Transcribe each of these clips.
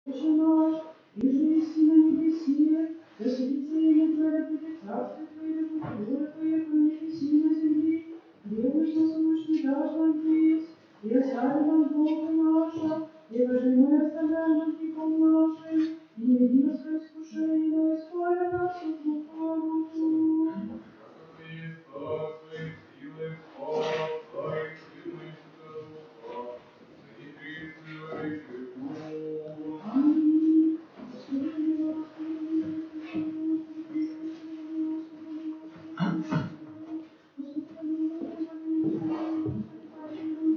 Отче наш, иже еси на небеси, да светится имя Твое, да придет царствие Твое, да будет воля Твоя, как на небеси и на земли. Хлеб наш насущный дашь нам днесь, и остави нам долги наши, и даже мы оставляем должником нашим, и не веди нас в искушение, но избави нас от лукавого. Есть царство и сила и слава, и Сына и Святого Духа, ныне присно и во веки веков. Аминь. Господи, помилуй, Господи, помилуй, Господи, помилуй, Господи, помилуй, Господи, помилуй, Господи, помилуй, Господи, помилуй, Господи, помилуй, Господи, помилуй, Господи, помилуй, Господи, помилуй.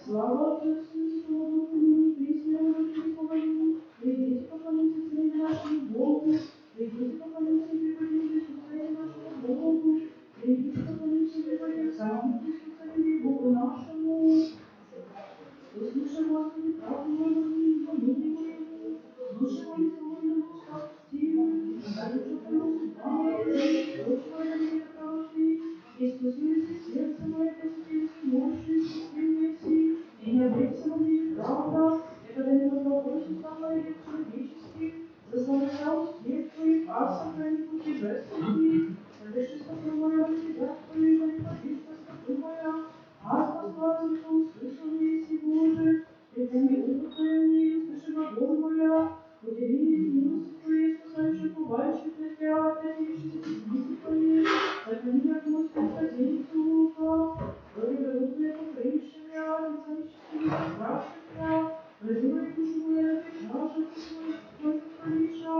Слава Отцу и Сыну и Святому Духу, ныне и присно и во веки веков. Аминь. Придите, поклонимся Царю нашему Богу, придите, поклонимся и преподем Христу Царю нашему Богу, придите, поклонимся и преподем самому Христу Царю и Богу нашему. Услыши, Господи, правду мою, и помилуй моему, душе моей свободной усталости, а душу твою усталую, очи мои на меня правды, и спаси сердце мое, посети мощи, спаси еси, и не обречься во мне правда, и когда не подготовься слава и человеческих, заслонся успех твоих, а сохрани пути жестокие, соверши стопу мою, а тебя твою, и не подвижься стопу моя, а спасла тебя, услышал еси Боже, преклони ухо твое мне, и услыши глагол моя, удиви милости твоей, спасающей пугающих на тебя, надеющихся десницы твоей, сохрани меня от Господа, злодейцу уха, крови дадут мне покрывши меня, лица нечестивых страшных меня, разимай душу мою, на чаша, душу мою, твой сокровища,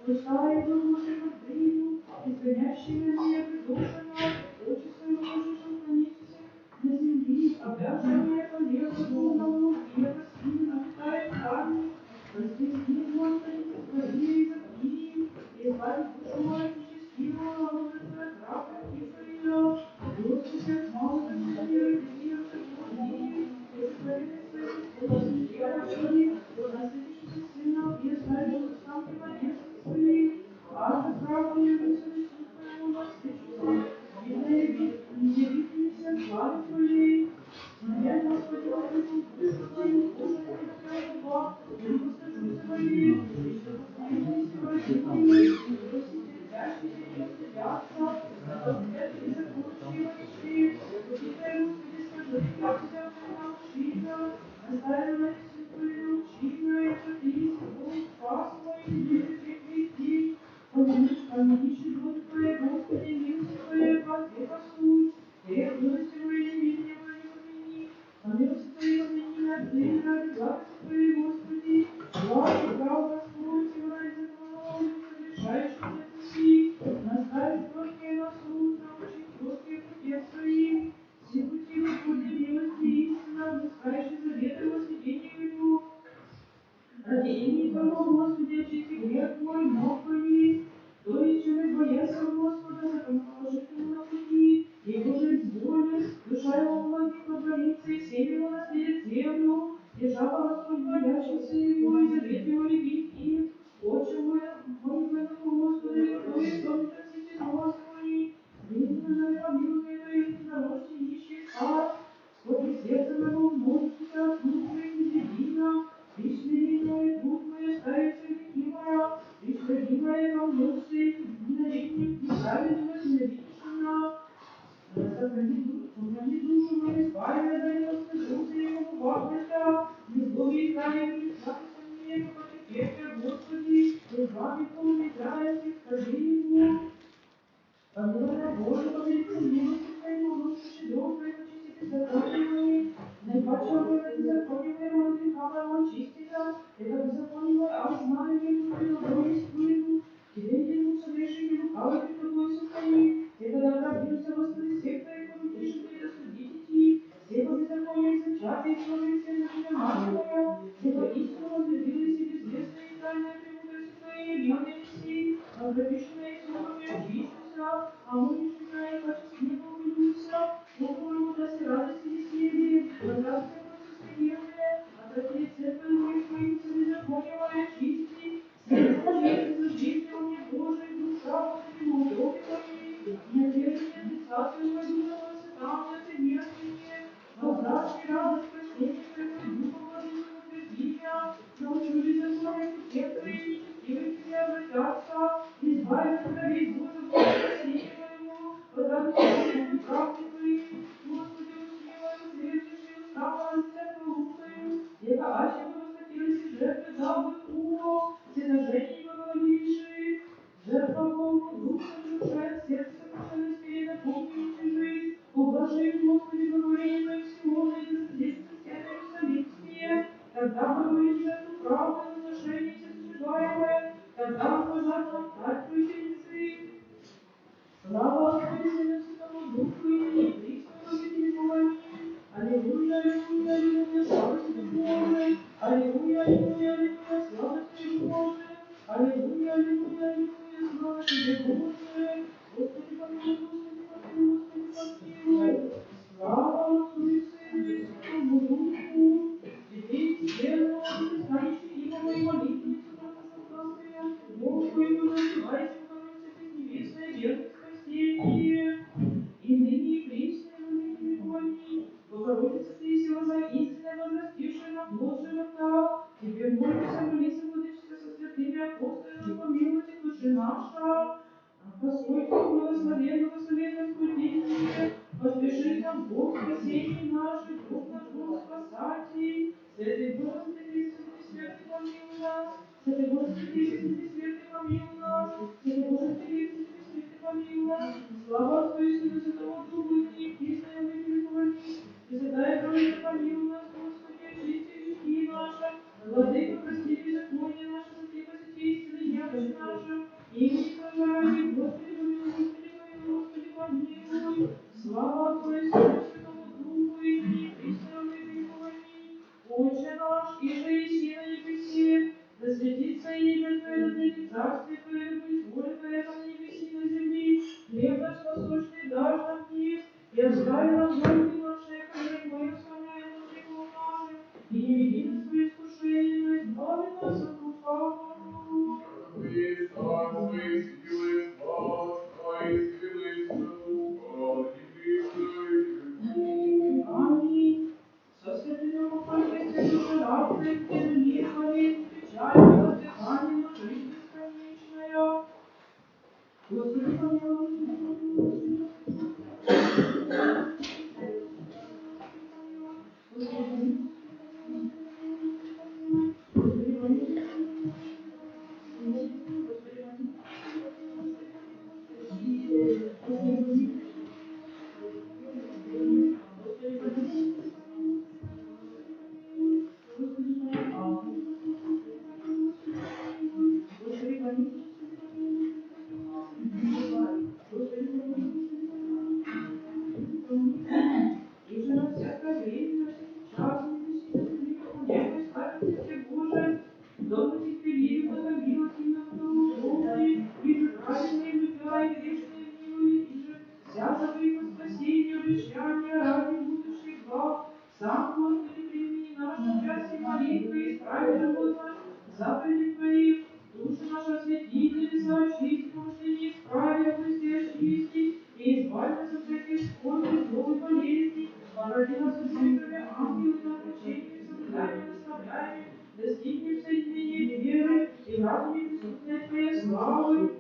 уста и Боже, как приду, изгонящий меня, придушена, очи свои Божьи, хранитесь на земли, обязанные полезно Богу, и это сильно питает камни, воскресни, Господи, сотвори и запни, и избави душу мою нечестивую, а Боже, Твоя правда, птица ее, Господи, от мало так мира, и мир, как Господи, и сотворенный своей Господи, девочки, насытившись сына, и оставишь останки младенцев своих, а за правду явился лицу Твоему, насытившись, не явившимися славе Твоей, я, Господи, возьму душу Твою, Боже, не Твоя губа, и не постыжуся моей, и что последние сегодня, и просите, тяжкие не устыдятся, ответ и закончи войти, пути Твои, Господи, скажи, как взял Ты научи меня, наставил на святую научи меня, и сотри Бог спас мой, и не прикрести, помянишь живот Твоей, Господи, милости Твоей, Ответа суть, и милости моей, невинные мои, не помяни, а милости Твоей помяни, отныне ради благости Твоей, Господи, слава и правда Господь, и ради Твоего, не согрешающий для пути, наставить кроткие на суд, научить кроткие пути своим, все пути Господи, милости истина, блискающий заветы во святении Его, ради имени Твоего, Господи, очисти грех мой, мог мои, то есть человек боялся Господа, законоположит ему на пути, и Божий воле, душа его молодых обновится, и семя его наследит землю, держава Господь боящийся его, и завет его великий, отче мой, молитвы на Господа, кто есть он, как сети Господи, едино же помилуй твои единородные нищие стар, сколько сердце моего множится, от рук моих едино, пришли мои труд мои, ставится грехи моя, пришли мои волнусы, ненавидник, неправедность, ненавидишь меня, сохрани душу мою, избави меня, да не постыжуся его бахнета, не злоби края, не славься мне, как теперь, Господи, избави полный края, скажи ему, помилуй меня, Боже, по великой милости Твоей, душу щедрот Твоей, очисти беззаконие мои, наипаче мое беззаконие моего, от греха моего очисти меня, это беззаконие мое, а знаю ему, и добро есть Твоему, Тебе ему согрешили, лукавый пред Тобой сохрани, и когда обратился, Господи, всех Твоих поручишь мне досудить идти, все по беззаконию зачатые, и сложили все на Тебя, мать моя, все по истину возлюбились и безвестные, и тайные премудрости Твоей явления неси, ограбишенные судами очищуся, а умничная и почти побудуся, Богу моему даст радость и веселье, возрастные мой состыденные, отвратили церковь моих моим царевем, нам, Царствующий. Слава Отцу и Сыну и Святому Духу, и ныне и присно и во веки веков. Аминь. Аллилуйя, аллилуйя, аллилуйя, слава тебе, Боже. Аллилуйя, аллилуйя, аллилуйя, слава тебе, Боже. Аллилуйя, аллилуйя, аллилуйя, слава тебе, Боже. Господи, помилуй, Господи, помилуй, Господи, помилуй. Слава Отцу и Сыну и Святому Духу. Теперь верно, бесконечный Иго и молитвенницу прошу Господи, Бог твой, Боже, одевайся, поклонился без небесной верной спасение. И ныне и присно и во веки веков. Аминь. Богородица, ты сила за истинное возрастившая на плод живота. Тебе молимся, владычица, со святыми апостолами, помилуй души наша. Господь, благословен, благословен Господь, День, поспешит нам Бог спасение наше, Бог наш, Бог спасатель. Святый Боже, святый Христос, святый бессмертный, помилуй нас. Святый Боже, святый Христос, святый бессмертный, помилуй нас. Святый Боже, святый Христос, святый бессмертный, помилуй нас. Слава Отцу и Сыну и Святому Духу, и ныне и присно и во веки веков. Аминь. Пресвятая Троица, помилуй нас, Господи, очисти грехи наши. Владыка, прости беззаконие наше, сотри посети истины немощи нашу. Имени Твоего ради, Господи, помилуй, Господи, помилуй, Господи, помилуй. Слава Отцу и Сыну и Святому Духу, и ныне и присно и во веки веков. Аминь. Отче наш, иже еси на небесе, да светится имя Твое, да придет царствие Твое, да будет воля Твоя, как на небеси и на земли. Хлеб наш насущный дашь нам днесь, и остави нам долги наши, как и мы оставляем должников нашим, и не веди нас в свои искушения, но избави нас от лукавого. Твоей царство и силы, слава Отца и Сына и Святого Духа, ныне и присно и во веки веков. Аминь. Со святым Духом Христе душа радует, где нет болезни, печали, воздыхание, но жизнь бесконечная. Господи, помилуй, Господи, и же на всякое время, на всякий час, не виси на земле, как на небо, и славится Тебе, Боже. Дом нетерпеливый, благомилостивый, многоугодный, и же праведные любя, и грешные милуют, и же взято в их во спасение, обещания ради будущих благ. Сам, Господи, примени наши части молитвы, исправи живот наш, заповеди Твои, души наши освети, небеса очисти, помышления исправи, области очисти, и избави нас от всяких скорби, злобы, болезней, огради нас от молитвами ангелы, над учениями, соблюдаями, наставляями, достигнем соединения веры и в разуме присутствия Твоей славы.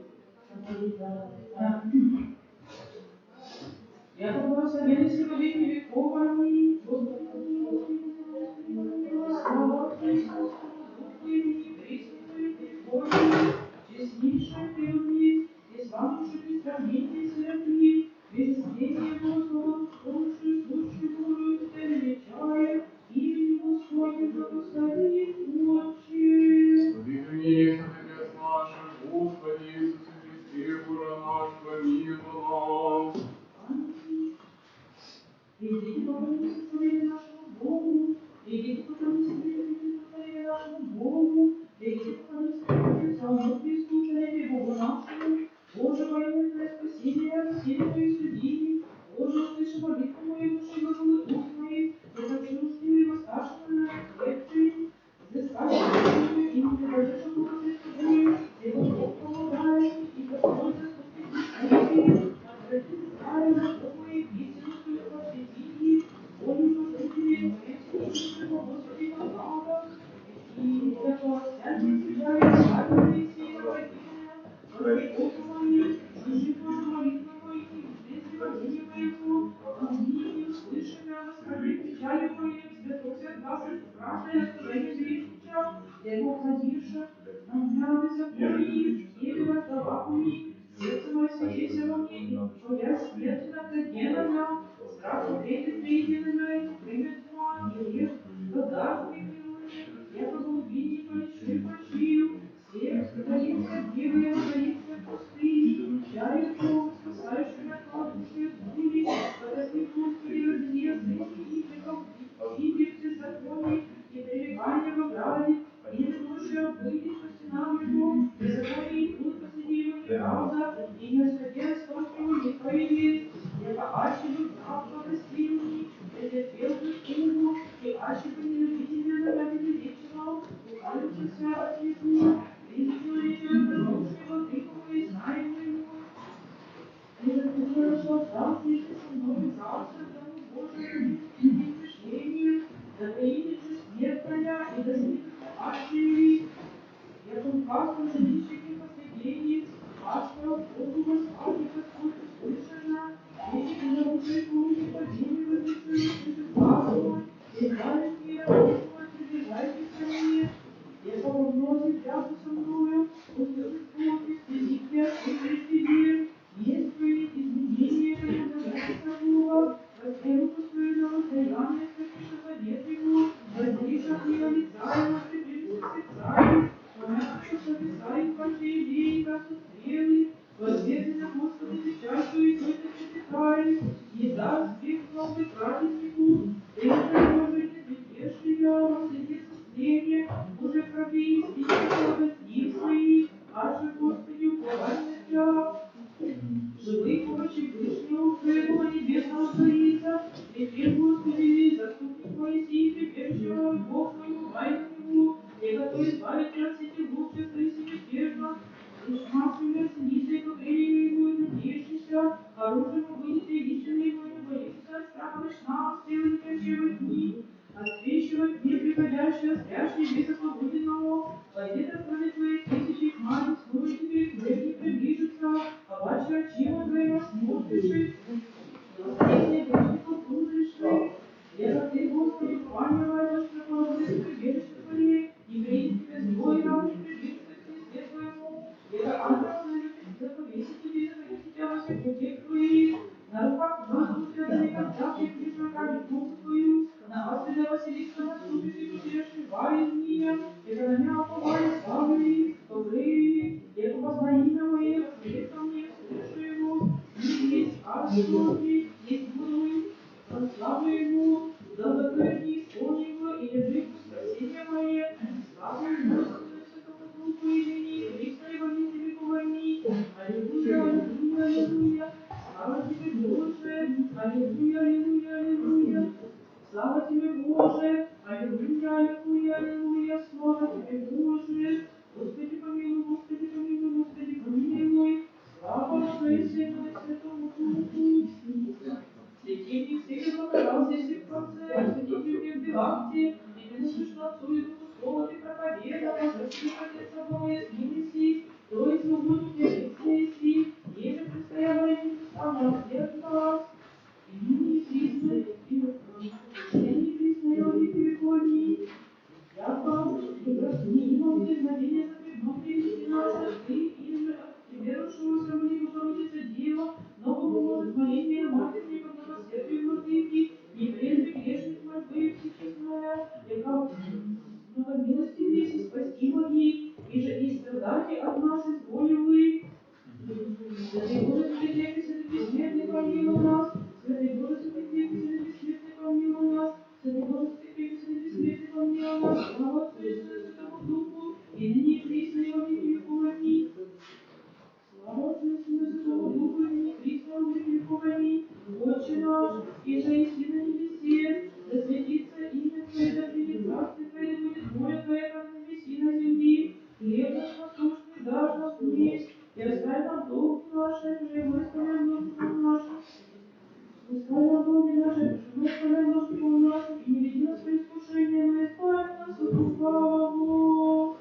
Яко благословен си во веки веков. Аминь. Господи, помилуй, Господи, помилуй, Господи, помилуй. Слава Отцу и Сыну и Святому Духу, и ныне и присно и во веки веков. Аминь. Честнейшая прелюбви, и славнейшую без сравнения святые, без исцеления Богослова, слушаю, слушаю, Божию, Тебя величаю, имени Господне благослови, Отче. Благословен Отец наш, Господи Иисусе Христе, Боже наш, помилуй нас. Аминь. Придите, поклонимся Творению нашему Богу. Придите, поклонимся Творению нашему Богу. Придите, поклонимся Творению Христу, Творению Богу нашему. Боже, военное спасение, рассеяние Твои судьи. Боже, услыши молитву мою, души глаголы уст моих. Покажи нужды мои восставшему на сердце. Взыскать Твою и не предадешь Бога пред Тобою. Ибо Бог помогает, и Господь заступник Твоих. Отвратите старые Бог моих, истину Твою просвети. Волю служителей Твоим святым, Господи, помогай. И яко всякий встречает славные силы родителя, Господи, мои, слыши Боже молитву мою, и жизни падения моего, помни, услыши меня, восхоти печалью моей, святося от вас, от страха и от служения грешнича, его ходивших, нагляды закони, и раздавахуми, сердце мое свидетельство во мне, и боясь смерти наглядена, страх встретит преедино, время тьма, и грех, когда прикрывает, яко глубине полечу и почию, все сгорится, гнева я нами, беззаконие будут посреди его неправда, и не усмотрел столького не повелит, яко аще бы правда гостини, претерпел бы кугу, и аще бы не любите меня заради вечного, укажется от язык, прежде человека разруши владыку и знаем ему, и разрешил завтра со мной завтра, тому Божию и мышление, да приедет же смертная, и да снимет аще я указываю жилищами последние, Пашка, Богу Господи, Господь, услышана, вечер не забудет руки, падение выдержу, слышит глаз мой, и избавит мира, Бог мой, приближайтесь ко мне. Я помогу рядом со мною, услышит Бог, и следит я, и предвидит, есть вы изменения, и удовольствие Бога, возьмем свою воздаяние, святыша завет его, воздейша мне лица его, приближится сердца, Записали ваши идеи, как стрелы, возведены на Господа печатью и только записали, не даст век новый праведнику, это может не я, возведется стрелье, уже крови и стихи свои, аж Господи упование я. Живых овощей Вышнего Твоего небесного Царица, прикреп Господи, заступник Моисей, прибежище Бог мой, бывай на него, и готов избавить от всяких лучших и смертельно. Присматривая, сидите, как его, и надеющийся, оружием будете истинно его, не боится от страха ночного, стрелы ночевых дни, отсвечивать неприходящего, спящий без полуденного, пойдет откроет твои тысячи хмарь, снова тебе грех не приближится, а бача очима твоего смотришь, воскресне грешников узришь, я ты, Господи, поманиваешь, на положение прибежище твое, и придет тебе злой, равно приблизится к кресте твоему, это ангел назовет тебя, повесит тебе, захватит тебя во всех путях твоих, на руках воздух тебя никогда ты будешь руками руку твою, на отведа Василиска наступишь и будешь шивали дни, это на меня уповали славы, добрые, это познай имя мое, привет ко мне, слышу его, и есть аршоки, есть буду, славу ему, долготворни, исполни его, и лежи в спасение мое, славу ему, Святому Духу, и ныне, и вечно его не ликовани, аллилуйя, аллилуйя, аллилуйя, слава тебе, Боже, аллилуйя, аллилуйя, аллилуйя. Слава тебе, Боже! Аллилуйя, аллилуйя, аллилуйя! Слава тебе, Боже! Господи помилуй, Господи помилуй, Господи помилуй! Слава Отцу и Сыну и Святому Духу! Светильник всегда показался всех концах, светитель мне в Белакте, и ты носишь на Отцу и Духу Слово ты проповедовал, Господи, Отец собой, с ними си, то есть свободу для лица си, еже предстояло им самое всех нас. И ныне Христос, и ныне Христос, и переходи. Яко, мимо вдохновения запретно привести наше, ты им тебе рушился в них Богородица Дева, но поможет моление матери по милосердию владыки, не прежде грешных мольбы всечестная, яко много милости весь и спасти моги, и же и страдайте от нас изволил вы. Святый Боже, святый крепкий, святый бессмертный, помилуй нас. Святый Боже, святый крепкий, святый бессмертный, помилуй нас. Святый Боже, святый крепкий, святый бессмертный, помилуй нас. Слава Отцу и Сыну и Святому Духу, и ныне и присно и во веки веков. Аминь. Слава Отцу и Сыну и Святому Духу, и ныне и присно и во веки веков. Аминь. Отче наш, и же еси на небесе, да светится имя Твое, да придет царствие Твое, да будет воля Твоя, как на небеси и на земли. Хлеб наш насущный дашь нам днесь, и оставь нам долги наши, уже и мы исполняем должником нашим. Оставь нам долги наши, уже мы исполняем должником нашим, и не веди нас в искушение, но избавь нас от лукавого.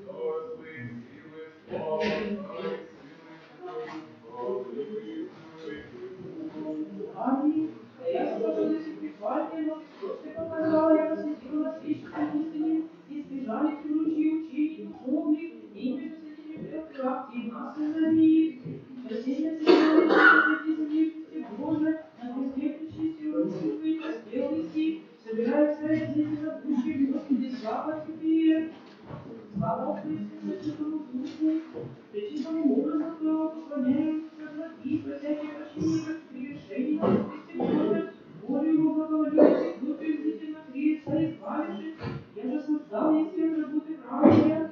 Царствует силы, слава Отца и Сына и Святого Духа, и присно и веки. Аминь. Я слышала до сих прихвальные, но Христос ты показал, я посвятила на свечную пустыню, и сбежали к ручью учений духовных, и между святыми прилакти нас назови. Спасение святое, святи земли, Христе Боже, на кресте причистил руки твои, распел си, собирая царя дети зовущие, Господи, слава тебе. Слава Отцу и Сыну и Святому Духу, пречистому образу Твоего поклоняем, и просящие прощения прегрешений наших, Христе Боже, волю Его благоволения, глупых зрительно креста, избавившись, я же создал, если от работы правые,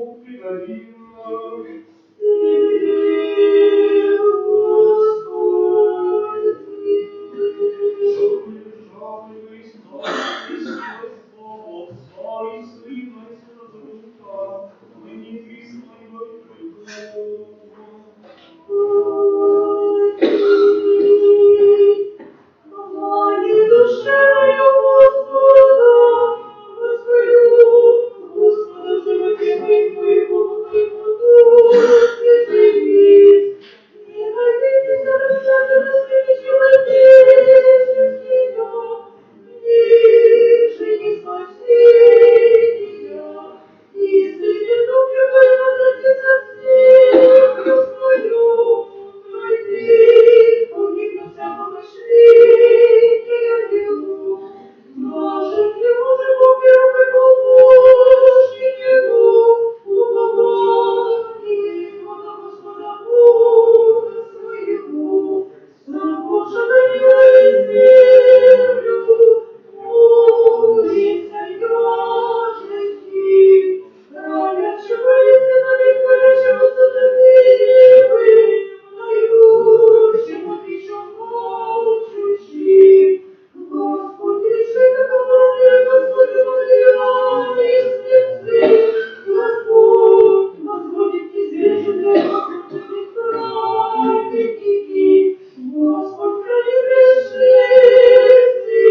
Бог предадим. Хвали душе моя Господа, воспою Господа в животе моем, Богу моему духе живи. Не надейтесь на рассказы на свете человеческие, ниже не спасения. Если дух его возвратится в землю свою, пройди, погибнут всяко мышления его. Нашим ему же Бог первый помощник его, упование его на Господа Бога своего. Сам Божий выбирает землю, молится яжести, правящего истина ведь творящего сотворивы, дающему пищу молчущим. Господи, как обладает Господь, умоляет сердце. Господь возводит низверженные, возводит праведники. Господь хранит грешницы.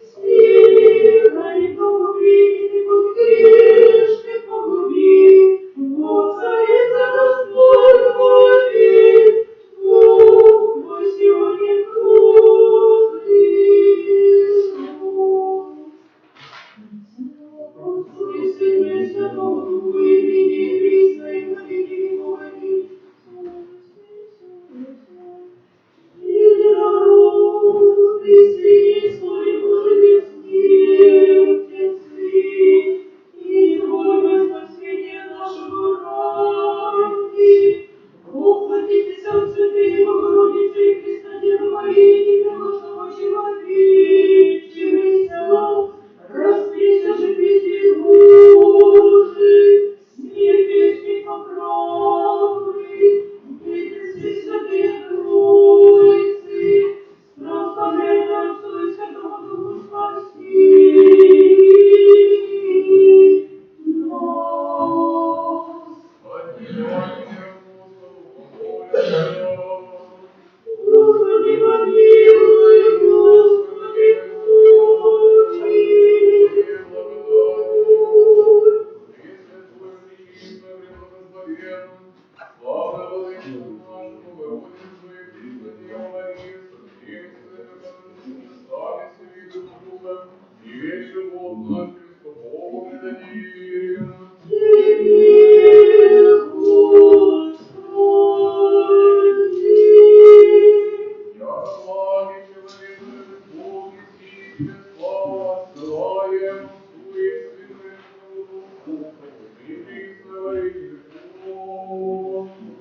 Стихай, погубит, и путь грешных погубит. Вот царица Господь говорит, Бог мой сегодня кроткий. Отцу и Сыну и Святому Духу, и ныне и присно, и во веки веков. Аминь. Единородный Сын, Слове Божий бессмертен Сын, изволь спасение нашего ради. Воплотитесь от Святые Богородицы и Христа Девы Марии, непреложного человечивайся. Распися же песнь Божий, смертью спит покровы, бедности святые Троицы, прославляем Отцу и Святому Духу спаси нас. Отделание Господу помолимся. Господи, помилуй, Господи, помилуй. Пресвятую, пречистую, преблагословенную, славную владычицу нашу, Богородицу и Христу Деву Марию, со всеми святыми небесами, святым Духом, и весь живот наш Христу Богу предадим. Тебе, Господи. Яко благий человек, любит Бог, и тебе славу отсылаем, Отцу и Сыну и Святому Духу, и присно во веки веков. Аминь.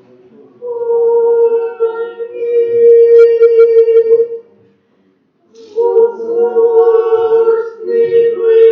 О, царствуй, Твое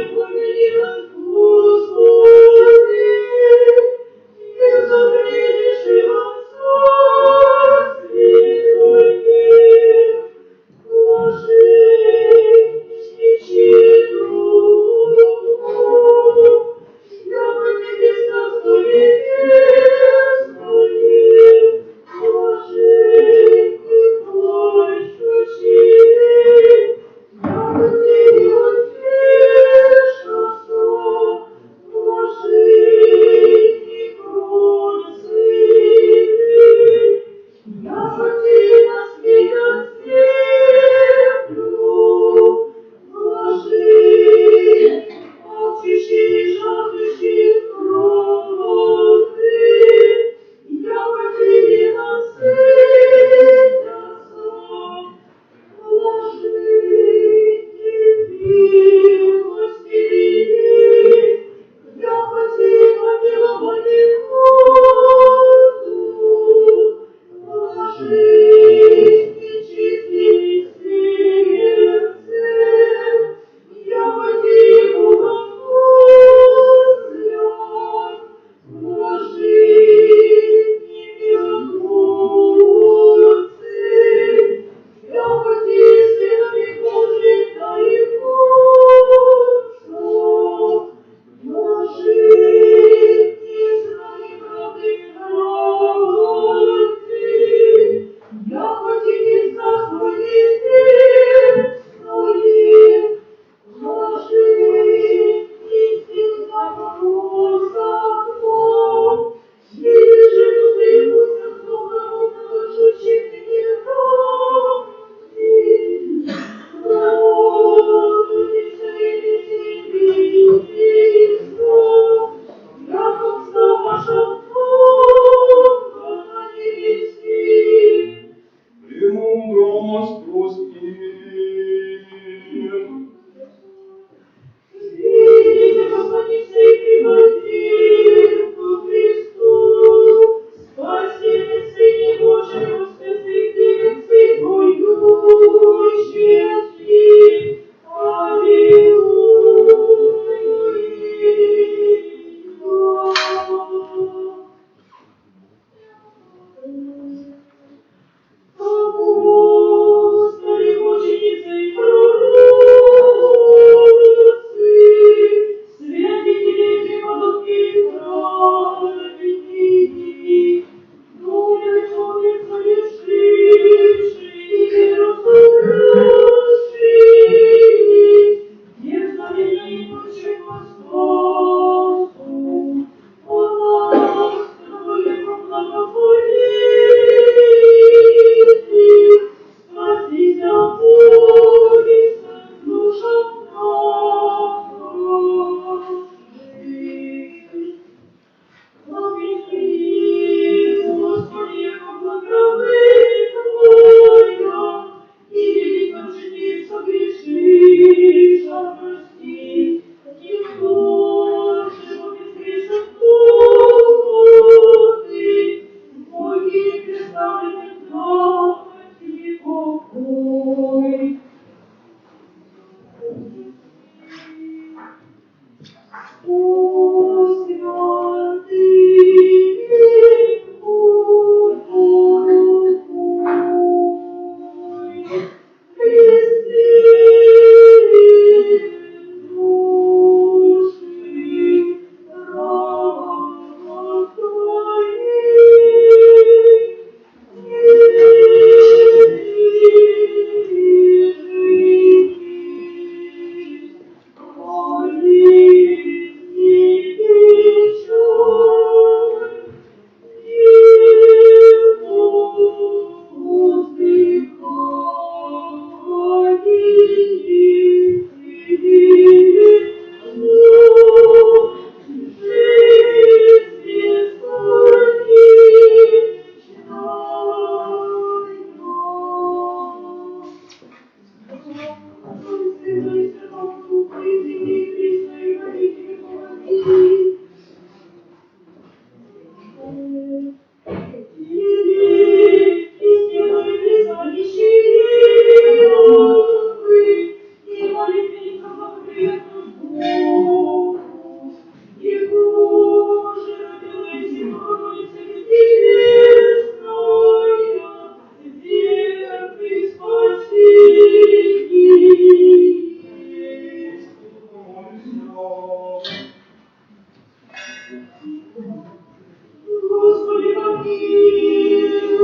Господи, помилуй.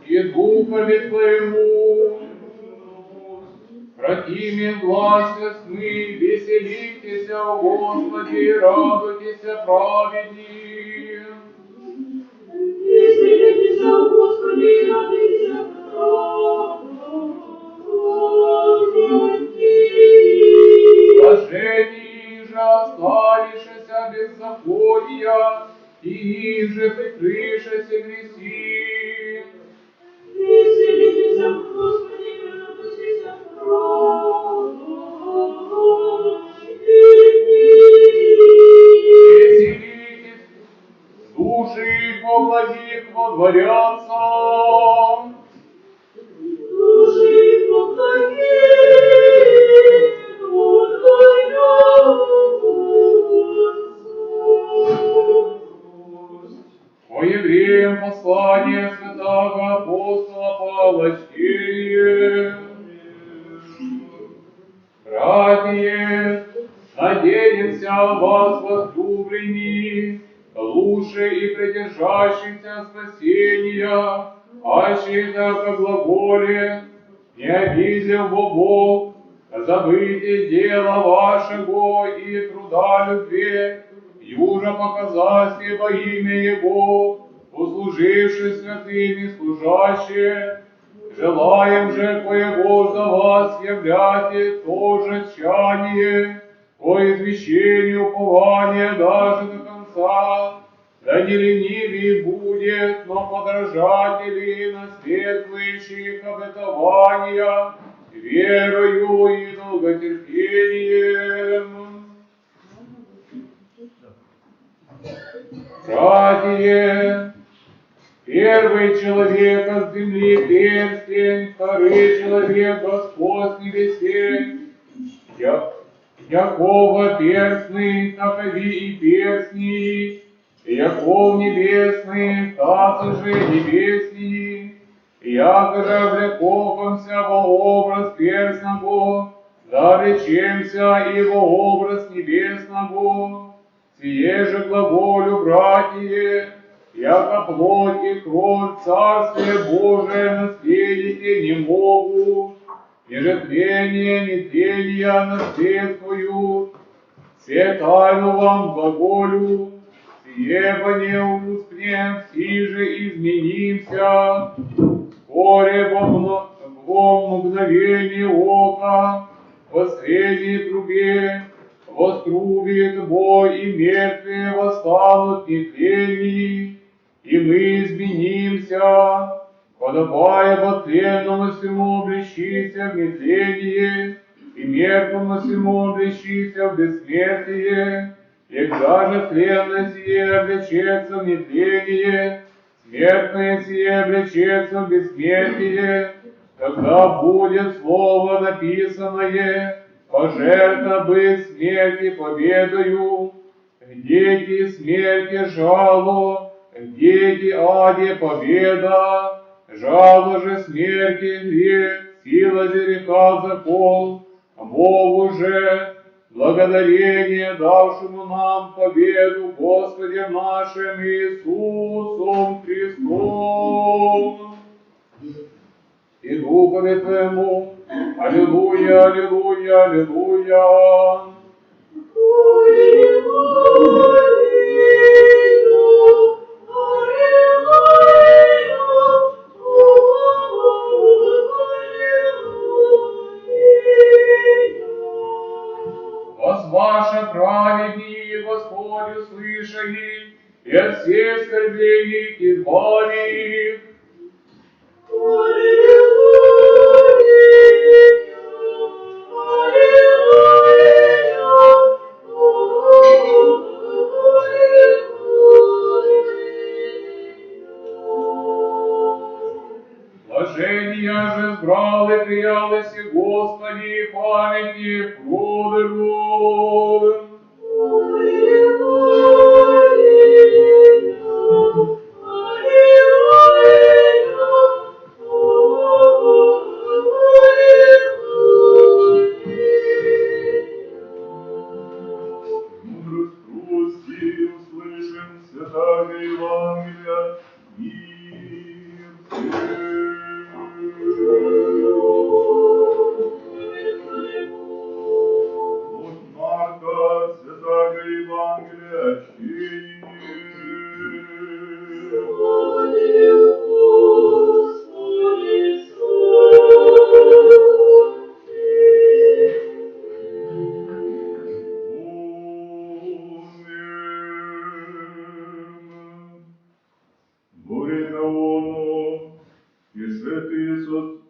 И духами твоему, братьями благостны, веселитесь, о Господи, радуйтесь, праведни. Веселитесь, о Господи, радуйтесь, Блаженни же осталишься беззакония, и же прикрышися греси. Веселитесь, о Господи, радуйтесь, Веселитесь, души поблагих водворятся. души поблаги, По евреям послание святого апостола Павла чтение. Братья, надеемся о вас возлюблении, лучше и придержащихся спасения, аще так глаголе, не обидел Бог, забыйте дело вашего и труда любви, южа показати во имя Его, услуживши святыми служащие, желаем же коего за вас являте тоже тщание, по извещению упования даже до конца, да не ленивый будет, но подражатели наследующих обетования, верою и долготерпением. Братья, первый человек от земли перстень, второй человек Господь с небесей. Якова перстный, такови и перстни, Яков небесный, тацы же небесни. Яко же облекохомся во образ перстного, да речемся и во образ небесного. Сие же глаголю, братья, яко плоть и кровь Царствие Божие наследите не могут, ниже тление, ни тления наследствуют. Все тайну вам глаголю, сие бы не успнем, си же изменимся, вскоре коротком мгновении ока, в средней трубе, вострубит бой, и мертвые восстанут нетлении, и мы изменимся, подобая ботленному всему облечися в нетление, и мертвому всему облечися в бессмертие, и когда же тленное сие облечется в нетление, смертное сие облечется в бессмертие, тогда будет слово написанное, пожертва быть смерти победою, дети смерти жало, дети аде победа, жало же смерти грех, сила же греха закон, Богу же благодарение давшему нам победу Господем нашим Иисусом Христом и Духове Твоему. Аллилуйя, аллилуйя, аллилуйя. Возваша праведни, Господь услышали, и от всех скорбей их избави. Блажения же сбрал и приялися Господи, памяти продыру.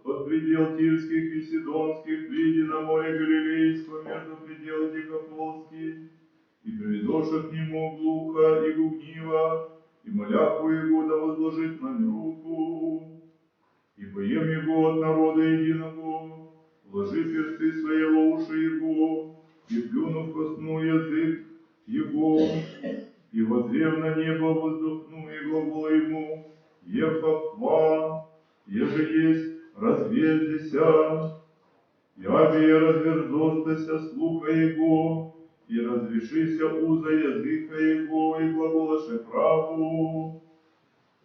От предел Тирских и Сидонских, приди на море Галилейском, между предел Дикополских, и приведоша к нему глухо и гугнива, и моляху его да возложит нам руку, и поем его от народа единого, вложи персты свои в уши его, и плюнув косну язык его, и возрев на небо воздухну и глагола ему, Ефахва, еже есть развездися, яви разверзостася слуха его, и разрешися уза языка его, и глаголаше праву,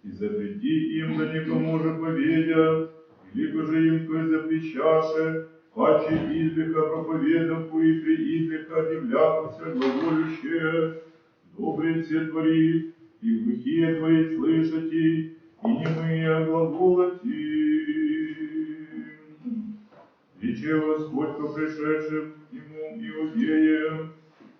и запрети им, да никому же поведят, либо же им кто запрещаше, паче излика проповедовку и преизлика объявлявшихся глаголюще, добрые все творит, и глухие творит слышати, и немые глаголати. Рече Господь по пришедшим к нему иудеям,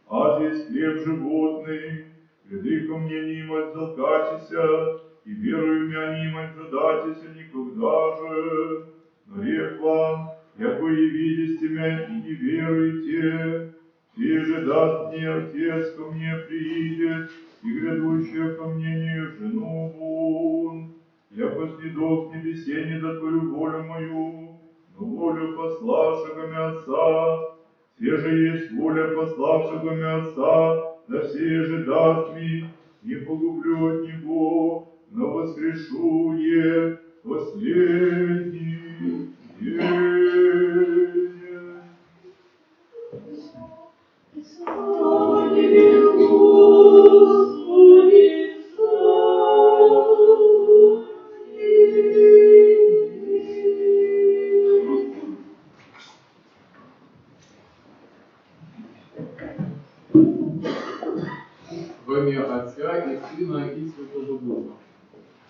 а здесь хлеб животный, гряды ко мне нимать залкатися, и верою мя нимать жадатися никогда же. Но рек вам, яко явились тебя и не веруете, те же даст мне Отец ко мне приидет, и грядущая ко мне не жену вон. Яко снидох в небесе не дотворю волю мою, но волю пославшего мя Отца. Все же есть воля пославшего мя Отца, да все же даст ми, не погублю от Него, но воскрешу е последний день. В ім'я Отця і Сина, і Святого Духа.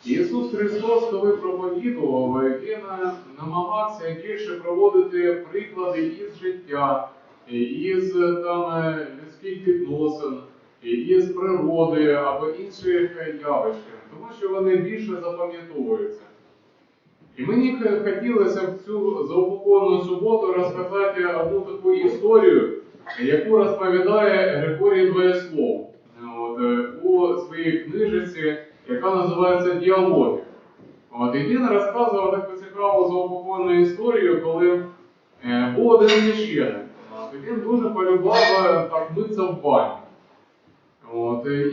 Ісус Христос, коли проповідував, Він намагався більше проводити приклади із життя, із там, людських відносин, із природи або інших явищ, тому що вони більше запам'ятовуються. І мені хотілося в цю заупокоєну суботу розказати одну таку історію, яку розповідає Григорій Двоєслов у своїй книжці, яка називається «Діалоги». І він розказував таку цікаву заупокоєну історію, коли був один священик. Він дуже полюбав так митися в бані.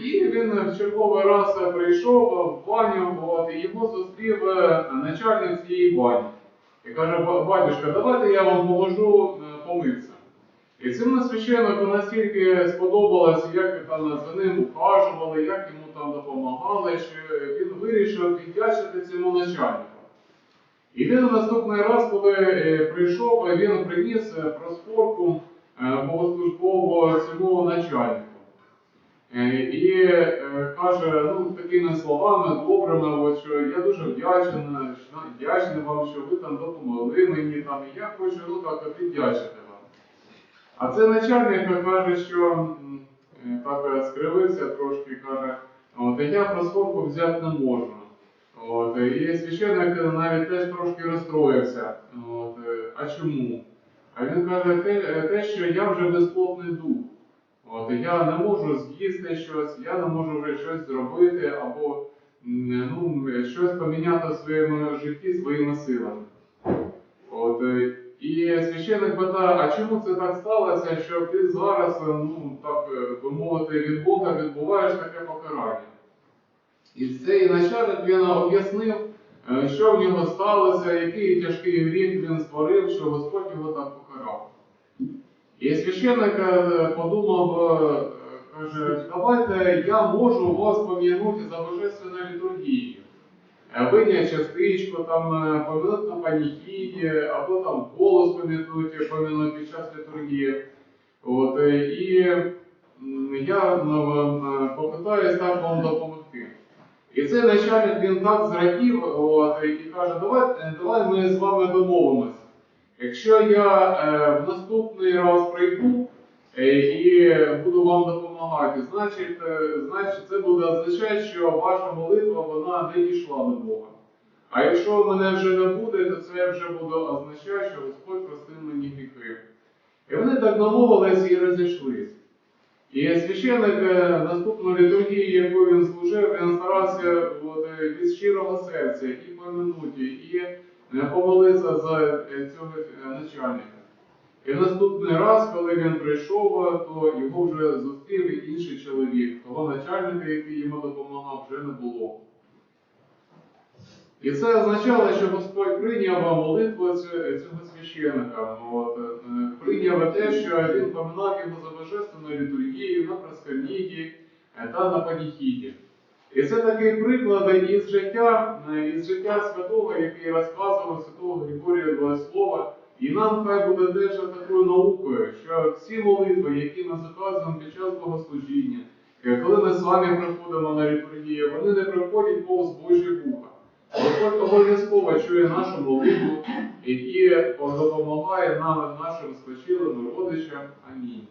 І він в черговий раз прийшов в баню, і його зустрів начальник цієї бані. І каже: батюшка, давайте я вам поможу помитися. І цьому священнику настільки сподобалося, як там за ним ухажували, як йому там допомагали, що він вирішив віддячити цьому начальнику. І він наступний раз, коли прийшов, він приніс проспорку богослужбову цьому начальнику. І каже, такими словами добрими, що я дуже вдячний вам, що ви там допомогли мені, і я хочу віддячити вам. А цей начальник каже, що так скривився трошки, каже: я проспорку взяти не можу. І священник навіть теж трошки розстроївся. А чому? А він каже, те, що я вже безплотний дух. Я не можу з'їсти щось, я не можу вже щось зробити або щось поміняти в своєму житті своїми силами. І священник питає: а чому це так сталося, що ти зараз, так би мовити, від Бога відбуваєш таке покарання? І цей начальник він об'яснив, що в нього сталося, який тяжкий гріх він створив, що Господь його так покарав. І священник подумав, каже: давайте я можу вас пом'янути за божественною літургією. Виняти частичку, пом'янути на паніхіді, або там голос пом'янути під час літургії. І я попитаюсь так вам допомогти. І цей начальник він так зрадів і каже: давай ми з вами домовимося. Якщо я в наступний раз прийду і буду вам допомагати, значить це буде означати, що ваша молитва вона не дійшла до Бога. А якщо мене вже не буде, то це вже буде означати, що Господь простив мені гріхи. І вони так домовились і розійшлись. І священник наступну літургію, яку він служив, він старався від щирого серця і пом'янути, і помолитися за цього начальника. І наступний раз, коли він прийшов, то його вже зустрів інший чоловік. Того начальника, який йому допомагав, вже не було. І це означало, що Господь прийняв молитву цього священника. Прийняв те, що він поминав його за божественною літургією на проскальніді та на паніхіді. І це такий приклад із життя святого, який розказував святого Григорія Двоєслова. І нам хай буде теж такою наукою, що всі молитви, які ми заказуємо під час богослужіння, коли ми з вами приходимо на літургію, вони не приходять повз Божі вуха. Господь обов'язково чує нашу молитву і допомагає нам, нашим спочилим родичам. Амінь.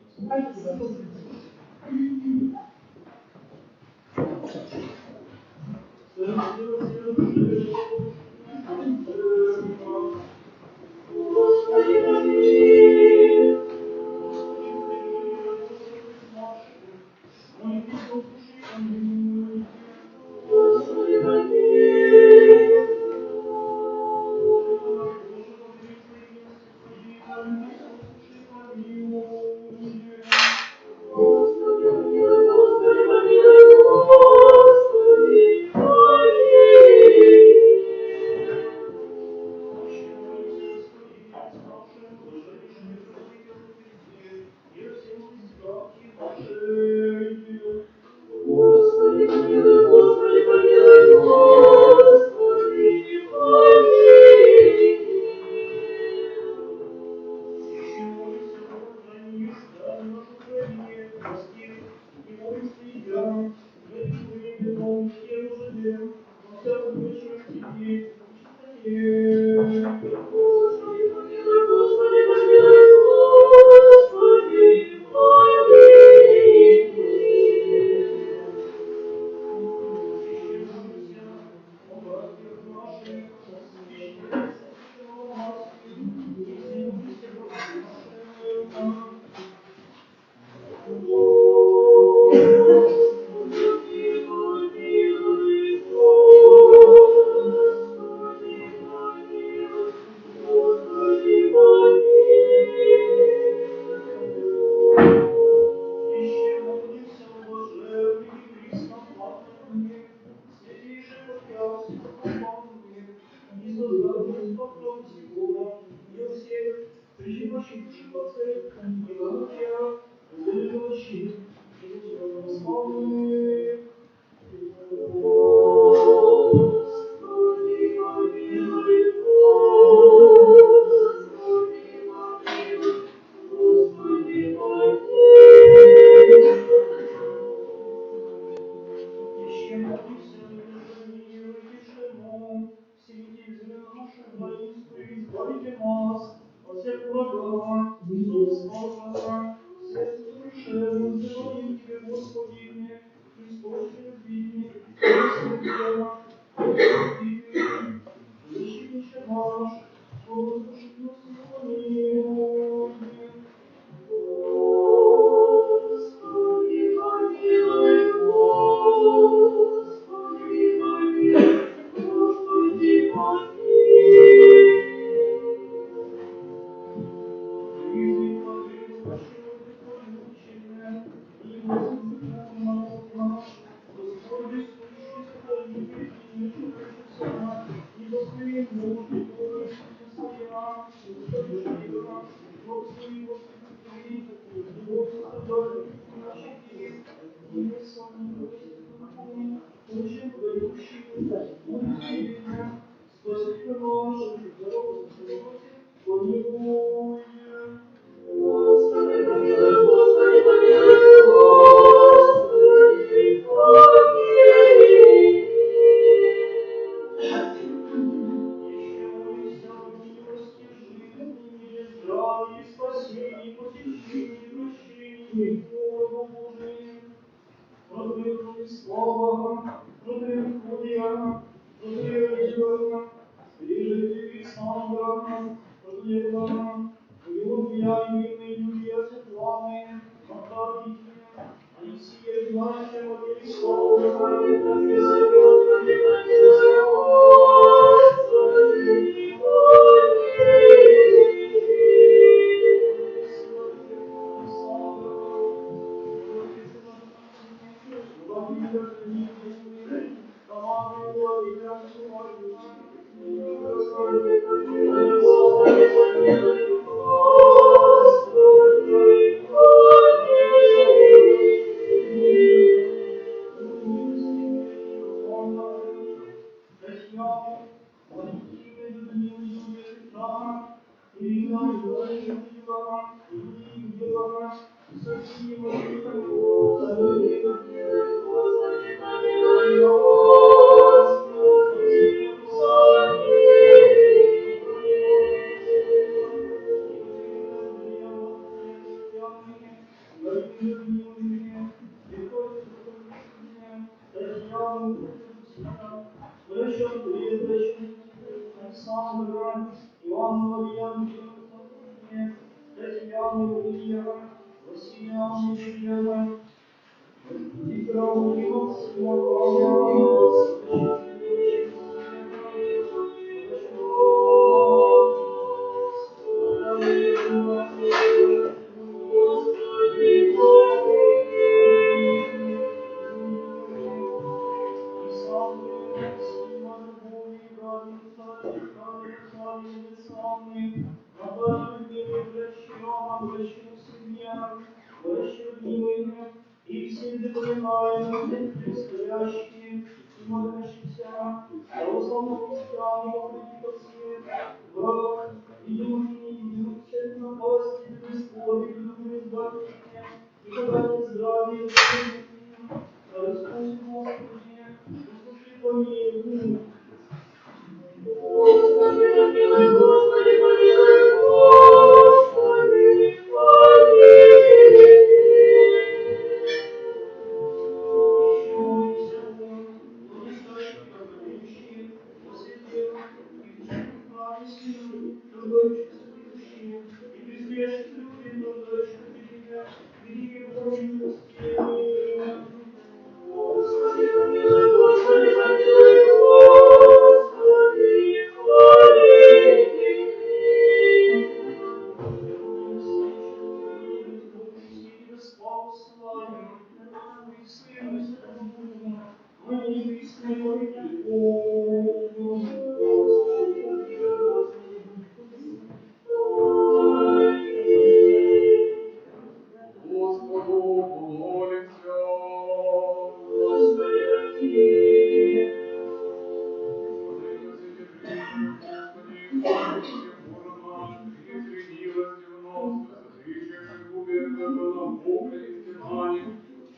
нам Бог истинание,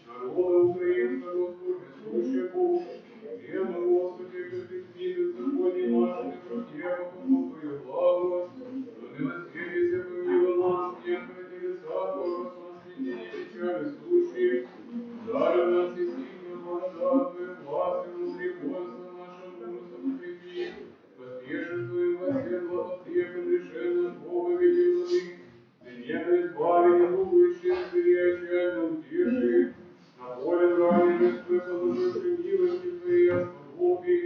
народа украинского, Господи, сущий Бог, Вема, Господи, присни беззаконие нашими противу, по Твою благость, но милосердие помилуй нас, нет ради лица Твоего, сон смятения печали сущие, даруй нам всесильную благодать Твою, власть и внутри воинства нашего мужества укрепи, поспешим Твоим во всем благоприятным решением Бога веди владык, ты небо избавили, думающие, зверя отчаянно утеши, на поле брани жертвы положивши милости Твои, освободи,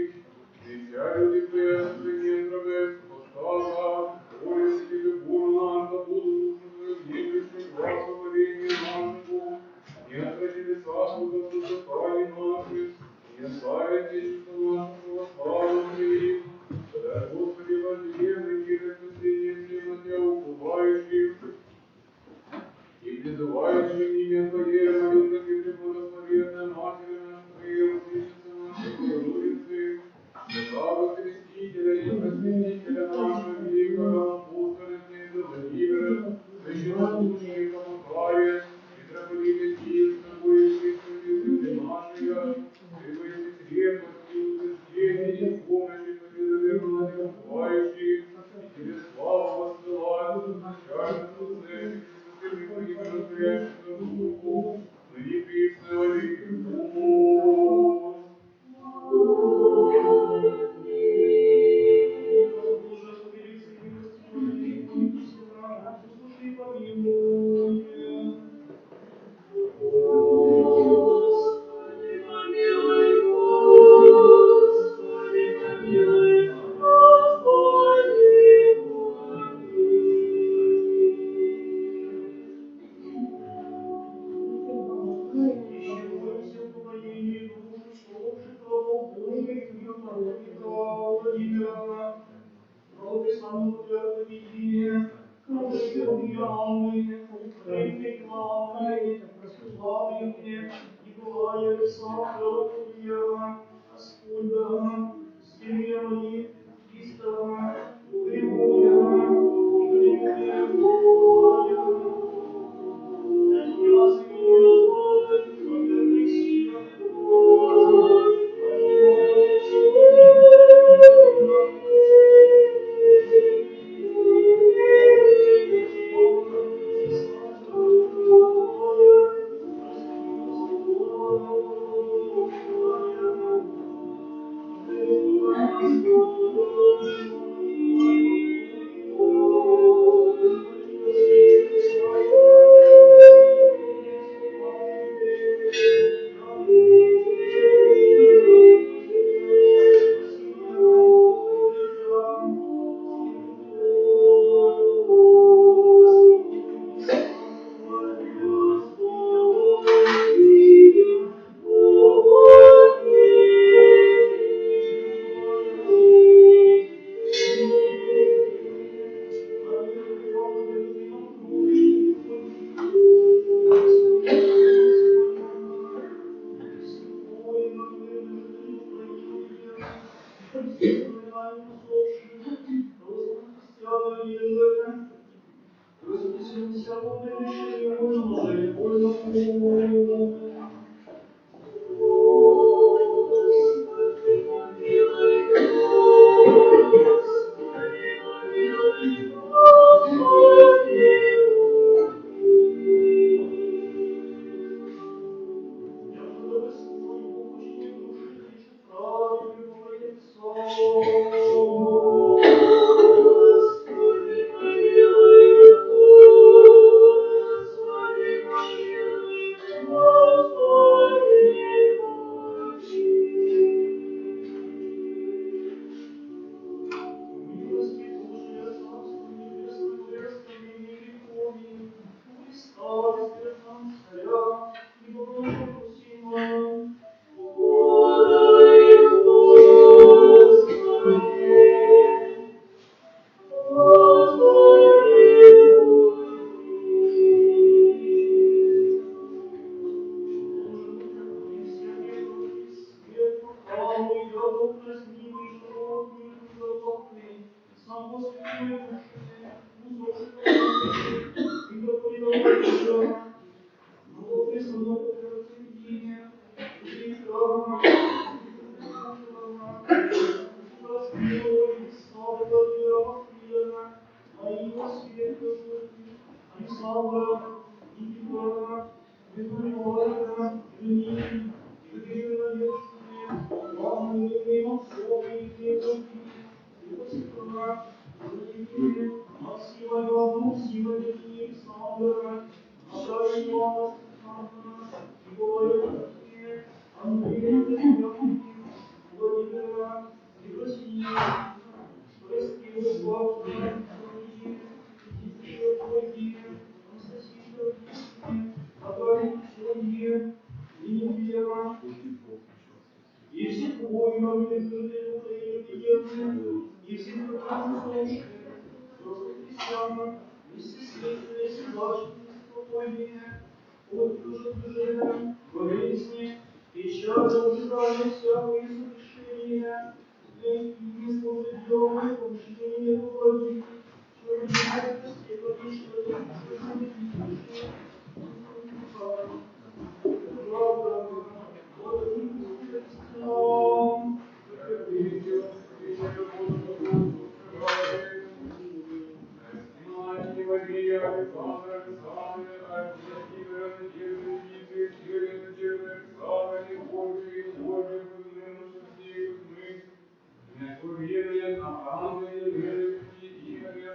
дитя люди пресы, не здравец, подстава, более тебе Богу наш, да буду душу Твою внемлющим глазу моления нашему, не отвради лица Твоего от воззрастания наших, не остави Отечество наше православное им, да, Господи, возлюбленный мир и спасение всем на Тебя уповающих, и призывающим имя Твое, молитва Тебе, преблагословенная Матерь наша, Твоя, Владычица наша, Богородицы, святого Крестителя и Просветителя нашего великого апостола Владимира, священнодушника Макария, митрополита Киевского, Божьей Святой Земли нашей, Ты воиси крепостью, утверждение и помощи Твоей наверное на Тебя уповающих, и Тебе славу воссылать, начальство церкви, святыми Твоими разгоряющимся Духу, ныне присно во веки веков. Боже, по великой милости Твоей, помилуйся нам, выслушай и помилуй. Господи, помилуй, Господи, помилуй, Господи, помилуй. Еще молимся в упокоении души служителя Божьих митрополита Владимира, правописанного патриарха Киеве, также святые Анны, Украины Ивановны, Славы Николая Александра Валерия, Аскольда, Сергея Марии, Христова, Григория, Игоря Николая, Татьяны, Алексия, слава, и тепла, безмолвного, извини, безгрешные, главные особые требования, и посекла, Владимир, Максима, Максима, Александра, Наталья Ивановна, Степановна, Егора, Андрея, Владимира, Евросинья, прости, Слава, Мария, Летиция, Пелагея, Анастасия, Сергеевна, Наталья, Сергея, Венедиева, и всех воинов, жителей Украины, и всех слушателей, взрослых христиан, вместе следствия, все влачные, спокойные, от уже движения, болезни, печали, ожидания всякое согрешения, для имени служит делом, помышления, благих, человек, прости, конечно, Мария, Александр, Александр, Владимир, Надежда, Дмитрий, Кирилл, Надежда, Александр, Георгий, Георгий, Владимир, Шестик, мы, Курьеры, Ангелы, Веры, Игоря,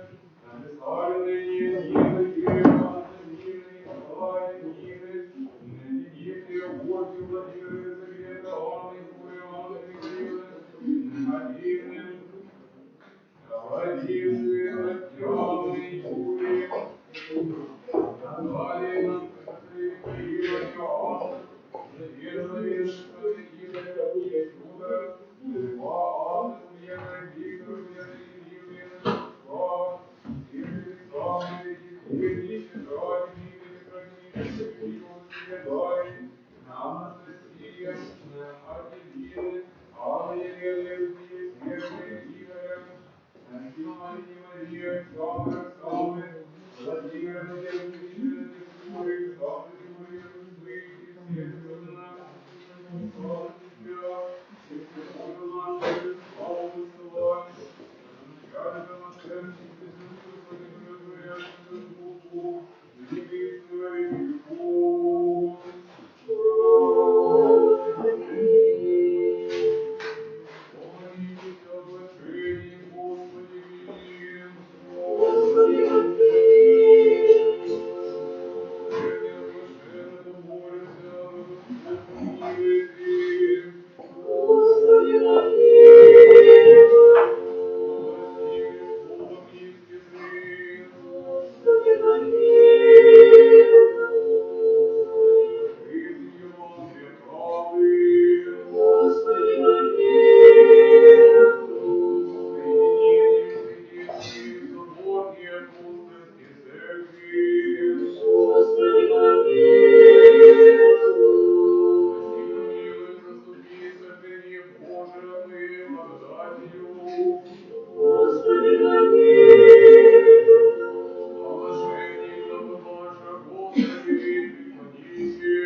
Представленные, Нины, Ева, Антонина, Николая, Нины, Дмитрия, Георгия, Владимира, Елизавета, Анны, Юрия, Анны, Михаила, Алины, Владимир, Татьяны, Юрия, Наталья, Михаила, Иоанна, Надежда, Венеса, Игоря, Федора, Льва, Анна, Лена, Виктор, Лена, Ирина, Слава, Сергей, Александр, Евгений, Петра, Дмитрий, Петра, Дмитрий, Дарья, Анастасия, Аделина, Анна, Елена, Сергей, Игоря, Антимания, Мария, Александр, Александр, Владимир, Надежда, Виктор, Григорий, Александр, Юрий, Выйти, Сергеевна, слава Тебя, Господу нашему, славу высылаем, начального церкви, Господи, Богородящему Духу, Небесного веков. Помолитесь о блажении, Господи, мир. Господи, помилуй. Блаженный, блаженный, молимся, Господь помилуй. Господи, помилуй. Благослови Богом истины. Господи, помилуй. Открытый Евангелие правды. Господи, помилуй. Соединение святейшей соборной апостольской церкви. Господи, помилуй. Прости, помилуй, заступи, сохрани, Боже, Твоей благодатью. Господи, помилуй. О блажении, дабы ваше, Господи, преклоните.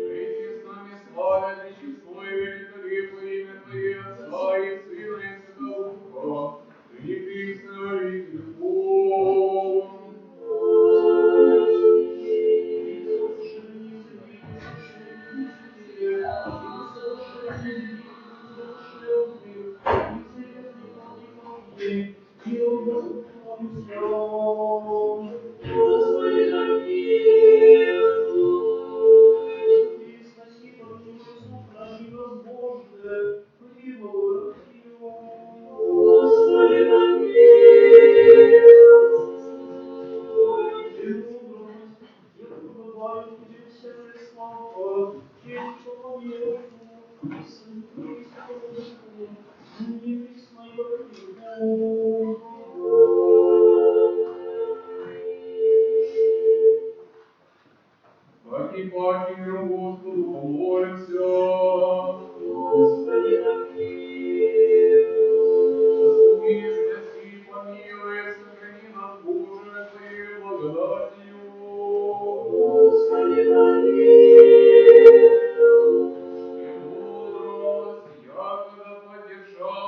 Прийди с нами, славя Пречестное великолепное имя Твое, Отца и Сына и Святого Духа, ныне присно во веки веков. Господи, помилуй. Спаси, помилуй, сохрани нас, Боже, Твоей благодатью. Господи, помилуй. Премудрость, я подобаю Тебе всякая слава, честь, поклонение Отцу и Сыну и Святому Духу, ныне присно и во веки веков. Паки, паки, миром Господу помолимся. Господи, помилуй. Заступи, спаси, помилуй, сохрани нас, Боже, Твоей благодатью. Господи, помилуй. И мудрость, якогда поддержал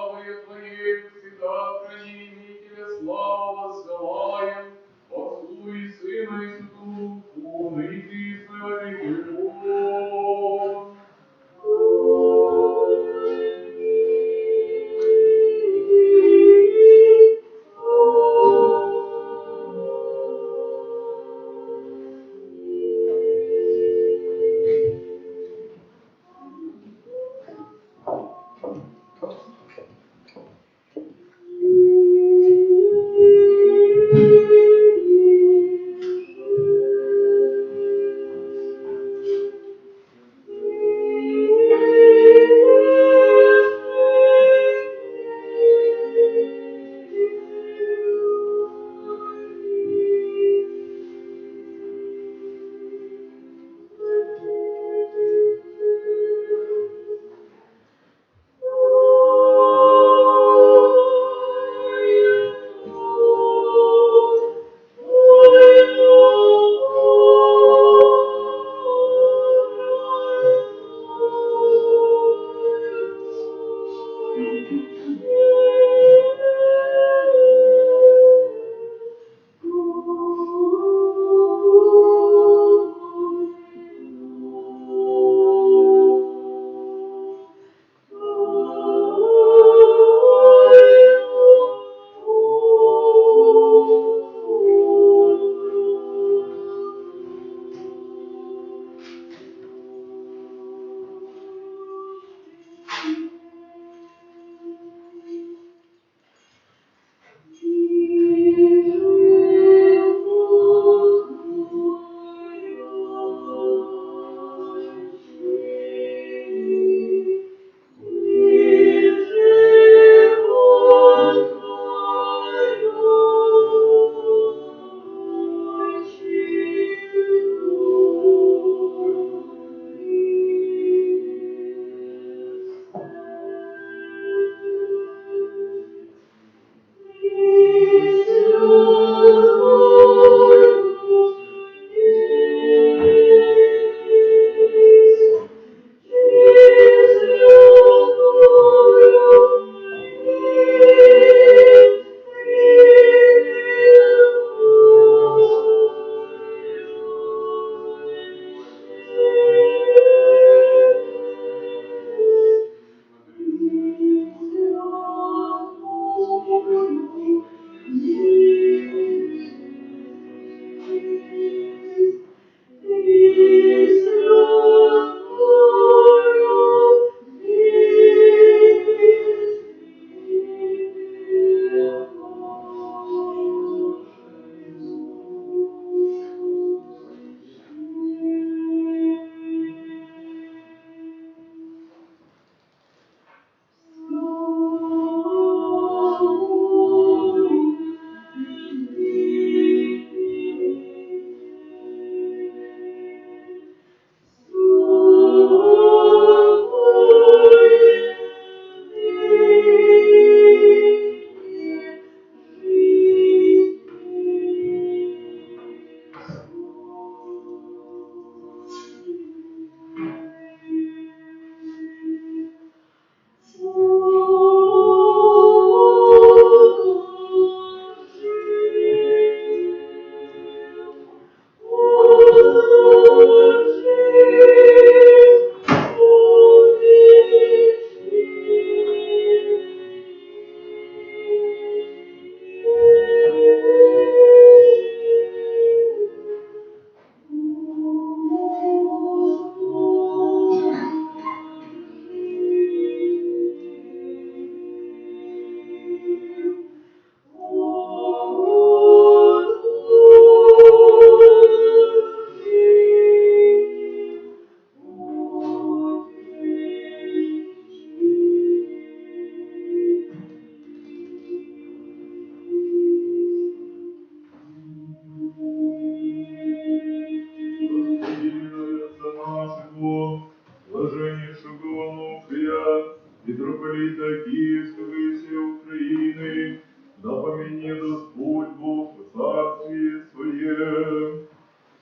митрополита Киевского и всей Украины, да помяни Господь Бог в царстве Своем,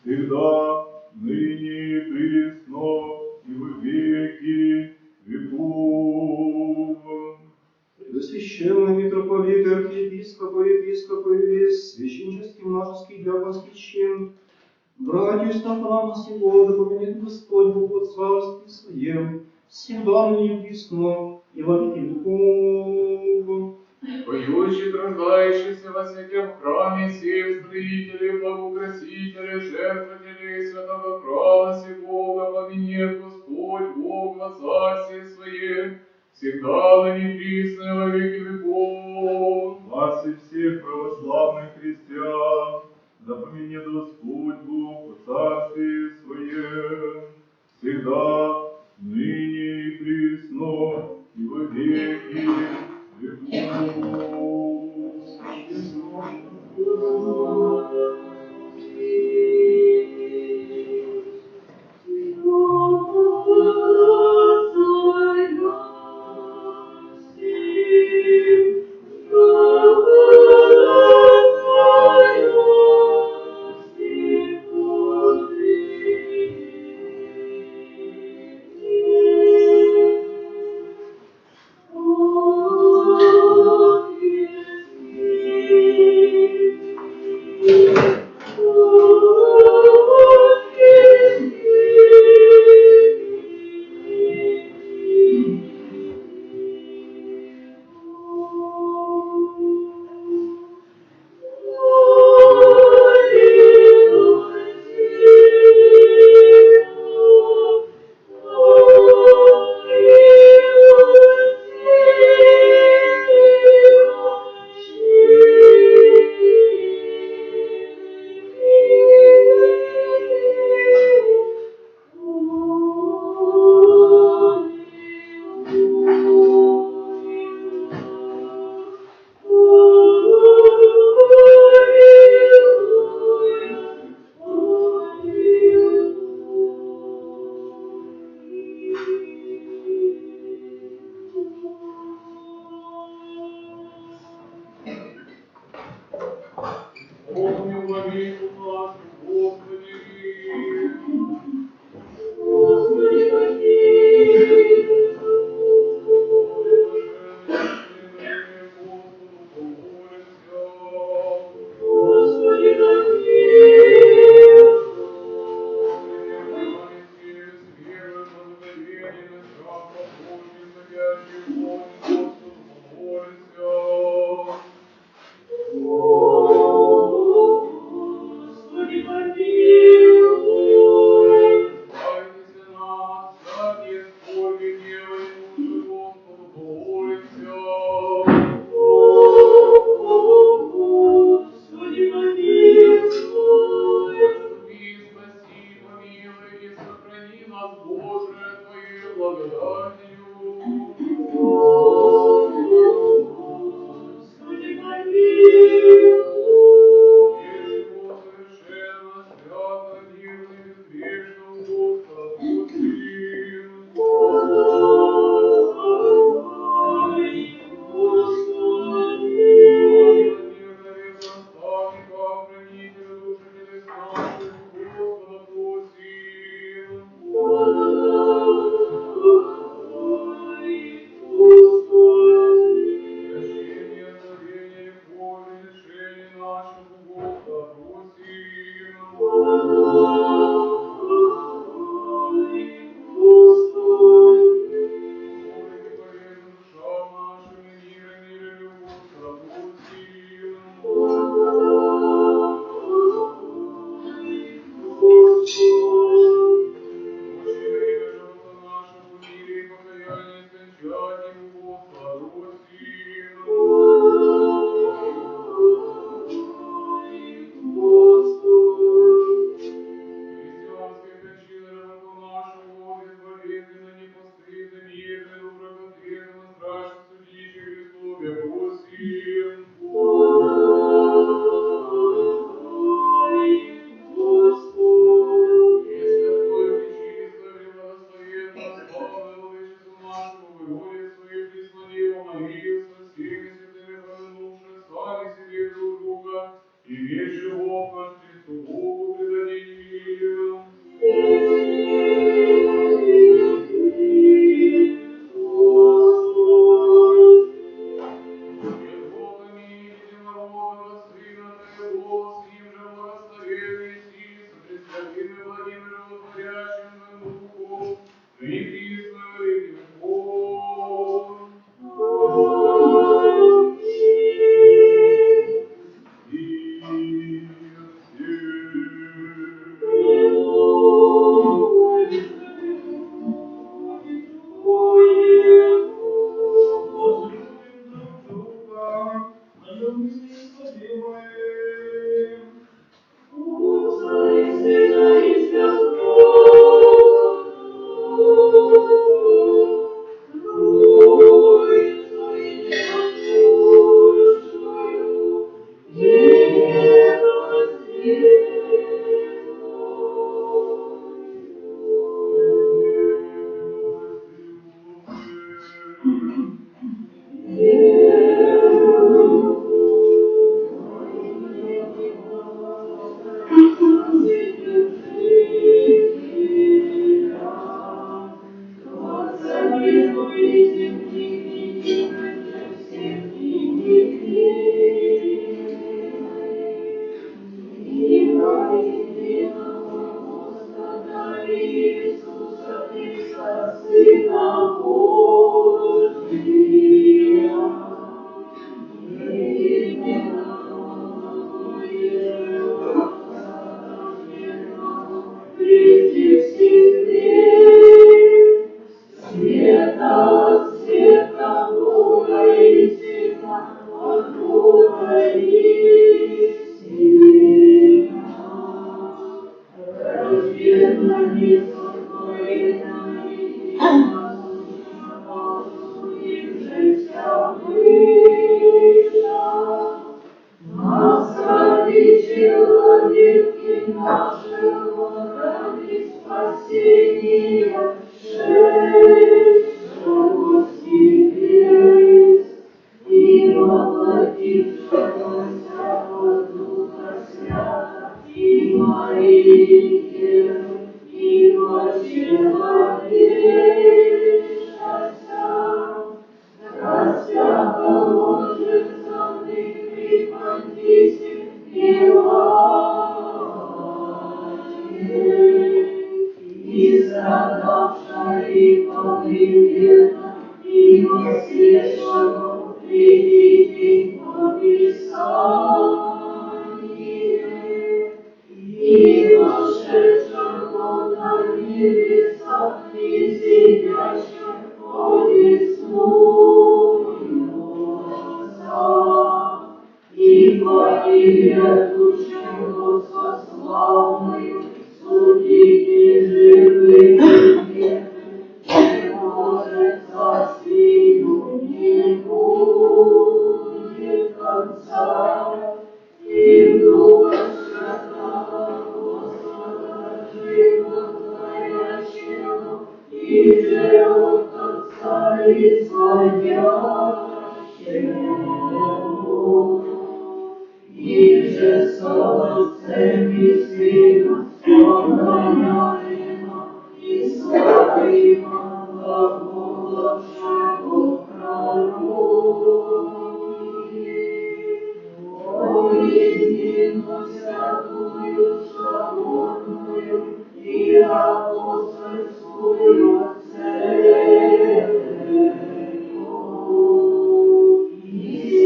всегда, ныне и присно, и во веки веков. Священный митрополит, архиепископы и весь священнический множеский диаконский чин, братью Стефана сего, да помянет Господь Бог в царстве Своем, всегда ныне и присно, и во веки веков. Поющий, труждающийся во святем храме, сей строители, благоукрасители, жертвователи святого храма сего, да помянет Господь Бог во царстве Своем, всегда ныне и присно, и во веки веков. Вас и всех православных христиан, да помянет Господь Бог в царстве Своем, всегда, ныне и присно, и во веки веков. помни владыку нашу, Господи. Господи, помилуй. Господи, Господи, помилуй. Славитесь нас, всякие скорби, гнева и нужды Господу помолимся. Господи, помилуй. Заступи, спаси, помилуй и сохрани нас, Боже, Твоей благодатью. Господи, помилуй. Если Бог совершенно, свято, мирно и безгрешно у Господа просим. Ой, Господи. Милосердно верного наставника, хранителя души небес наших, у Господа просим. Ой, Господи. Прощение, забвение грехов и лишений наших, у Господа просим. Ой, Господи. Молите полезным душам нашим и мир, и мир, у Господа просим. Очень время живота нашего в мире и покаяние скончать его, Господа просим. Христианские кончины рабов нашего, безболезненно, непостыдно, мирно, доброхответно, страшно судище Христове просим. И святой, пречистой, преблагословенной, славной владычицу нашему, Богородицу и прислонимо Марию, со всеми святыми помянувши, сами себе друг друга, и весь живот наш Христу Богу предадим. предыдущего со славою, судите живых и не может царствию не будет конца. И в Духа Святого Господа животворящего, и же от Отца исходящего, и же со Отцем и Сыном сохраняемо и славимо глаголавшего пророки. О единую святую соборную и апостольскую церковь,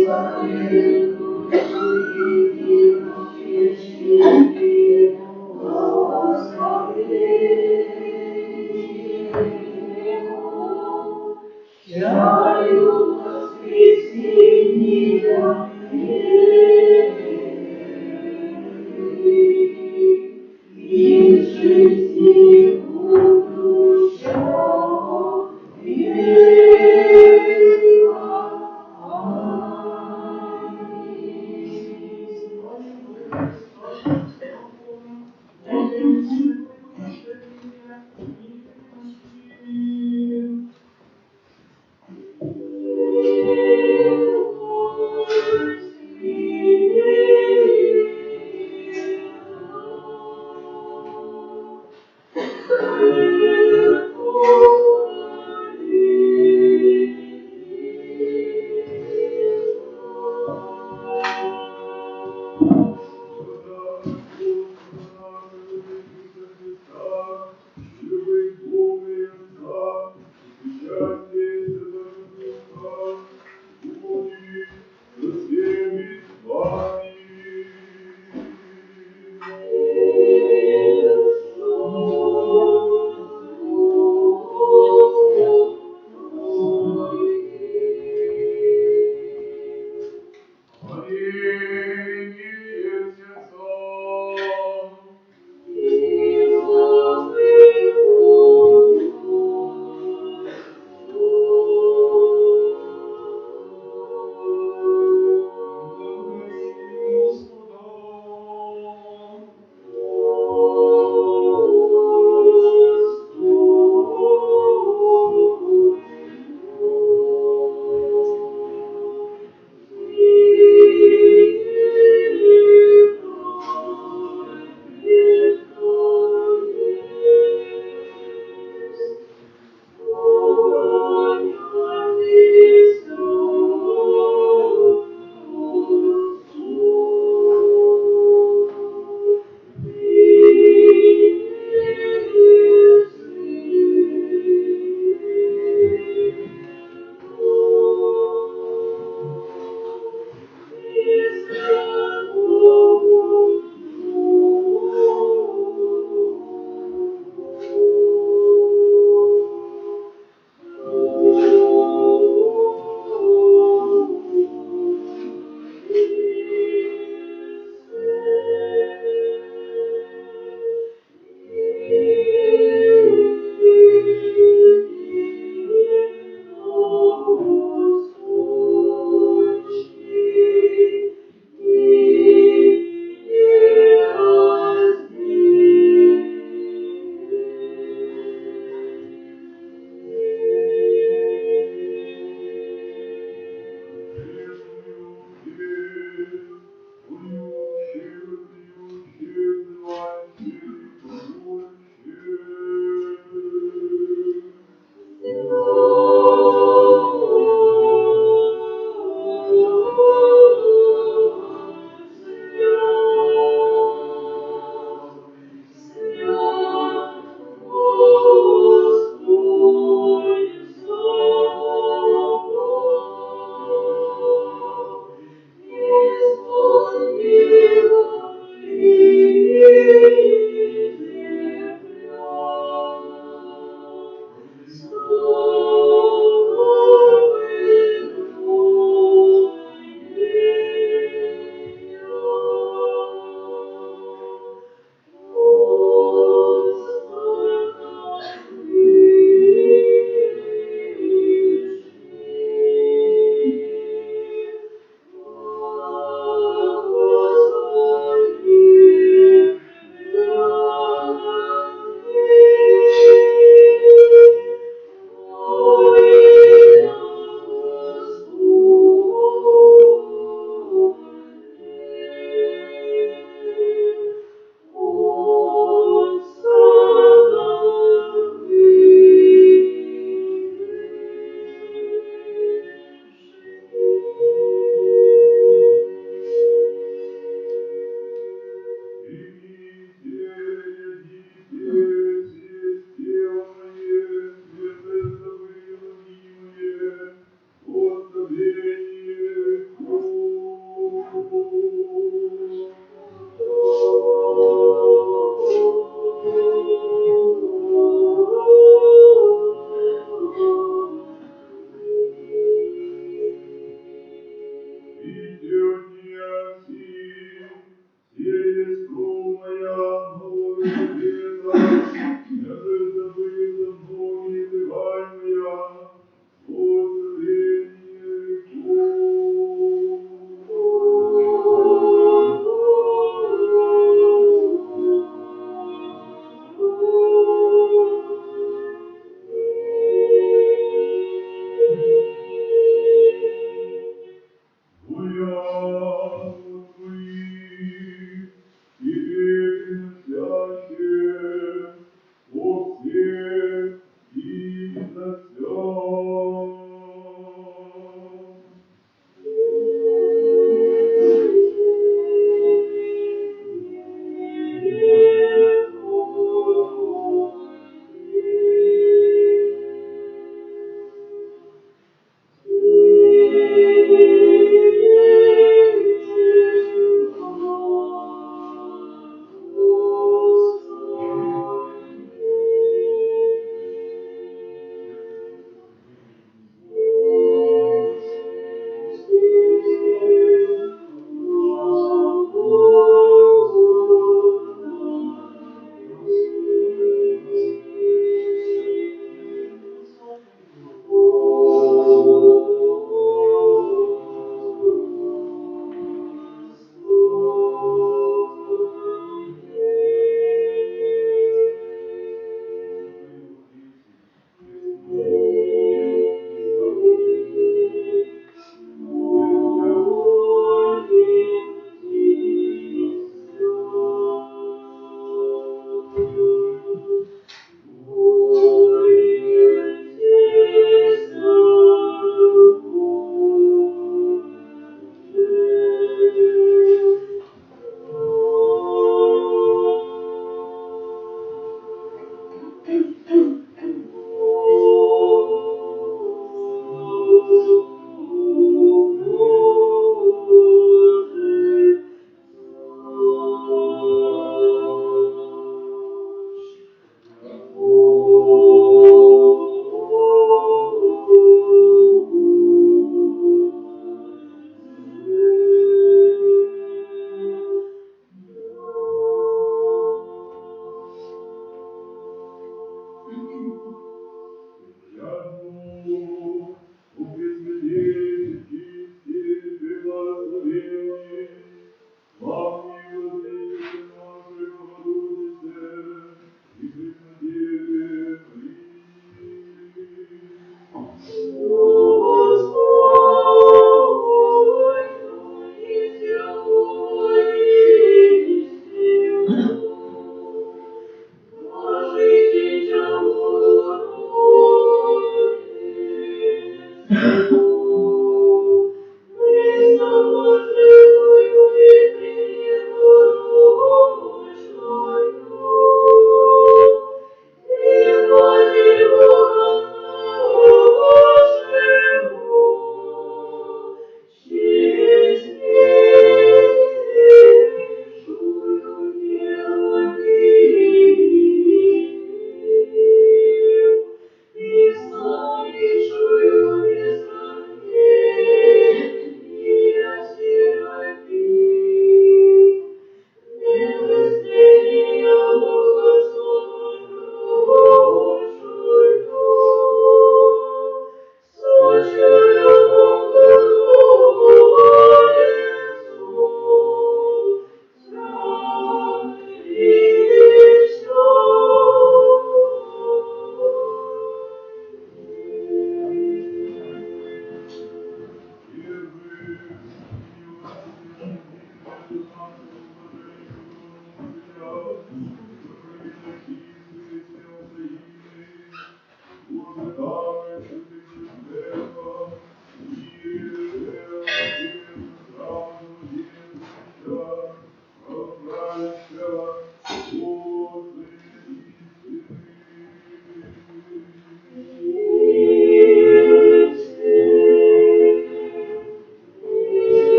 исповедующую едино крещение во возрождение, чаю воскресения и жизни будущего века. Аминь.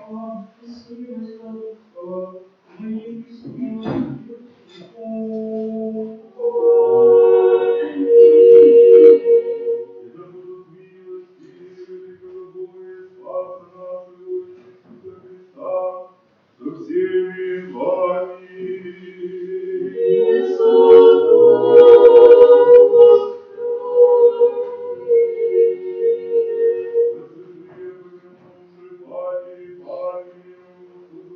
И да будут милости великого Бога и Спаса нашего Иисуса Христа со всеми вами. Пресвятые помянувши Пати и Пафию,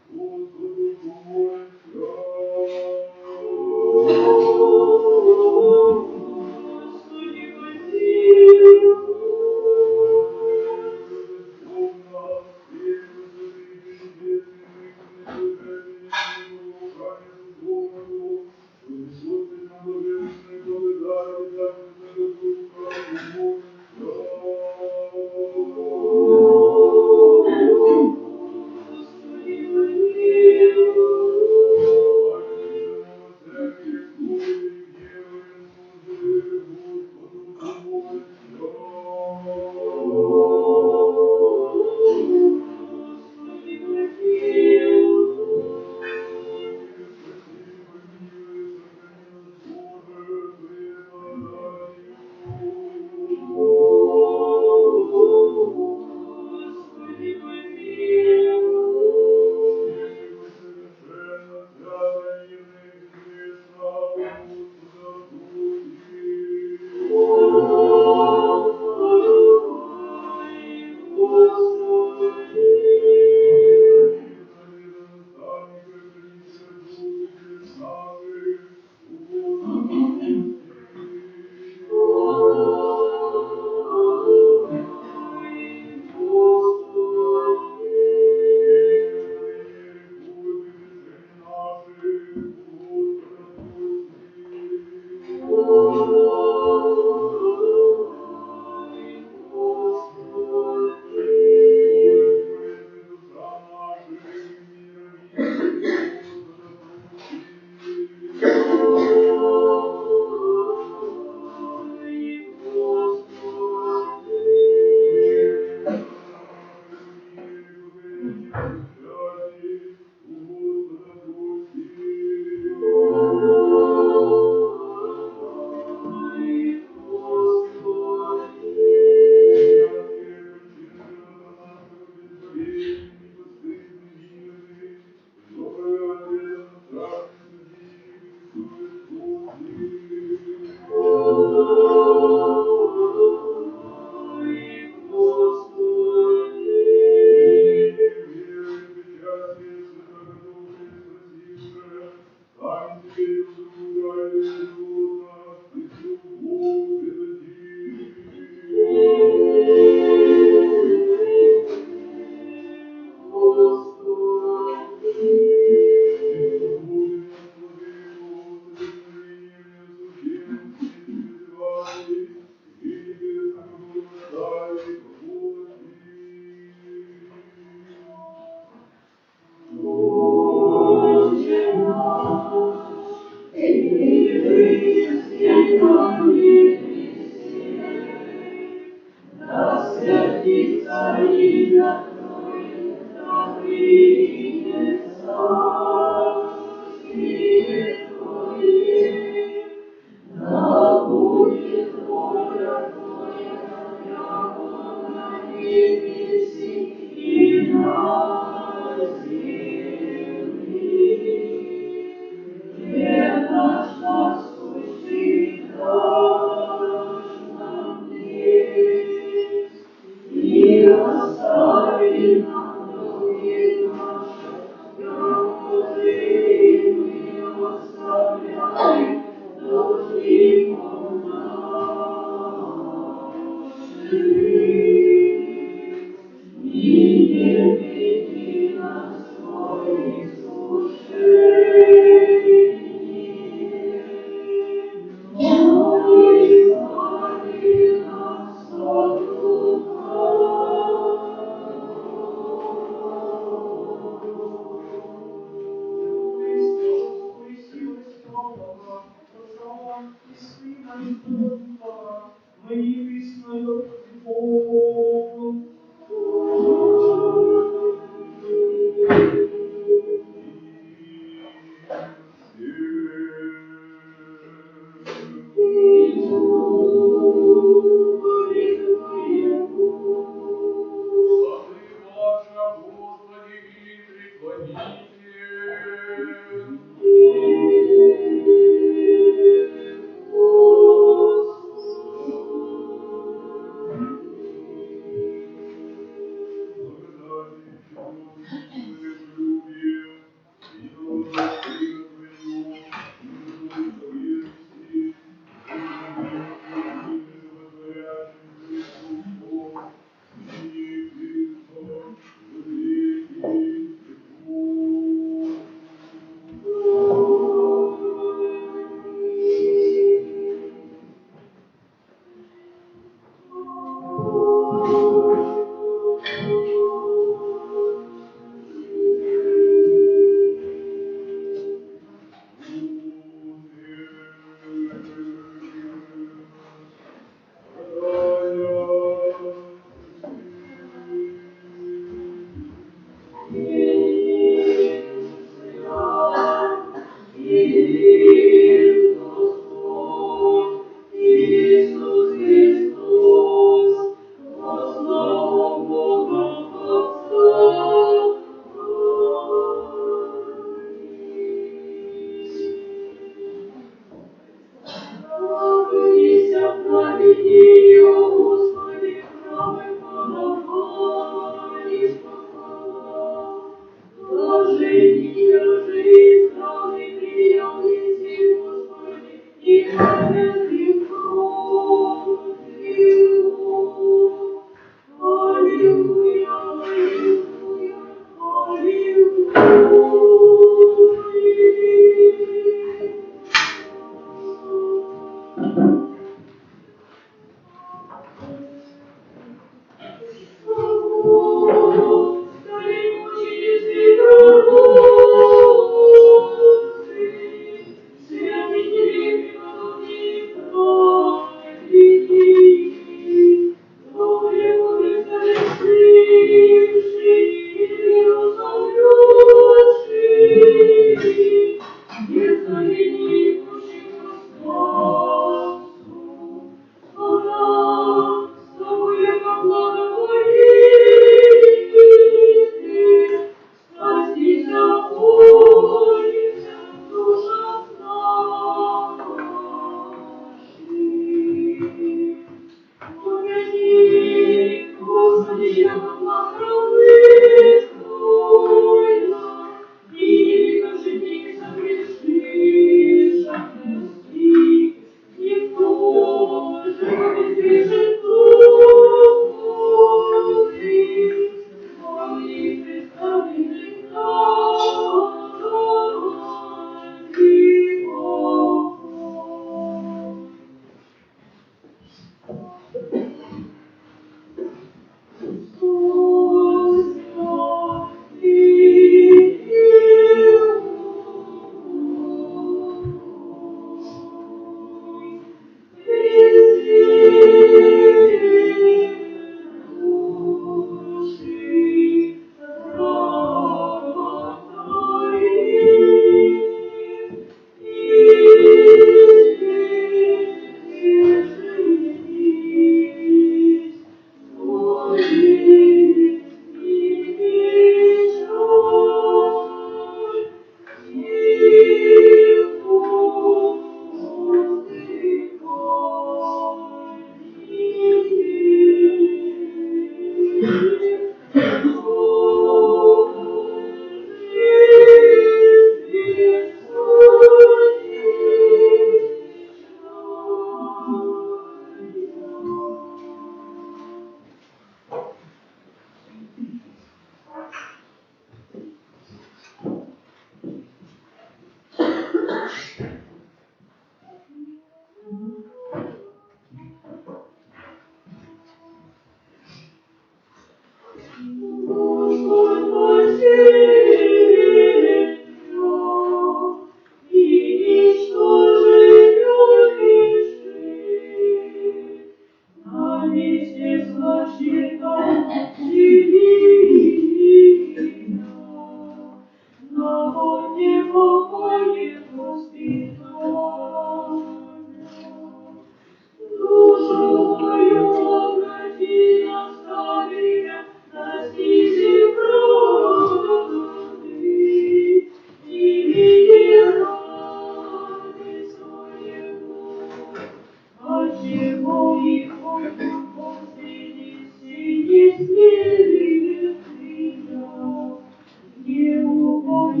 Я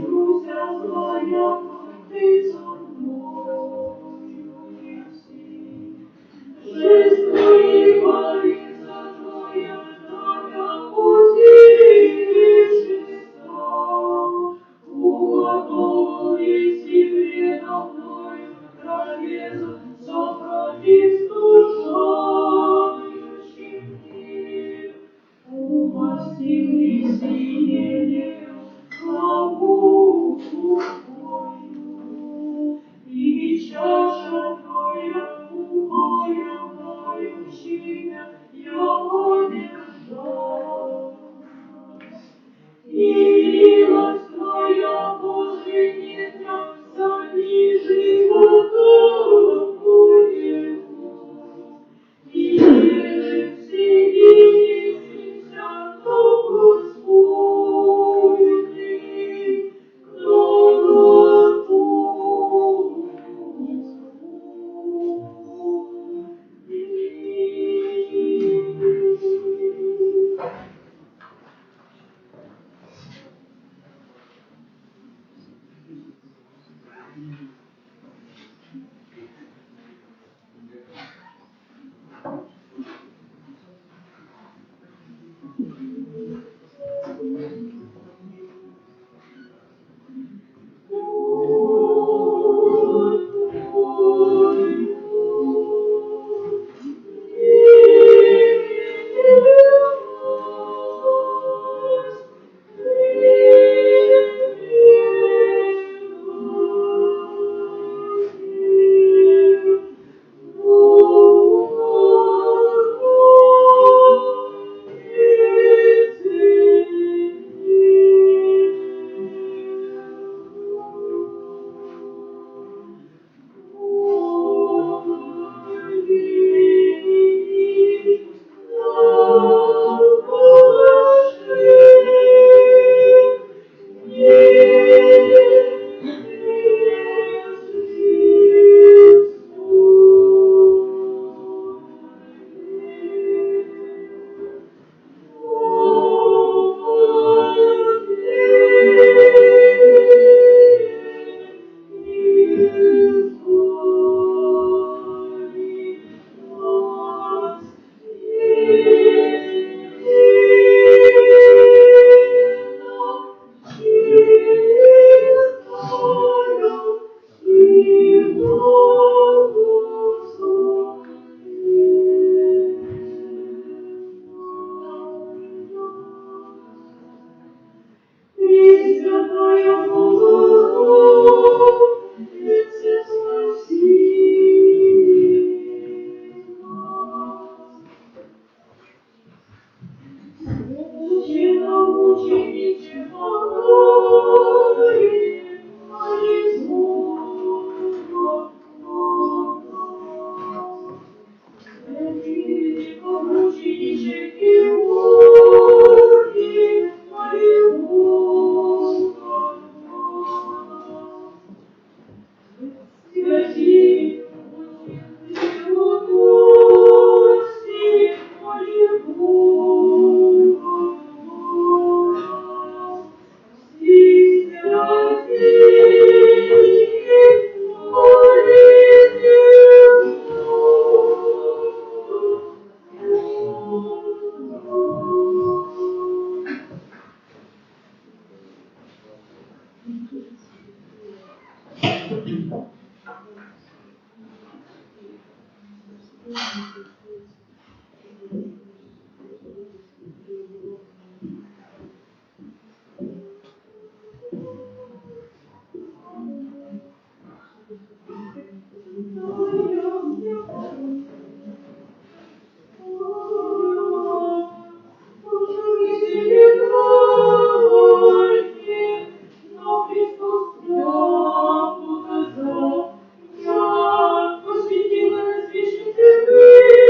посвятила на свечнице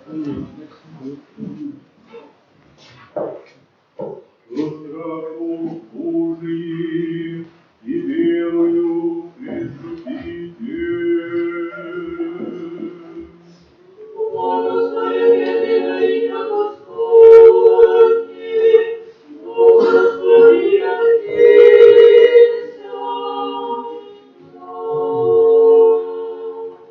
Со страхом Божиим и верою приступите.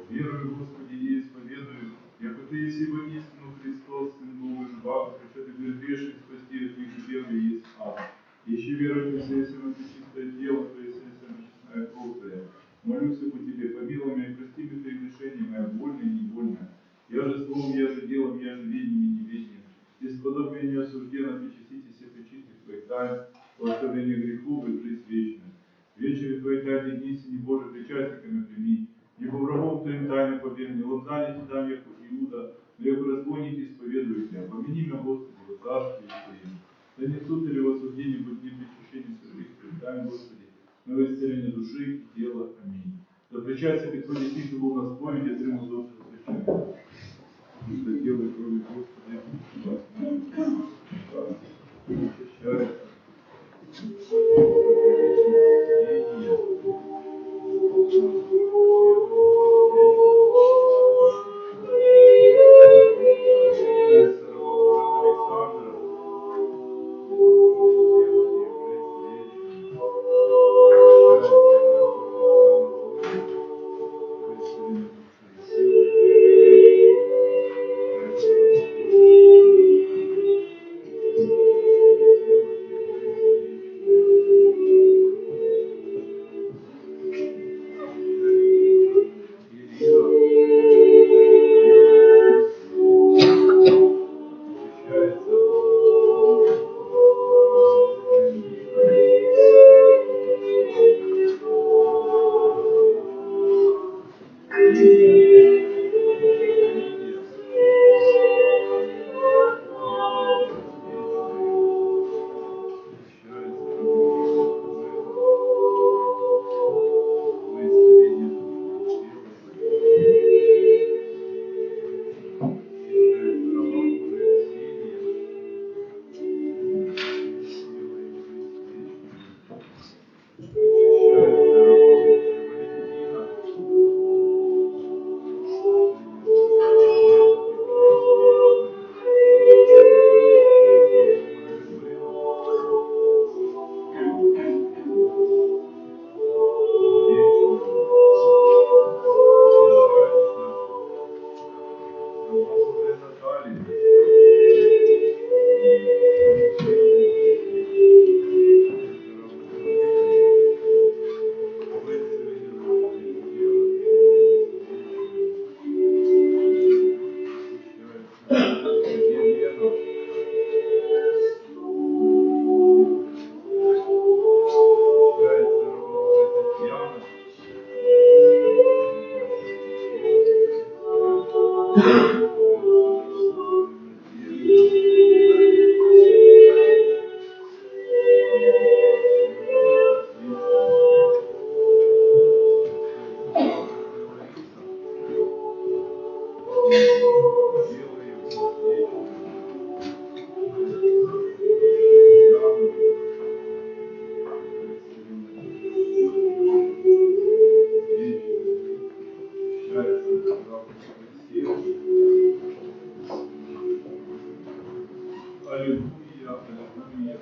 Верую, Господи, и исповедую, яко Ты еси воистину Христос, Сын Бога живаго, причем Ты грешных спасти от них первый есть ад. Еще верую, Ты если на чистое тело Твое, если на честная кровь Твоя. Молюсь по Тебе, помилуй меня, прости мне Твои грешения, моя вольная и невольная. Я же словом, я же делом, я же ведением и неведением. Исподобие не осужденно, причастите всех и чистых Твоих тайн, благословение грехов и в жизнь вечную. Вечере Твоей тайны дни сини Божий причастниками прими. Не по врагом Твоим тайным побед, не лобзаните там, як Иуда, но як разбойники исповедуете. Помяни меня, Господи, во царстве Твоем. Да не суд или в осуждении, будь не причащение своих предаем, Господи, но в исцелении души и тела. Аминь. Да причастие приходит тих, кто был на споведи, отримал доступ к священнику. И за тело и крови Господи, вас причащается. Аллилуйя, аллилуйя.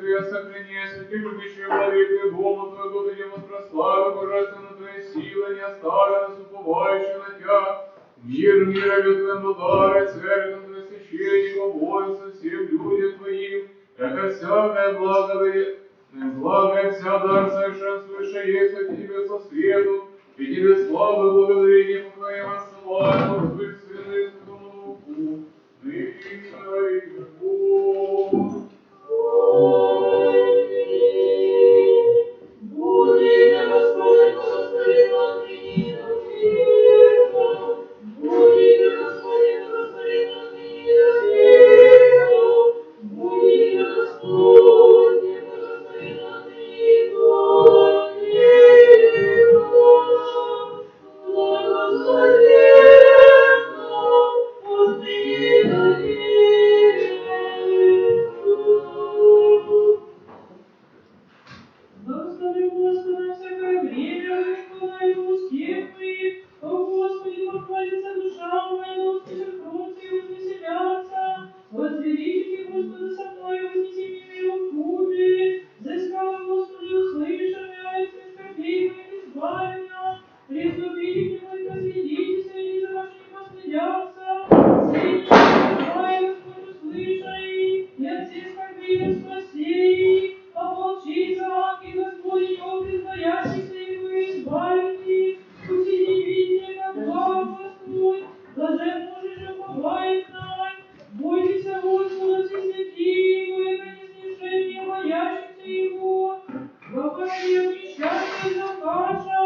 Твоя сохрани, святых любящих владык, Дому Твоего дадим от прославы, божественно Твоей силы, не оставя нас уповающих на Тя. Мир мира Твоему даре, церковь Твоим священникам, воинствам, всем людям Твоим, это всякое благо и вся дар совершенствующая есть от Тебе со свету, и Тебе славу и благодарение по Твоим отсылаем, от Твоих Сына и Святому Духу, ныне и во веки веков. Будет Господь, Господи, отныне до века. Будет Господь, Господи, отныне до века. Будет Господь, Господи, отныне до века. Благословенно отныне до века. Благослови Господа всякое время, восполняй успех моих. О Господи, похвалится душа моя, да услышат кроцы и возвеселятся. Возвеличите Господа со мной, вознеси имя Его в купе. Взыскал Господи, услышанное, от всех скорбей моих избави меня. Приступите к Нему и посвятитесь, и за ваши не постыдятся. Сильно избавай, Господь, услышай, и от всех скорбей спаси. Ополчится ангел Господень, облик боящихся Его избавить. Усили видение, как глав Господь, блажен муж же уповает на. Бойтесь Господа, все святые Его, и низнижение боящихся Его. Покажи от несчастья и закажа,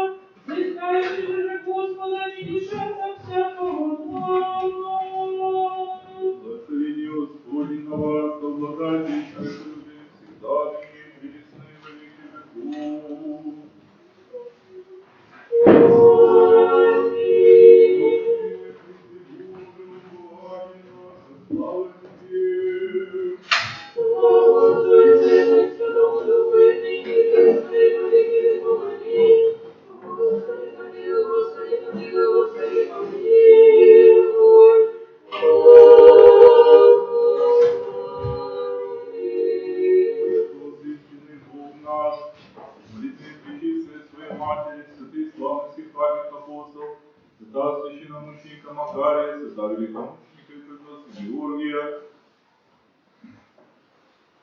взыскающий же Господа, не лишатся всякого зла. Благословение Господне на вас, обладайте человеком всегда, ныне и присно и во веки веков. Слава Тебе! Священный Бог наш, молитве Пречистой Своей Матери, святых славных всех памятных апостолов, святого священномученика Макария, святого великомученика и преподобного Георгия,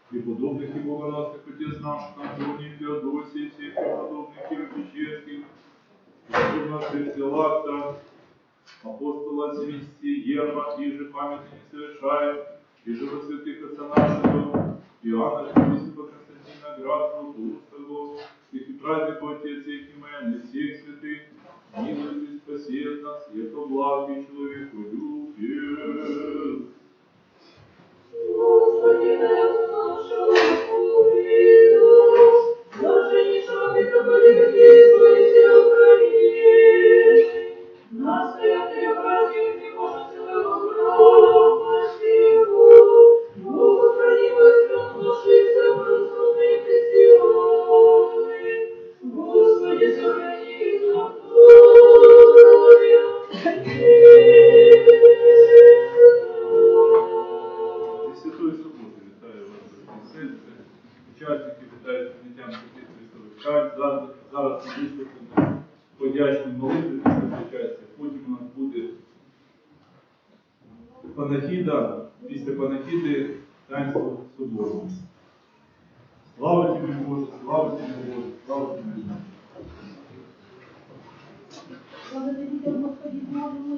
преподобных и богоносных отец наших Антоний, Феодосий, всех преподобных Киро-Печерских, преподобного Феофилакта, апостола Семисти, Ерма, и же памяти не совершаем, и же во святых отца нашего, Иоанна, Иосифа, Константина, Градского, Тулузского, всех и праздников Отец, их и моя, всех святых, милуй и спаси от нас, яко благ и человеку любит. Господи, дай нашу убеду, даже не шапка полюбить свой сохрани. На святые праздник не может своего грома силу, Богу храни возлюб души саморазумные христианы. Господи, сохрани их на Святой Суботи вітаю вас, брати і сестри, учасники вітають прийняттям святих Христових кань. Зараз вислухаємо подячні молитви після причастя. Потім у нас буде панахіда, після панахіди таїнство собору. Слава Тобі, Боже, слава Тобі, Боже, слава Тобі, Боже. Благодарите Господи Богу,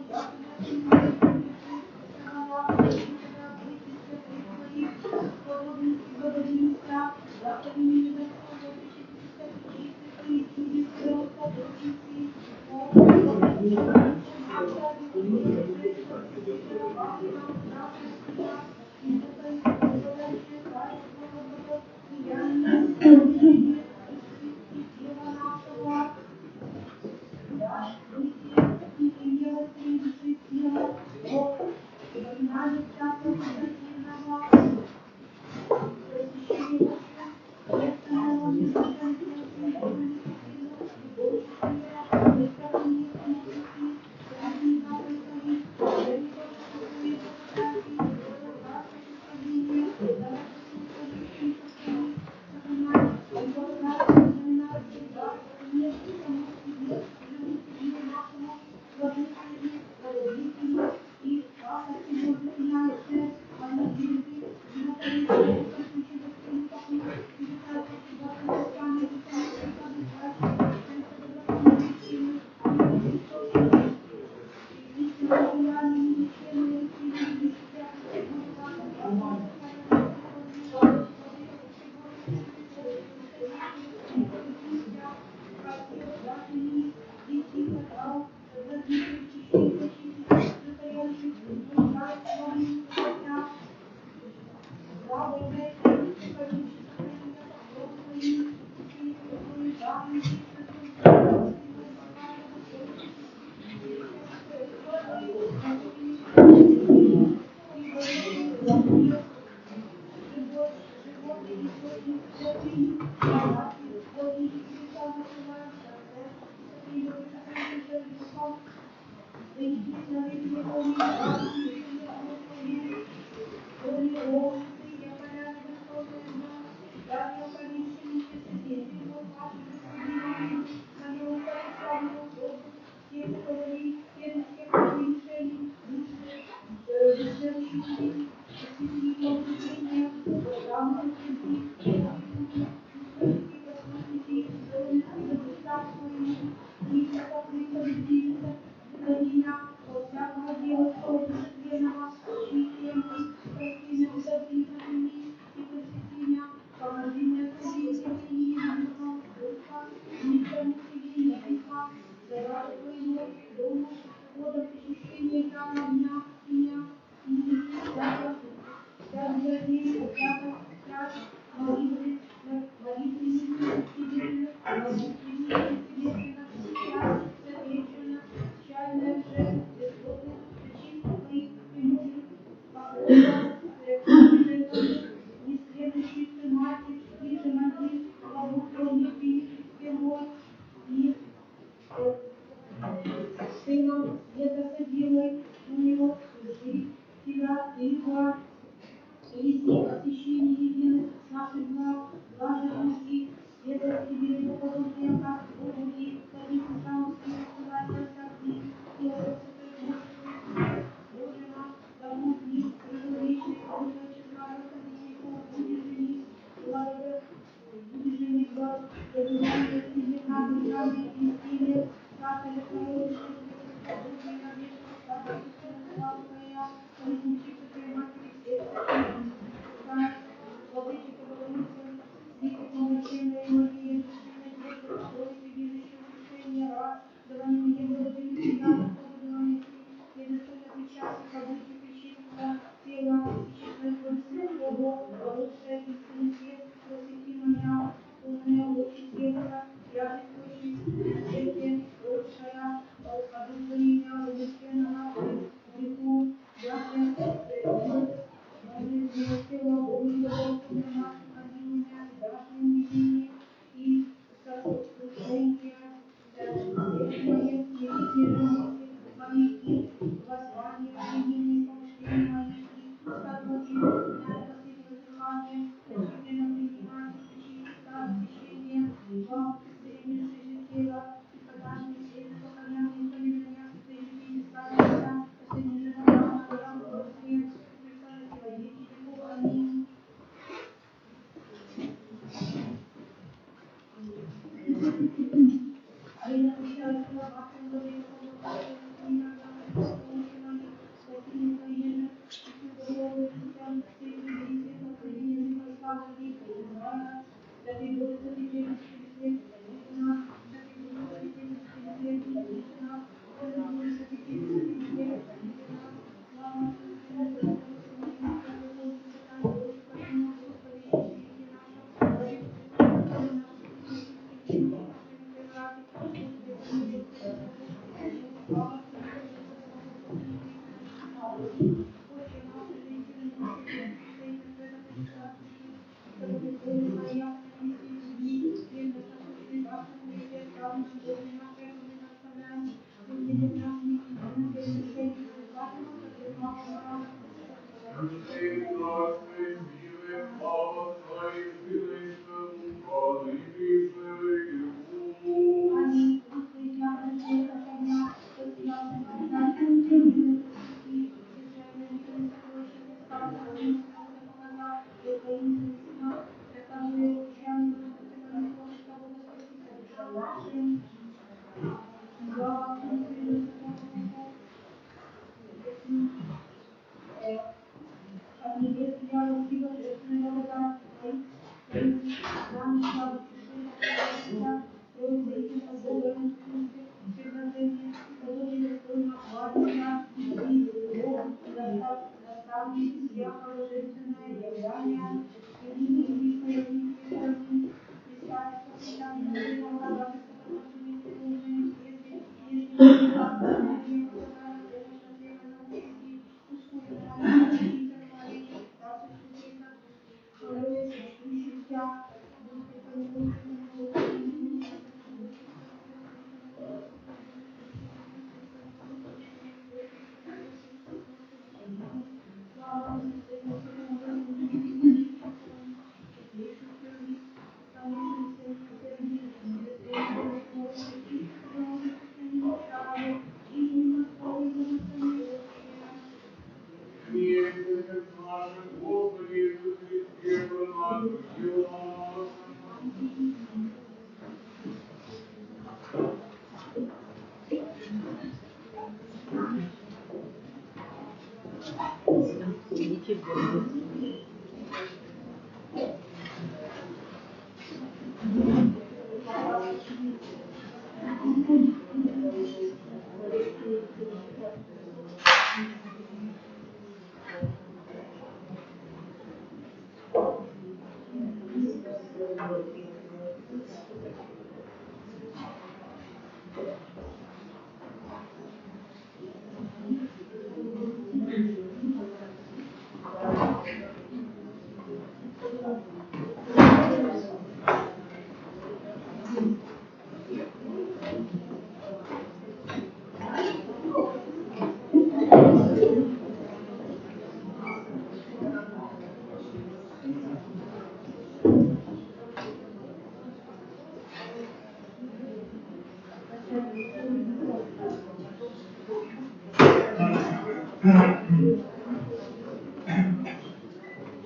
Милостивец наших, Господи Иисус Христе, про нас дела.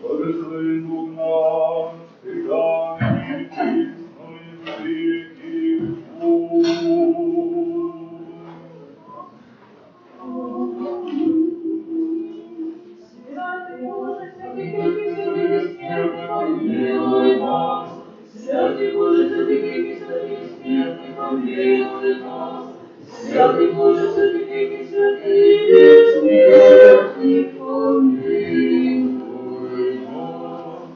Благословен Бог наш, всегда ныне и присно и во веки веков. Святый Боже, помилуй нас. Святый Боже, святый, помилуй нас. Святый Боже, святый, смертный, помилуй нас.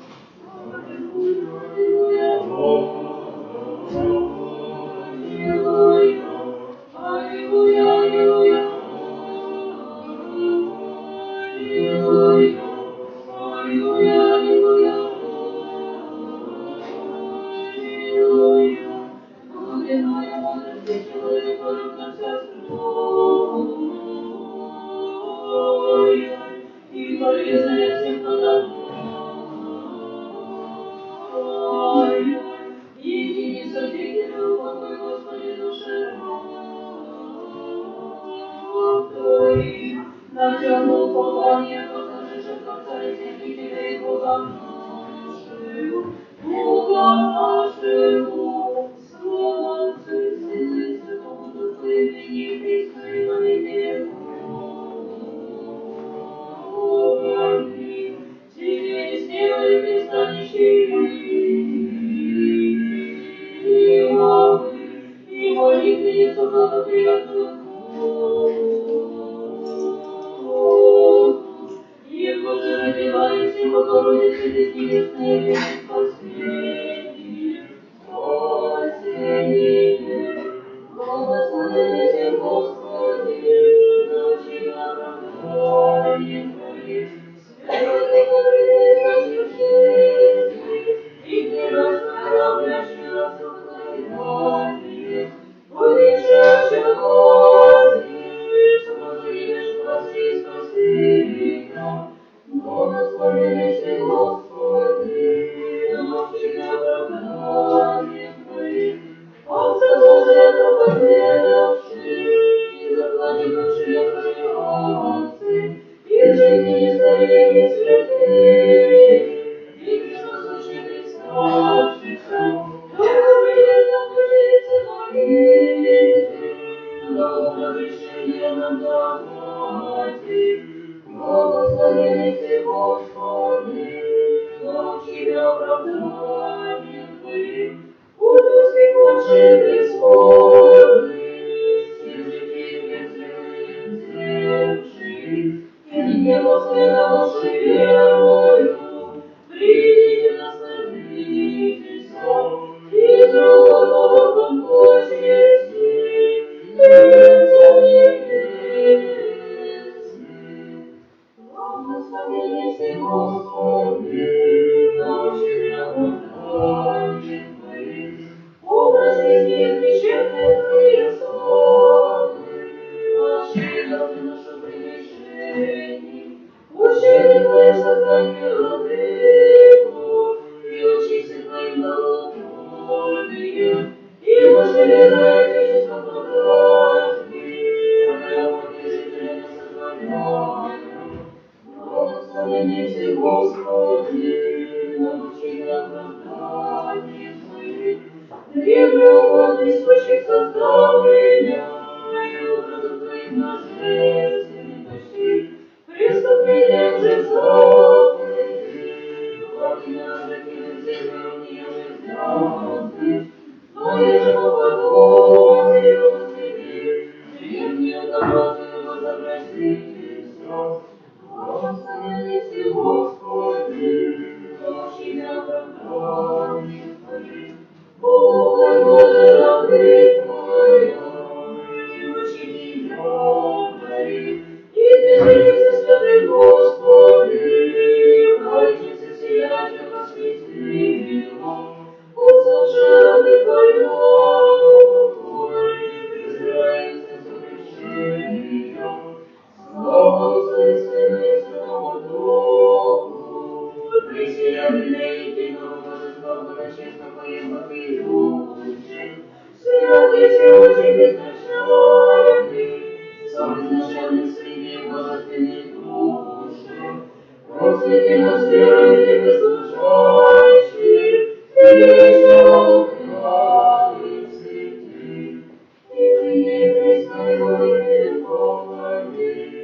Аллилуйя, аллилуйя, аллилуйя, аллилуйя, аллилуйя, аллилуйя, аллилуйя. Глубинная мудрости человека равносильствует, и полезная всем подобной. Единица Святителю, упокой, Господи, душе Твоих, на темное упование, послушавших Отца и Святителя и Бога нашего, слава Отцу и Сыну и Святому Духу, и ныне и присно и во веки веков. Аминь. Тебе не смело и пристанищи, и молитвенницу благоприятную и Боже, родивающий Богородицы беснебесной, спасение, спасение, благословен Господи, научи оправданием Твоим, святый Господи, нашей жизни, и не расправляющий нас укреплянием, увещающий Господи, спасибо, спаси меня. Благословен си, Господи, научи оправданием Твоим, Отца Божия проповедавший, и заклонивший Христе, и жизни старейших святых, и присутствующих представшихся, Духа Пресвятого мученицы молитвы, благоразрешение нам давати, благословен си, Господи, Благословите Господи, научи оправданием Твоим. Древний угод несущих создавания, и образом Твоим божественным почти. Преступлением же заповеди, пламя же финансировал невоздятных, но лишь упокою возведи, древнюю доброту возобразится. Благословите Господи, научи оправданием Твоим. Бога Боже, рабы Твоя, и учи ее говори, и прижився святый Господи, Братица сиятельно посвятила, услыши рабы Твоя, и презирается согрешения. Слава Отцу и Сыну и Святому Духу, пресиятельное единого Божества, благочестного и вопиющих, святый всеотек изначальный, сам изначальный Сын и божественный Душа, просвети нас верой и служащих, и вечного упрямых святых, и ныне Христа и во веки веков. Аминь.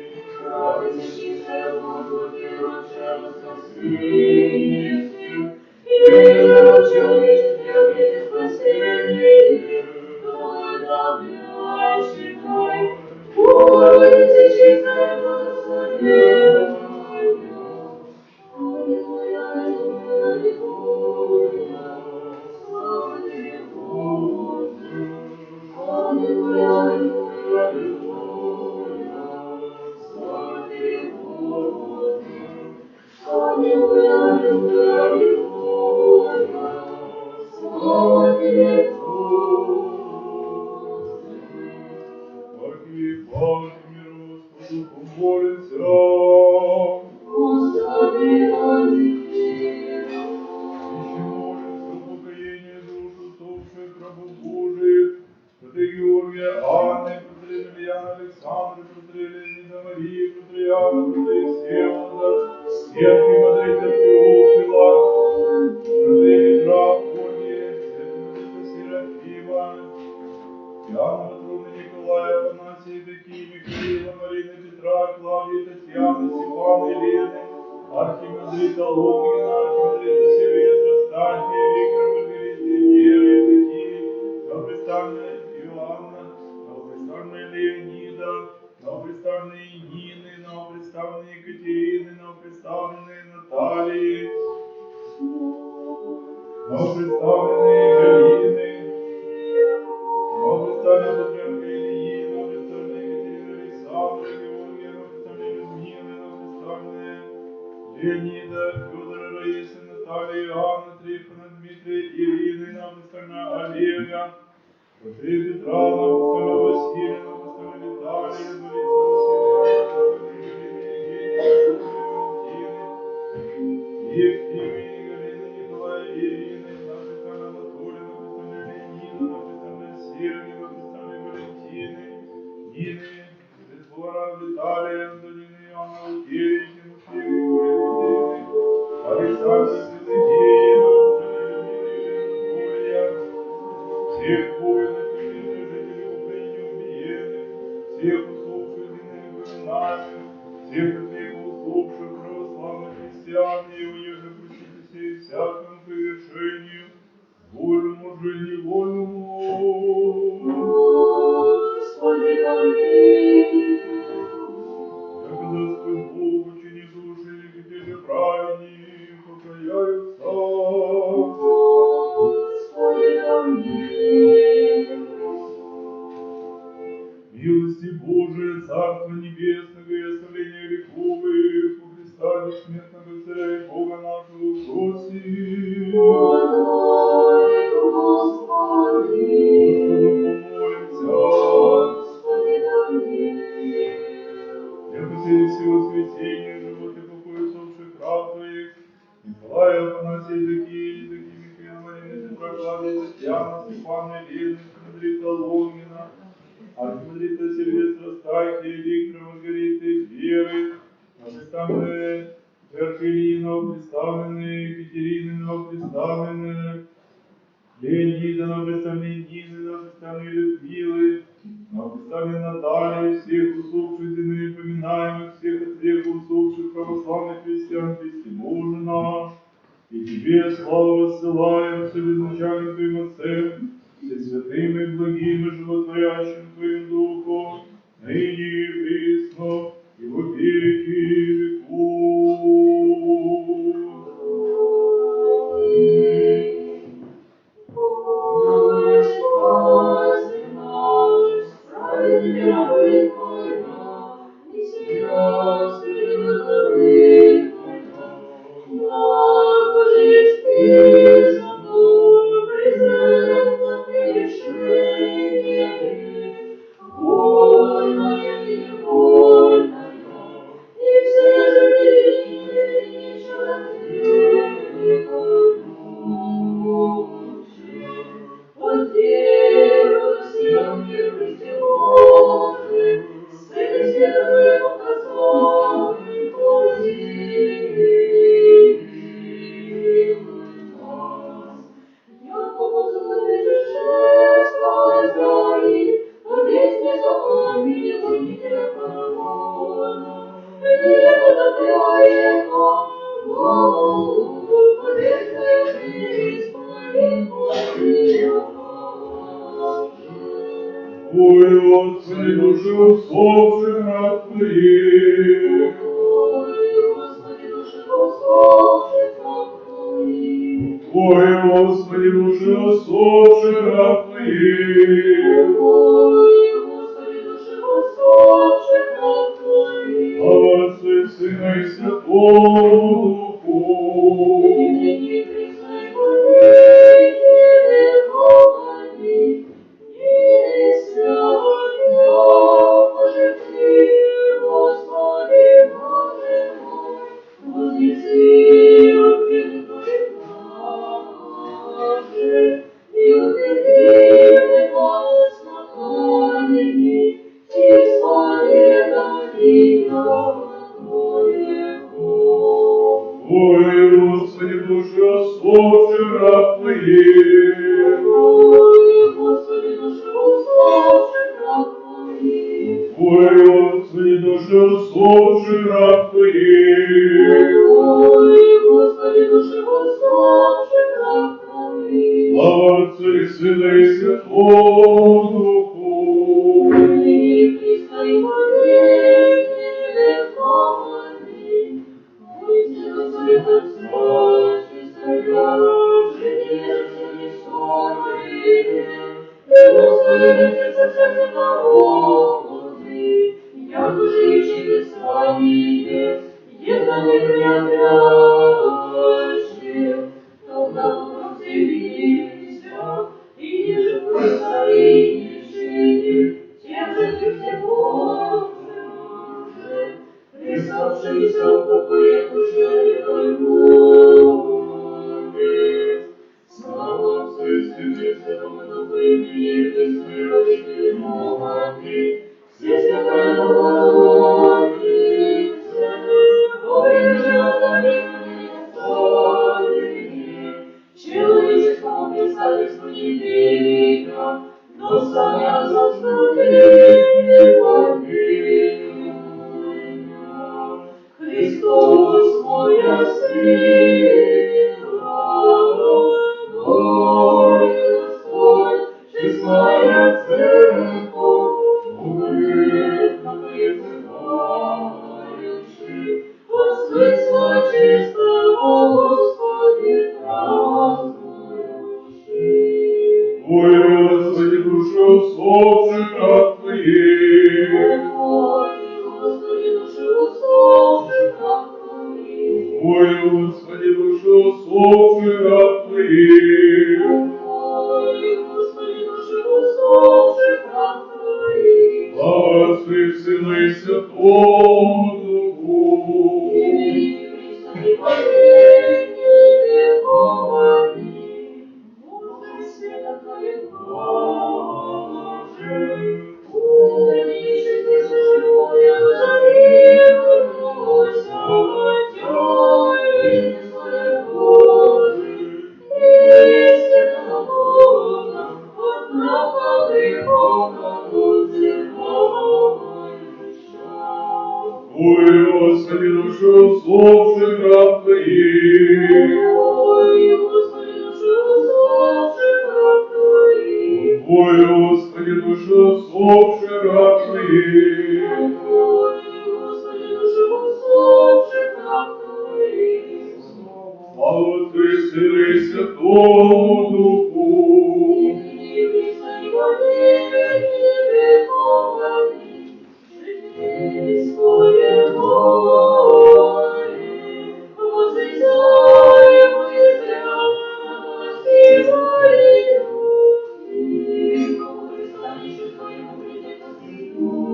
Радующийся Господи, рожденного Сыне всех, и верующий человечестве обрете спасение, благодавляющий Твой, Богородица чистая, благословенная. Аллилуйя, аллилуйя, аллилуйя, слава Тебе, Боже. Аллилуйя, аллилуйя, аллилуйя, слава Тебе, Боже. Аллилуйя, аллилуйя, аллилуйя, слава Тебе, Боже. Архиепарх миру Господу помолимся. Господи, помилуй. Еще молимся о упокоении душ усопших рабов Божиих, святых Георгия, Анны, протрея Емельяна, Александра, протрея Леонида, Марии, протрея Иоанна, протрея Всеволода, и архимандрита Теофила, протрея Петра, Ольги, святого Серафима, Иоанна, Матроны, Николая, Афанасия, Евдокии, Михаила, Марины, Петра, Клавдии, Татьяны, Степана, Елены, архимандрита Лонгина, архимандрита Сильвестра, Стафия, Виктора, Маргариты, Веры, Евдокии, новоприставленная Иоанна, новоприставленная Леонида, новоприставленные Нины, новоприставленные Екатерины, новоприставленные Натальи, новоприставленные Галины, новоприставленная Патриарха Ильи, новоприставленная Екатерина Александра, Георгия, новоприставленная Людмила, новоприставленная Леонида, Федора, Раисы, Наталья, Иоанна, Трифона, Дмитрия, Ирины, новоприставленная Олега, Патрея Петра, новоприставленная Василия, новоприставленная Виталия, Борисова, Василия, новоприставленная Галины, Евгения, Валентины, Евфимии, Галины, Николая, Ирины, новоприставленная Анатолия, новоприставленная Леонида, новоприставленная Сергия, новоприставленная Валентины, Нины, Светлана, Виталия, Антонины, Иоанна, Лукерия, Тимофея, Григория, Елены, Александра, Пелагея, новоприставленная Людмила, Анатолия, всех воинов и мирных жителей Украины убиенных, всех усопших длинными поминаемых, всех преклепо усопших православных христиан, и уеже простите сей всякому прегрешению, вольному же невольному. Господи, помилуй. Яко Господь Бог учини души, и тебе праведни покаяются. Господи, помилуй. Милости Божие, Царство Небесного и оставление греховых, по Христа бессмертного Царя и Бога нашего просим. Помилуй, Господи. Господу помолимся. Господи, помилуй. Яко Ты все воскресенье, живот и покой усопших раб Твоих, Николая, Афанасия, Евдокии, Михаила, Марины, Петра, Клавдии, Татьяны, Степана, Елены, архимандрита Логина, архимандрита Сильвестра Стахи, Виктора Маргариты, Веры, представленные Верхилинов, представленные Екатерининов, представленные Леонидова, представленные Нинина, представленные Людмилы, представленные Натальи, всех усопших земных поминаемых, всех отцев усопших православных христиан, Христимужа наш, и Тебе славу воссылаем, всеизначальным Твоим Отцем, всесвятым и благим и животворящим Твоим Духом, ныне и присно, и во веки веков. Ой, Господи, души усопших раб Твоих. Ой, Господи, души усопших раб Твоих. А Отцу и Сына и Святому Духу. Ой, Господи, души усопших раб Твоих. Ой, Господи, души усопших раб Твоих. Слава Отцу и Сына и Святому Духу. Ой, Господи, души усопших раб Твоих. Ой, Господи, души усопших раб Твоих. Слава Отцу и Сына и Святому Духу. Упокой, Господи, душу усопших раб Твоих. Упокой, Господи, душу усопших раб Твоих. Упокой, Господи, душу усопших раб Твоих. Упокой, Господи, душу усопших раб Твоих. Слава Отцу и Сыну и Святому Духу. И присно и во веки веков. Аминь. Житейское море, возвещаем мы зря, воспеваем. И пристанище Твоему придет люди,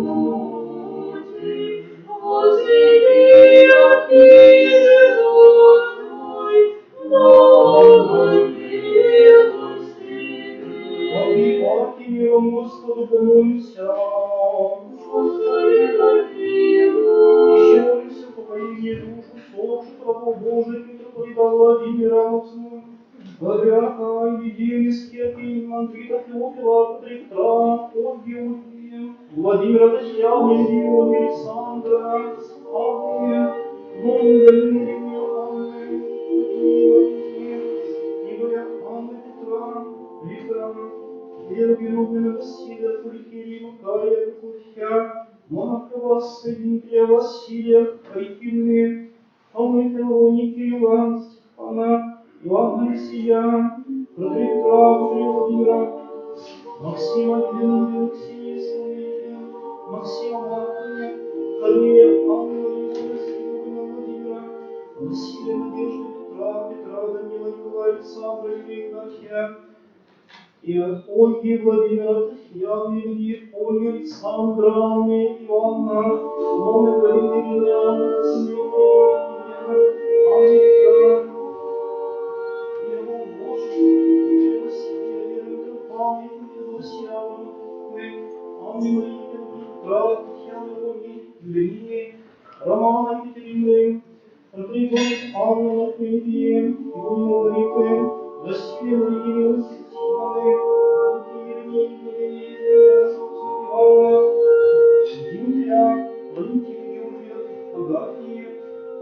возведи от них живот Твой, помилуй себе. Паки миром Господу помолимся. Господи, помилуй. Еще молимся в упокоении душ усопших рабов Божьих митрополита Владимира, Патриарха Евгения, Андрита Феофила, Патриарха Георгия, Владимира Татьяны, Ильи, Александра, Авния, Галины, Анны, Игоря, Анны, Петра, Виктора, Веру, Василия, Пурикирия, Макария, Курхя, Монаха, Василия, Василия, Харитины, Аллы, Филоники, Ивана, Стефана, Ивана Алексея, Петра, Владимира, Максима, Кирилла, Ксения, Славия, Максима, Марка, Халея, Анна, Владимира, Василия, Надежды, Петра, Данила, Николая, Александра, Игнатия, и Ольги, Владимира, Татьяны, Ильи, Ольги, Александра, Анны, Ивана, Моны, Галины, Ильяны, Семена, Анны, Петра, Его Божий, Василия, Веры, Федосия, Анны, Марии, Петра, Татьяны, Ольги, Галины, Романа, Екатерины, Родриго, Анны, Матвея, Ивана, Марии, Василия, Марии, Степаны, Дмитрия, Валентина, Георгия, Агафьи,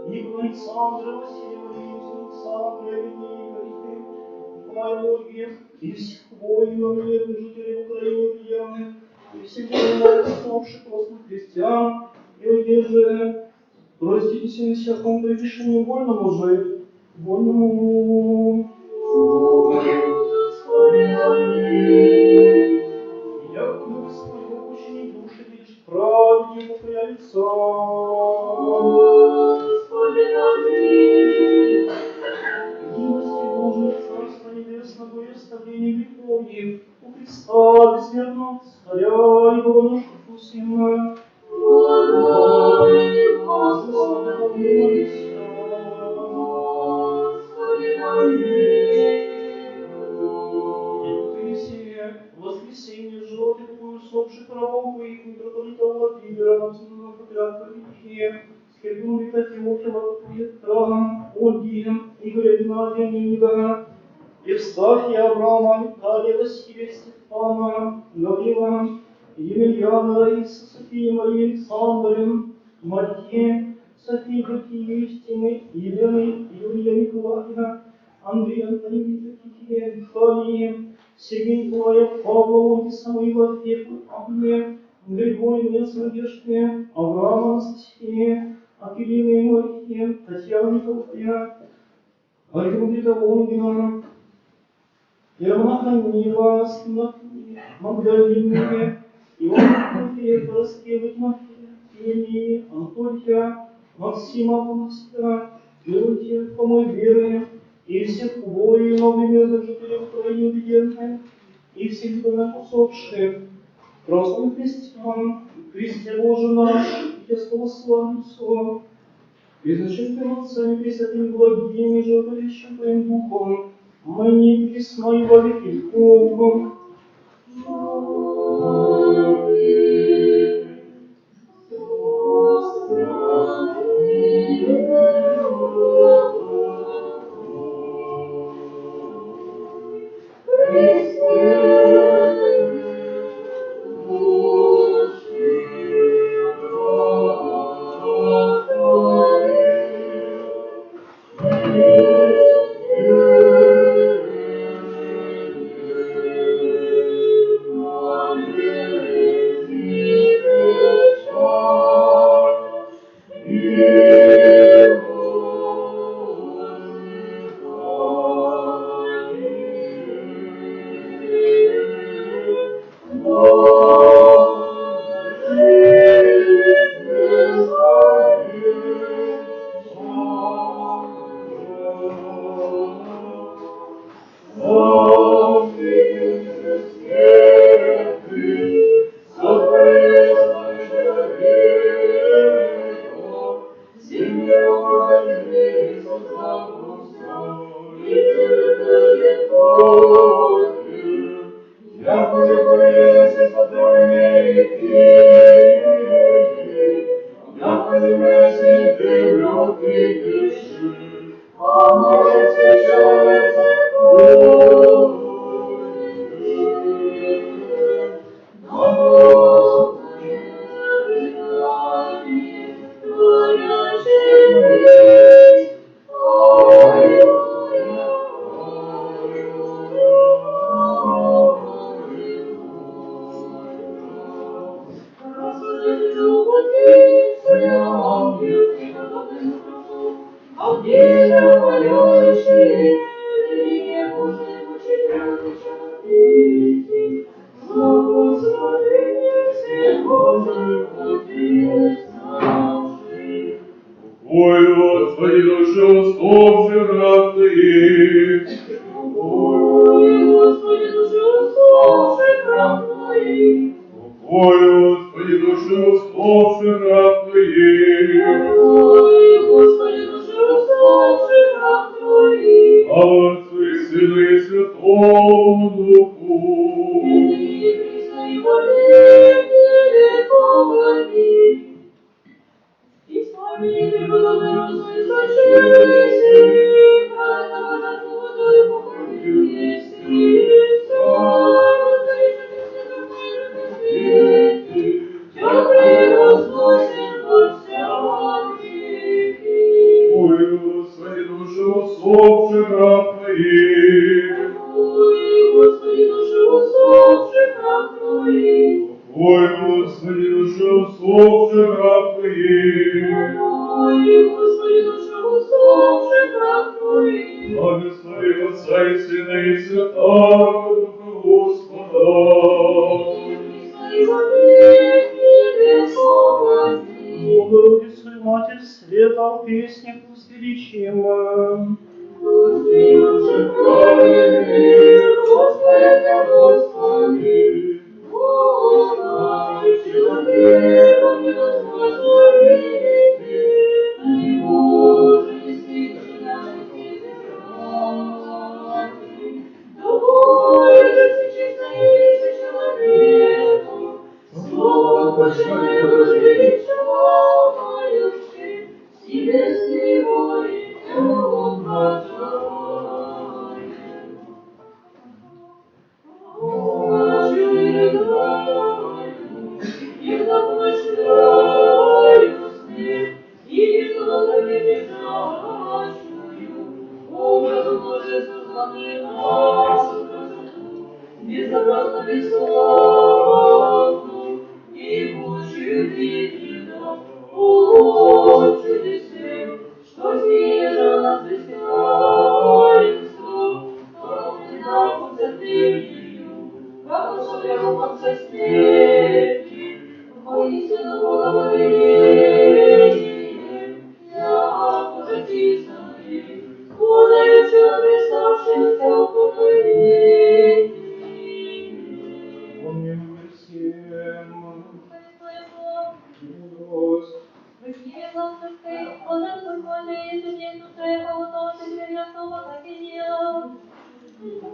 Николая, Александра, Василия, Марии, Александра, Игоря, Николая, Ольги, и всех воинов, мирных жителей Украины, Ульяны, и всех усопших просто христиан, и удержи, проститесь на всяком прегрешении вольному же, вольному. Я Господь, Господи, души лишь праведник покоряется. Господи, помилуй. Милости Божией, Царство Небесное, благословение грехов их, у Христа бессмертного Царя и Бога нашего Сына. Благой Господи, Помолимся. Господи, помилуй. Воскресенье животе Твою усопших рабов Твоих, митрополита Владимира, Максима, Патриарха Ильи, Сергея, Вита, Феофила, Петра, Ольги, Игоря, Геннадия, Леонида, Евстафия, Авраама, Виталия, Василия, Стефана, Гаврила, Емельяна, Раиса, София, Марии, Александры, Марьи, Софии, Юстины, Елены, Юрия, Николая, Андрея, Антонина, Кития, Виталии, Сергея, Николая, Павла, Ольги, Самуила, Феку, Агния, Григория, Нес, Надежды, Авраама, Анастасия, Акилина и Мария, Татьяна, Николая, Альгрудита, Лонгина, Ермаха, Нила, Снафи, Магдалины, Иоанна, Петровские, Тимофея, Антония, Максима, Монастыря, Георгия, Фомы, Веры, и всех воинов и мирных жителей Украины убеденных, и всех домов усопших, православных христиан, Христе Боже наш, и Слово славного, и зачем отцами пресвятыми благими, животворящим Твоим Духом, мы не присно и во веки веков. як уже повірився сатані, як позивився ти брати душі, а молиться чоловіце Божий. Ой, Господи, душу усопших раб Твоих. Ой, Господи, душу усопших раб Твоих. Ой, Господи, душу усопших раб Твоих. Ой, Господи, душу усопших раб Твоих. А Отцу и Сыну и Святому Духу. И присно и во веки веков. Аминь. И славили преподобный Руслан Зачинись, братного Жартоводою поклонились, и Царь, Отечественный Нормальный Свете, Тя превозносим во вся веки. Ой, Господи, душу усопших раб Твоих. Ой, Господи, душу усопших раб Твоих. Ой, Господи, душу усопших раб Твоих. Ой, Господи, душу усопших раб Твоих. Благослови Отца и Сына и Святого Духа Господа. И во веки веков. Аминь. Богородицу и Матерь Света в песнях возвеличим. Господи, уже праведный, Господи, Господи, Бога и человека невозможно видеть, и Боже, действительно, Духовно же чисто и человеку, Слово почему же величающий, себе с него и безобразно бесславну и Божью видно, о чудесе, что снижено нас достоинству, как ты нам церковью, как условил он со смерти, воистину благоволение, як уже писаны, подаючи представшимся упокоению. Помним всем мудрость.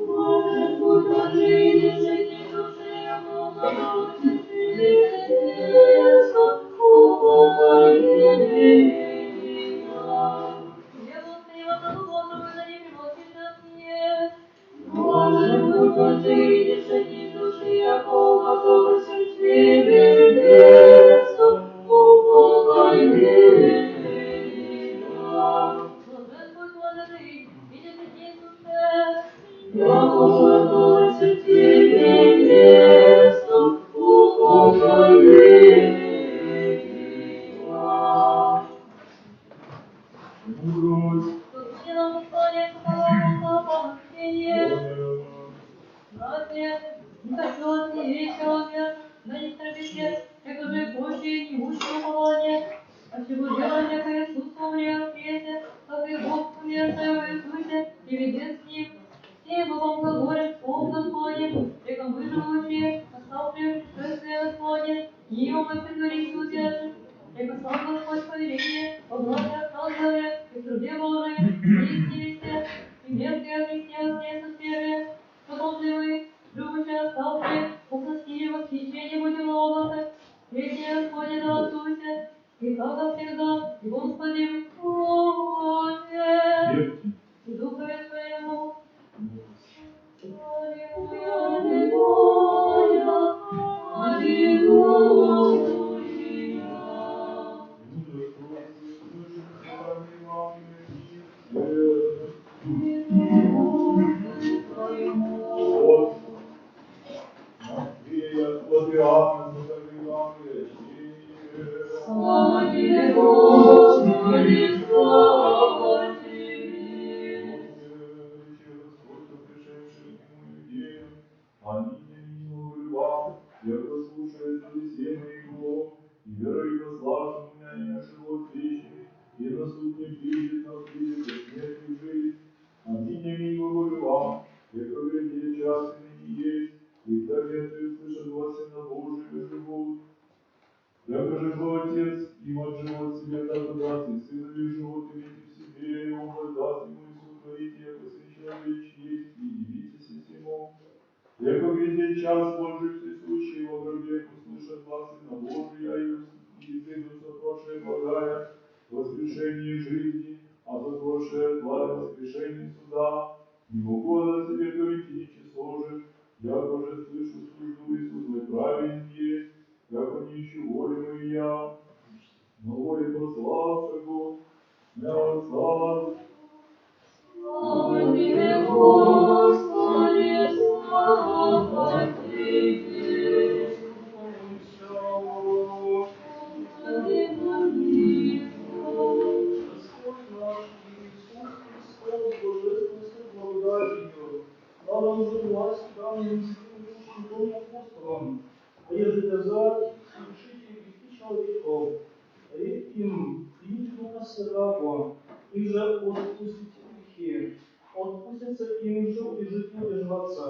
Может, будь жизнь, жизнь души, Может, будь жизнь, жизнь души, якого сердце небесно, упокоение. Якого сердце небесно, упокоение. Мудрость. Потом остался, упаси восхищение будем облака, третье Господи да отсуся, и как всегда, Господи Боже, и Духове Твоему. Аллилуйя, аллилуйя, аллилуйя. Слава тебе, Господи, слава тебе. Аминь, говорю вам, яко слушается веселье моего, и верой пославшему меня на живот вечный, и на суд не придет, но придет от смерти в жизнь. Аминь, аминь, говорю вам, яко гряде час и ныне есть, и вдоветы слышат глаз Сына Божия живут. Яко же Бог Отец им от живот себе, так даст и Сынове живот имейте в себе, и Он воздаст ему и сотворите, яко сын человечий есть, и дивитесь всему. Яко грядет час, Божий все случаи во гробе, услышат глаз Сына Божия, и изыдут сотворшие благая, воскрешение жизни, а сотворшие злая воскрешение суда. Не могу на себе говорить ничего сложит, яко же слышу служду и суд мой праведен есть, яко не ищу воли моя, но воли пославшего, я отца. Слава тебе, Господи, слава тебе. Господи, помилуй. Господь наш Иисус Христос, божественной своей благодатью, дал нам же власть, данную святым учеником и апостолом, прежде доказать и совершить грехи человеков, им примите Духа Святого, и же отпустите грехи, отпустятся им же удержите удержаться,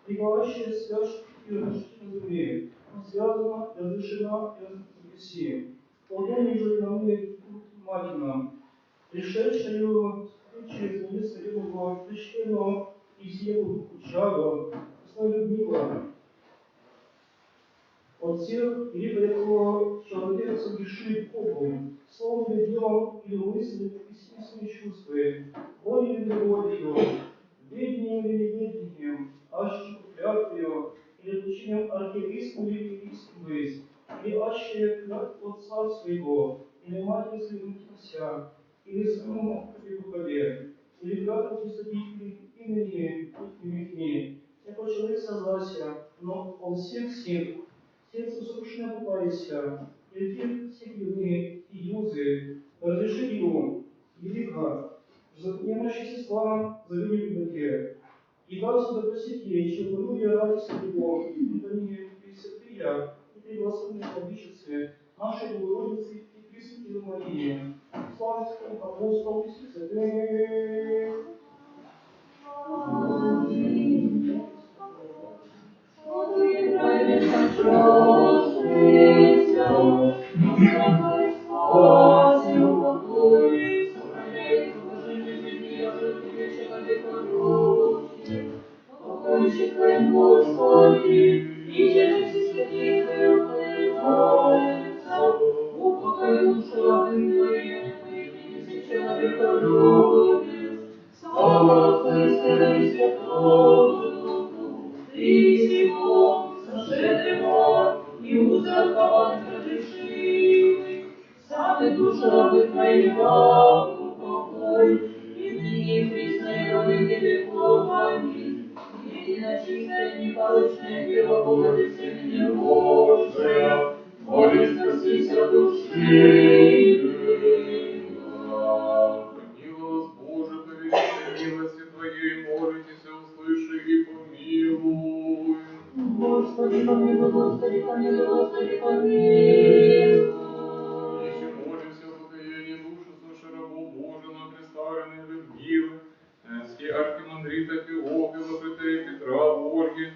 пребывающие священники и разрешите на земле, но связано, разрешено и разрешено. Удобнее же на мне внимательно, пришедшую через молитву Его священного и силу Духу Чада, Людмила, от всех или прямого человека согрешит Богу, словом или делом, или мыслью, и своими чувствами, волей или неволею, ведением или неведением, аще клятвою, или получением архиерейским или иерейским быть, или аще клятву отца своего, или матери своего нося, или своему духове, или клятву присудить имени их, яко человек согласия, но он всех сердце срушено попарися, и те все грехи и юзы, разреши его, велика, немощи сестра, завели любовь, и даст да просите, чем полюбие ради своего, и они пресвятые, и пригласенные владычицы, нашей Богородицы и Пресвятой Марии, славянским апостолам и святым. Господи, и через святых упокой душу рабы Твоей, и человека любит, слава Отцу и Сыну и Святому Духу, и всего сошедшего, и узакованных разрешимых, сами душу рабы Твоей дам упокой, и ныне и присно и во веки веков. Аминь. Единочистая, непорочная Дева Богородица, имени Божия, моли спасися души. Помилуй нас, Боже, по великой милости Твоей, молитесь, услыши и помилуй. Господи, помилуй, Господи, помилуй, Господи, помилуй. Еще молимся о покаянии души свыше рабов Божьего, представленной Людмилы, архимандрита Феофила, протерей Петра, Ольги,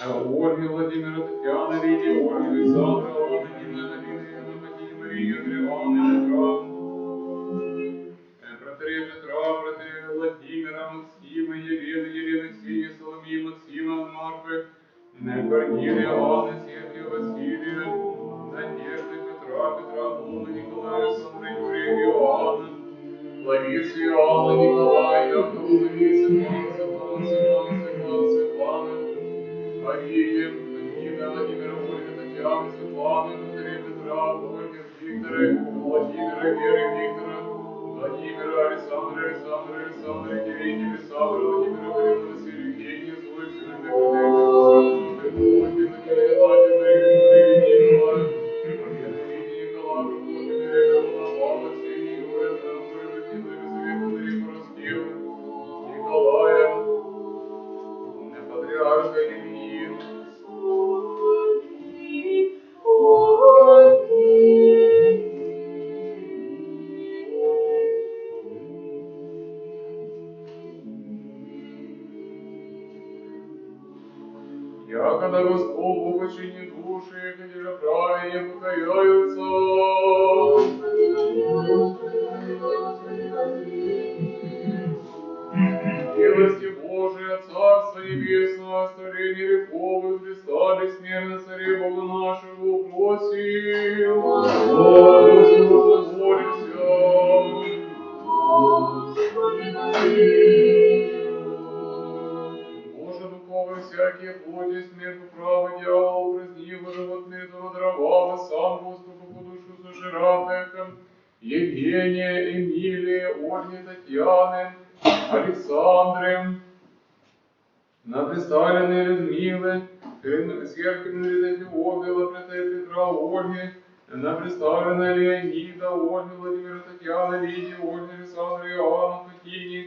Ольги, Владимира, Татьяны, Лидии, Ольги, Александра, Анны, Нины, Галины, Яны, Патини, Марии, Андрианы, Петра, протерея Петра, протерея Владимира, Максима, Елены, Ксении, Соломии, Василия, Максима, Марфы, Корнилия, Анны, Сергия, Василия, Надежды, Петра, Анну, Николая, Александра, Юрия, Иоанна, Ларисы, Иоанна, Николая, Якова, Ларисы, Светлана, Мария, Нина, Владимира, Ольга, Татьяна, Светлана, Андрей, Петра, Ольга, Виктора, Владимира, Веры, Виктора, Владимира, Александра, Кирилл, Александра, Владимира, Марина, Василия, Евгения, Зои, Сына, Ольга, Надежда, Надя, Мария, Николая, Мария, Николая, Владимира, Павла, Ксения, Юрия, Анатолия, Владимира, Елизавета, Мария, Пороскева, Николая, Патриарха Ильи, якогда Господь почини души, где же праведне покаяются. Милости Божия, Царство Небесного, оставление грехов и Христа, бессмертно Царе Бога нашего, просим. Молимся. Боже, духовы всякие плоти, смерту правы, дьявол, упраздни его животные, дрова, сам Господу по душу сожиратых, Евгения, Эмилия, Ольги, Татьяны, Александры, на представленные Людмилы, Серкины, Львовны, Лапреты, Петра, Ольги, на представленные Леонида, Ольги, Владимира, Татьяны, Лидии, Ольги, Александра, Иоанна, Фатини,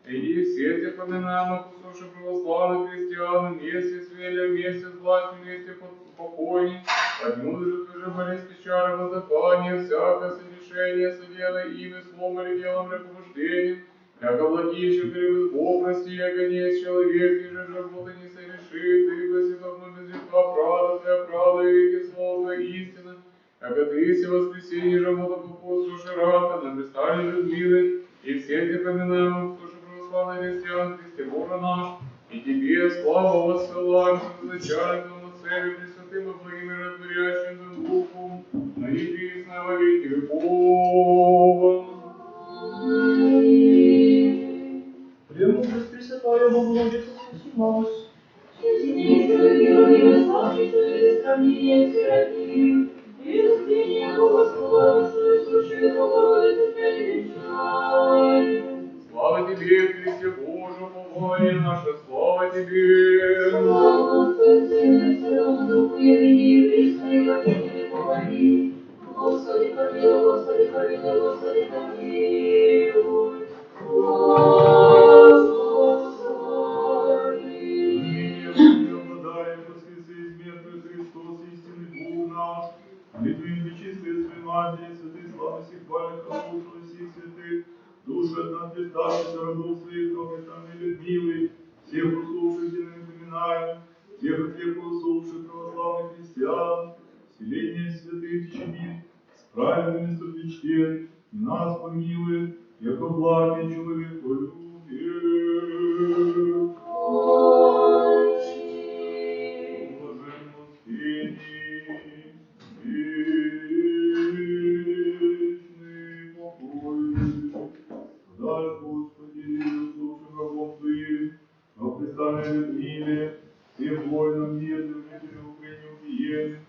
и все эти поминаемых услышав православных христиан, вместе с Велем, вместе с властью, вместе покойни, одну же болезнь, печали, воздыхание, всякое согрешение, соделай ими, словом или делом, или побуждением, яко владеющий перевод Бог, прости, яко не есть человек, и же работа не совершит, и гласи давно без века, правда твоя, правда, и веки слова твоя истина, яко ты си воскресенье, работа по посту Ширата, на представлении Людмилы, и все эти поминаемых, кто же православный христиан, Христе Боже наш, и тебе славу воссылаем, начальником на цели, пресвятым и благим и растворящим Духом, на небесной во веки веков. Премудрость Пресвятая Богородица, спаси нас. Слава тебе, Христе Боже, упование наше, слава тебе. Господи, помилуй, Господи, помилуй, Господи, помилуй. Души от нас летавшихся рабов своих, добрых Людмилы, всех услышавших, где напоминаем, всех услышавших православных христиан, вселение святых чтит, с праведными сопричтет, и нас помилует, яко благий человек полюбит. Блаженно спини, вечный покой. Дай, Господи, услышим рабом Твоим, о представленной Людмиле, всем вольным, мирным, жителям Украины убиенным,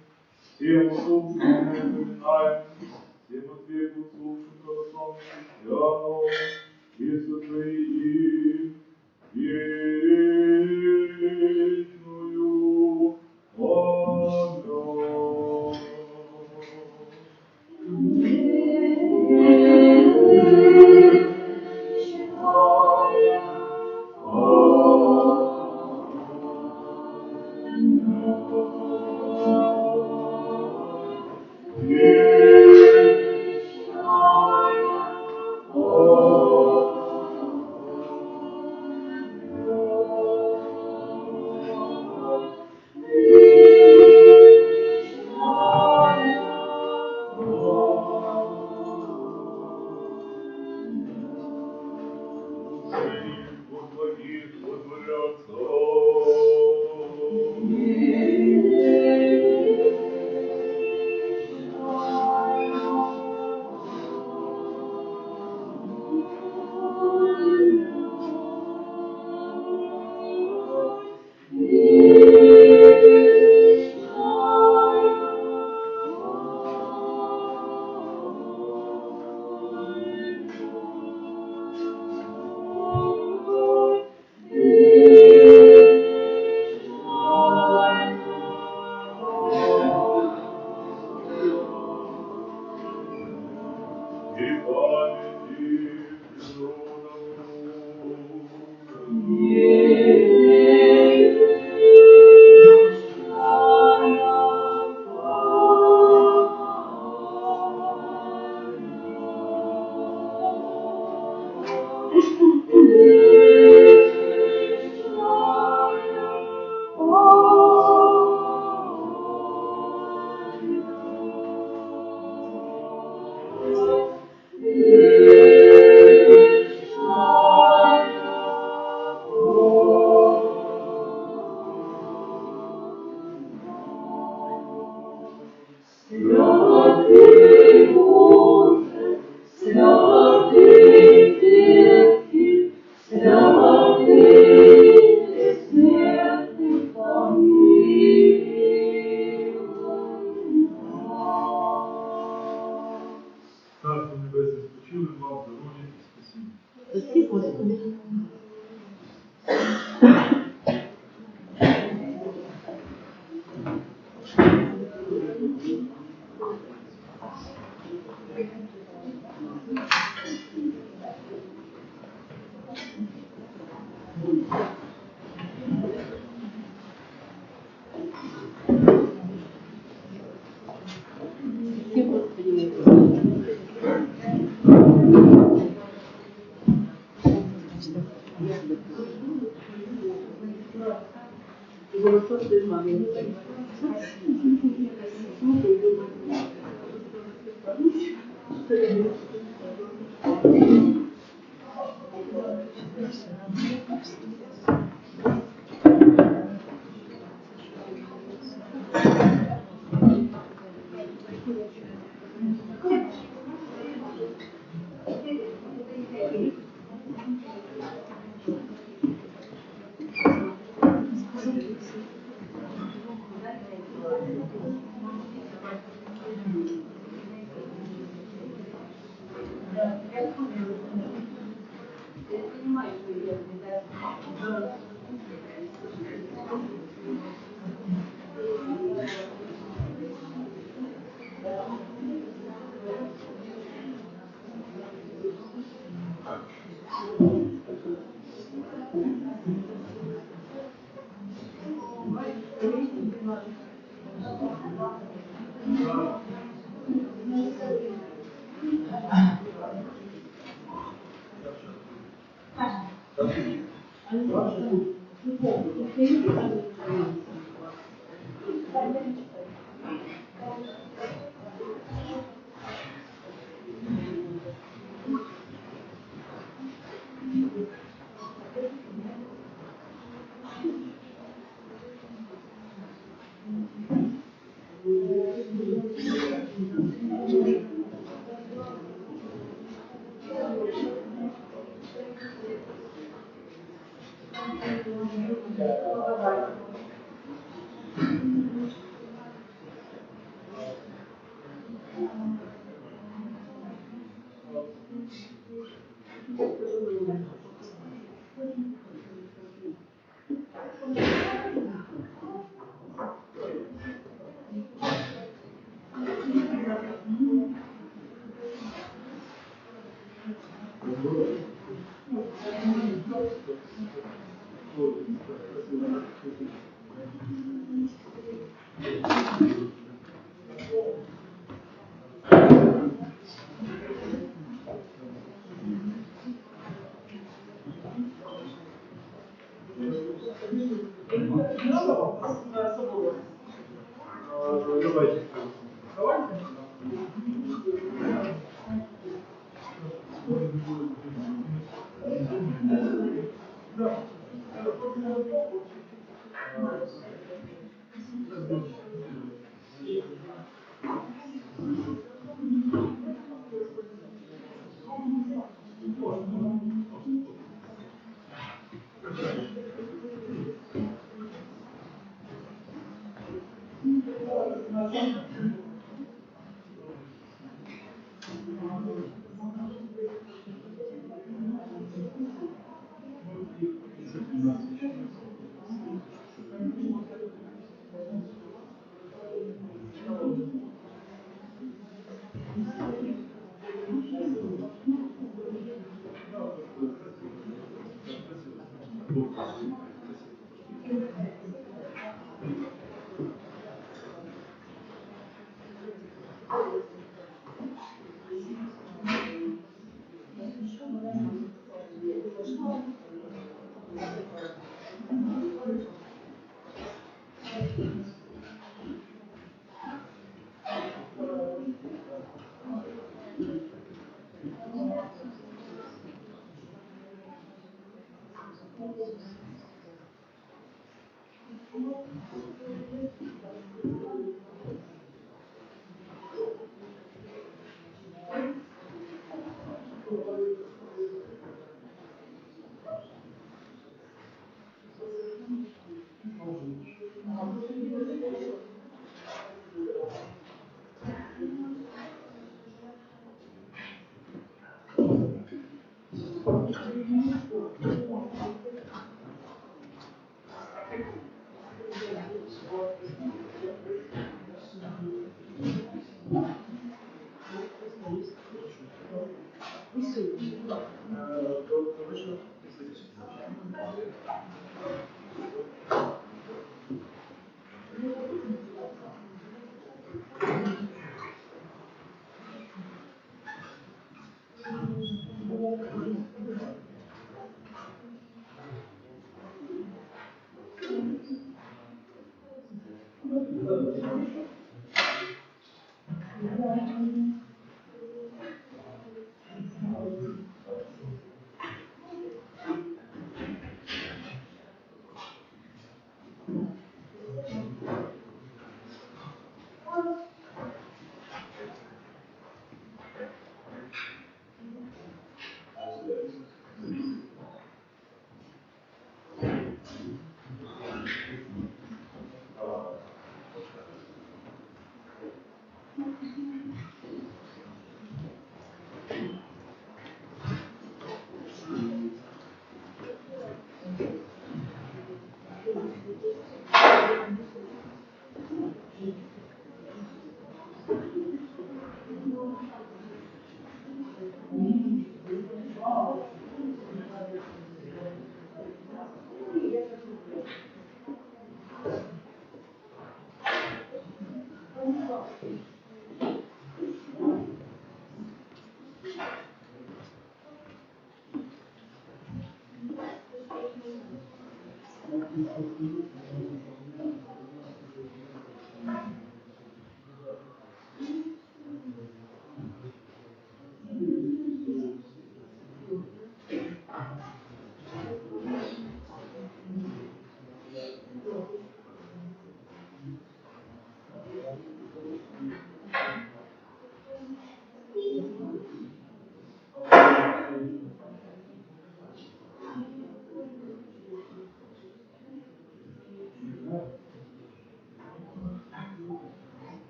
всем услышим, напоминаем, всем отвеку услышим православным христианам, и сотворим вечную Царство Небесне спочили вам здоров'я і спасіння.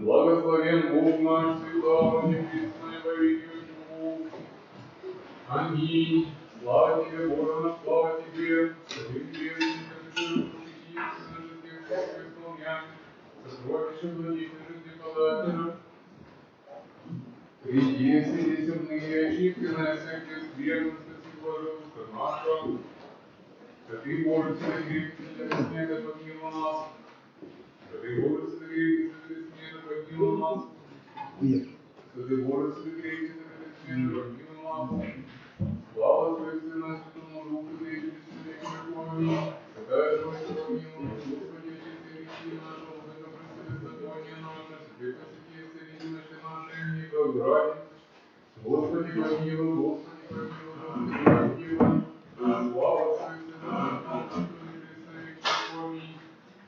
Благословен Бог наш всегда, непресно и во веки веков. Аминь. Слава тебе, Боже наш, слава тебе. Святым древним, святым похититель наших грехов исполняй. Сокровище благих и жизнеподателя. Приди, сиди земные, очистенная всяких скверн, спаси, Боже, душа наша. Святый Боже, согрей, согрей, смеха, помилуй нас. Святый Боже, согрей, согрей, смеха, помилуй нас. Святый Боже, согрей, согрей, смеха, помилуй нас. Слава Твоему Сыну, Святому Духу, да и без веки веков. Аминь. Святая Троица, помилуй, Господи, очисти грехи наши, владыка, прости беззаконие наше, святые посети, исцели немощи наши, и как ради. Господи, помилуй, Господи, помилуй, Господи, помилуй. Слава Твоему Сыну, Святому Духу, и без веки веков. Аминь.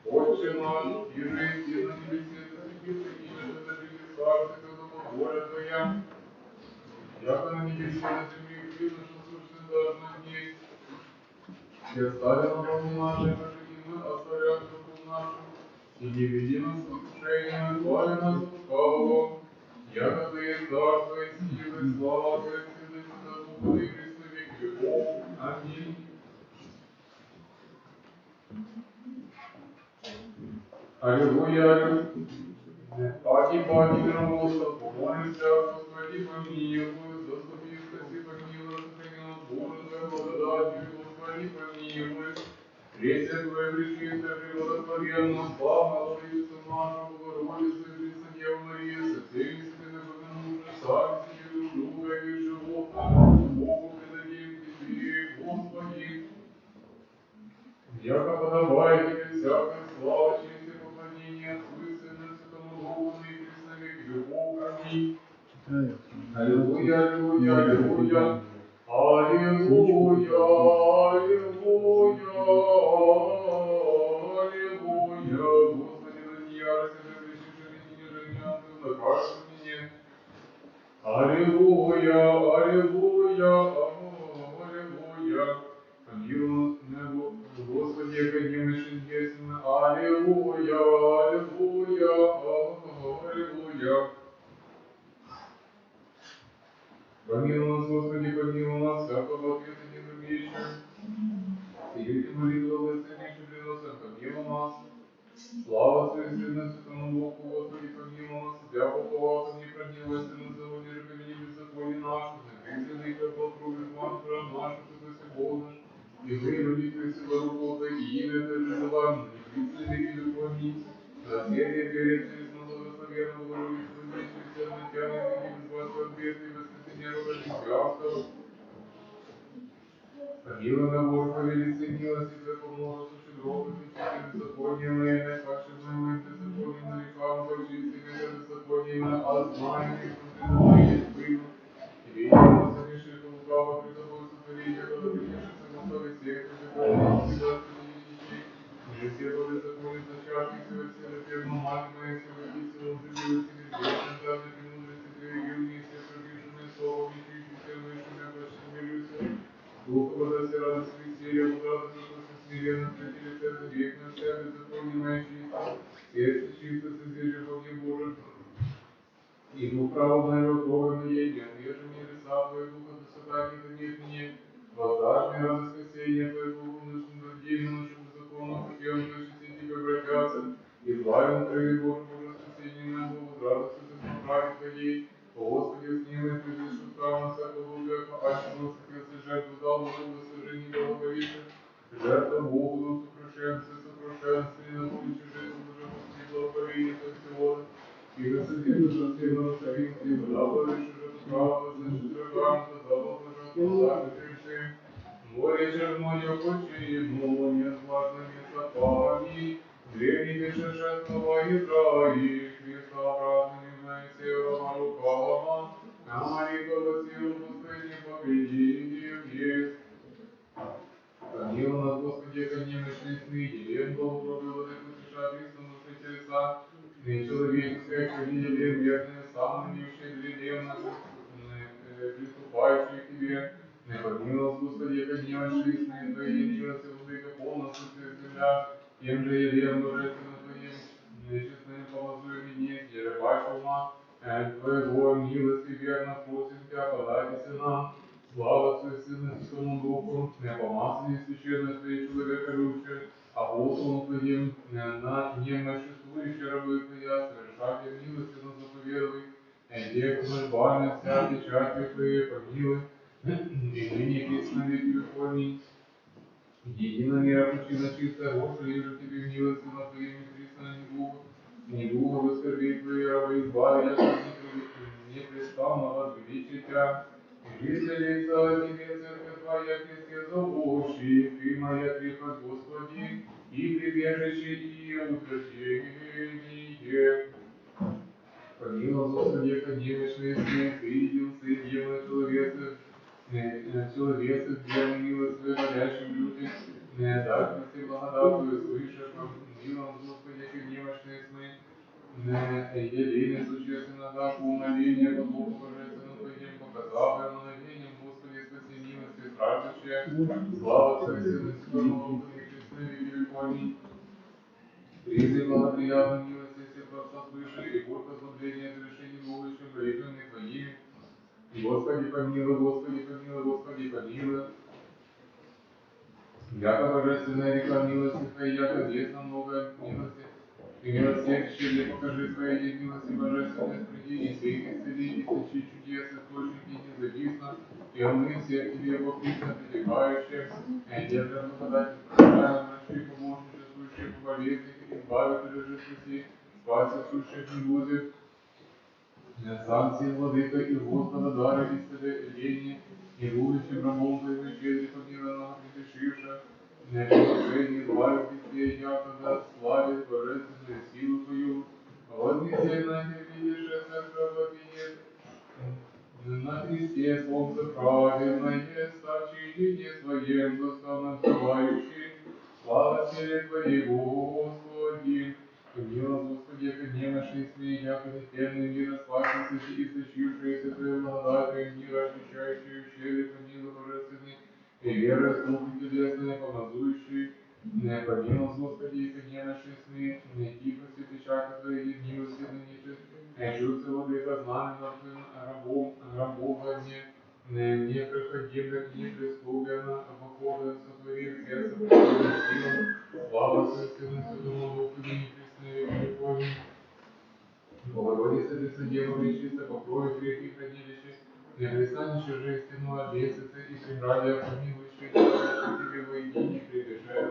Отче наш, иже и на небесе, да светится имя Твое, да придет царствие Твое, да будет воля Твоя. Яко на небесе, на земле, хлеб наш насущный дашь нам днесь. И остави нам долги наши, как и мы оставляем долгов нашим. И не веди нас в искушение, но избави нас от лукавого. Яко Твое царство и сила, и слава Твоя, Сына и Святого Духа, и присно веки веков. Аминь. Аллилуйя. Паки, паки, миромолца, помолимся, Господи, помилуй, заступи, спаси, помилуй, сохрани нас, Боже, Твоей благодатью, Господи, помилуй. Пресвятая, пречистая, преблагословенная, славная Владычица наша, Богородица и Преснодева Мария, со всеми святыми помянувши, сами себе друг друга и животных, Богу предадим Тебе, Господи. Яко подобает Тебе всякая слава, честь и поклонение Отцу и Сыну и Святому Духу, ныне и присно во веки веков. Аминь. Аллилуйя, аллилуйя, аллилуйя. Аллилуйя, аллилуйя, аллилуйя. Господи, да не ярость, да кричишь, и не жени ангел, да кажется мне. Аллилуйя, аллилуйя, аллилуйя. Помилуй небо, Господи, яко немощен есмь. Аллилуйя, аллилуйя, аллилуйя. Помилуй нас, Господи, помилуй нас, всякого ответа не другейшего. Сию молитву благословеннейшим приносим, помилуй нас. Слава Отцу и Сыну и Святому Духу, Господи, помилуй нас. Тебя поховал, не прогнилась, и на заводе же помяни беззаконие наше, загрызенный капал крови Твоим, храм наш, Святой Бог наш. И мы, люди Твои, руку и имя Твое призываем, не призыви веки веков. Аминь. Наследие перед через благословенного Богородицу, воздействующего на Тебя, языки без вас от беды и воскресения рода христианского. Помилуй на Боже, повелицы милости Твоей, помножи суши дробы, суши беззаконие мои, паче мои беззаконие на рекам, почисти меня беззаконие, а знаю, не предупреждение Твоему. Тебе не просто грешишь, лукаво пред тобой сотворить, когда принявшись на совести, беззаконие, всегда спаситель. Же все по беззаконию зачатки, все до первого мать моя, все войти, силу живи, все грешные, даже премудрости Твоей, юные, все пробившими словом, и чуть все высшими, почти мирюся. Дух радости, радость веселья, радость радости смиренно, встретили сердце грехное, вся беззаконие моя чисто, сердце чисто, созрежи во мне Боже. И дух праведного готовый мне, нет, ежели небеса Твои, духа высота, не нет мне, воздашь мне радость спасения Твоего, внушим дождейно нашим беззаконным путем, Твои Тебе обратятся, избавим Твои, Боже, Боже, спасение моего, возрадуйся Ты в правде Твоей. Господи, смилуй, придешь устав на всякого греха, аще восхотелся жертву дал Богу, служение благоволите. Жертва Богу, сокрушенцы, не находит чужих, уже Господи, благоволение со всего. И высадил за стену Савинский, благоволишь уже правду, значит, врагам, задал пожалуйста, греши. Море черное почти, но не сплошными сапами. Древний пише слова Израиль, Христообразными Моисеева рукава, Амарикова силу последний победитель есть. Помилуй нас, Господи, яко немощные сны, Елен полукровный владыку Тиша, Христом души телеса, не человеческое чудили, верные, самые щедрые, приступающие к Тебе. Не помилуй нас, Господи, Господи, яко немощные сны Твои, милости, владыка, полностью земля, тем же явлен божественно Твоим, нечестным помазуем и есть, ерепач ума, Твоего милости верно просим Тебя, подайтеся нам, слава Отцу и Сыну и Святому Духу, не помазали священной Твоей человека любче, апостолом Твоим, на немоществующие рабы Твоя, совершайте милости на заповедуй, век мольбами вся печатью Твоей помилуй, и ныне присно веки векольни, едино мира причина чистая, Господи, же Тебе милости на Твоими присно не Богу воскорби Твои рабы, избави, яко непрестанно возвеличить Тебя, и жизнь лица Тебе, церковь Твоя, Христе, зовущий, Ты моя крепость, Господи, и прибежище, и утверждение. Помилуй, Господи, яко немощные сны, Ты единство единого человека, человека, верный милость Твою, болящим людям, дай Христе благодатую свыше, помилуй, Господи, яко немощные сны, елейный существенно, да, по умолению, по Богу Божественному Твоим, показав и мановением, Господи, спаси милости, страждущие, слава Отцу и Сыну и Святому Духу, и пресны веки векольни. Призы благоприятной милости всех Творца свыше, и вот возбуждение разрешений будущим молитвами Твоими. Господи помилуй, Господи помилуй, Господи помилуй. Яко божественная река милости Твоей, яко бездна много милости, и милосердие щедре покажи Твоей милости божественной среди, и святых исцели, и сочи чудес, источники независно, и умы всех Тебе его присно притекающие, держа благодать, прощаем врачи, помощничествующие по болезнях, избавит или же спаси, спаси сущих негузых, сам си владыка и Господа дары исцеления, и будущим рабом Твоим щедре помилованного прегрешивша, не помощение избавит Христе, якогда славит божественную силу Твою, вознесет на видишь церковь вопиет, на Христе солнце праведное, стачине своем доставно взывающий, слава Тебе Твоей, Господи. Помилуй, Господи, яко немощный сны, яко нетленный мира, спасися и истощившиеся Твою благодатью мира, очищающую щедре, помилуй, божественный, и верой столб телесный, помазующий, не помилуй, Господи, яко немощный сны, не тихости печати Твоей, милости ныне, чувство владыка знамена Твоим рабом непроходимых, неприступенно, обохода сотворив сердце Твоим силам, слава Отцу и Сыну и Святому Духу, ныне присно веки веков. Богородица, Преснодева, Пречиста, покрою грехи хранилище, не пристанище же истинного лестница и преградия помилующей, говорящей Тебе во едине прибежаю.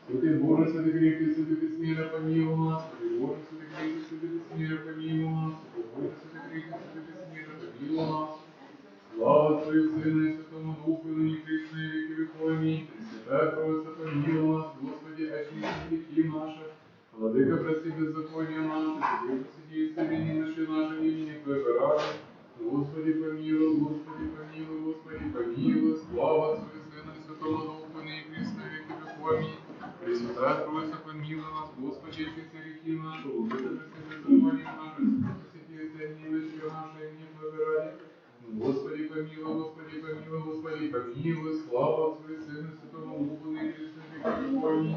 Святый Боже, святый крепкий, святый бессмертно помилуй нас. Святый Боже, святый крепкий, святый бессмертно помилуй нас. Святый Боже, святый крепкий, святый бессмертно помилуй нас. Слава Отцу и Сыну и Святому Духу, и ныне и присно и веки веков. Аминь. Пресвятая Троица, помилуй нас, Господи, очисти грехи наши. Владыка, прости беззакония наши, Святый, посреди исцеления наши, наши имени Твоего ради. Господи, помилуй, Господи, помилуй, Господи, помилуй. Слава Отцу и Сыну и Святому Духу, и ныне и присно и веки веков. Аминь. Пресвятая Троица, помилуй нас, Господи, очисти грехи наши, Владыка, прости беззакония наши, Святый, посреди исцеления наши, наши имени Твоего ради. Господи, помилуй, Господи, помилуй, Господи, помилуй, слава Отцу и Сыну и Святому Духу, ныне и присно и веки веков. Аминь.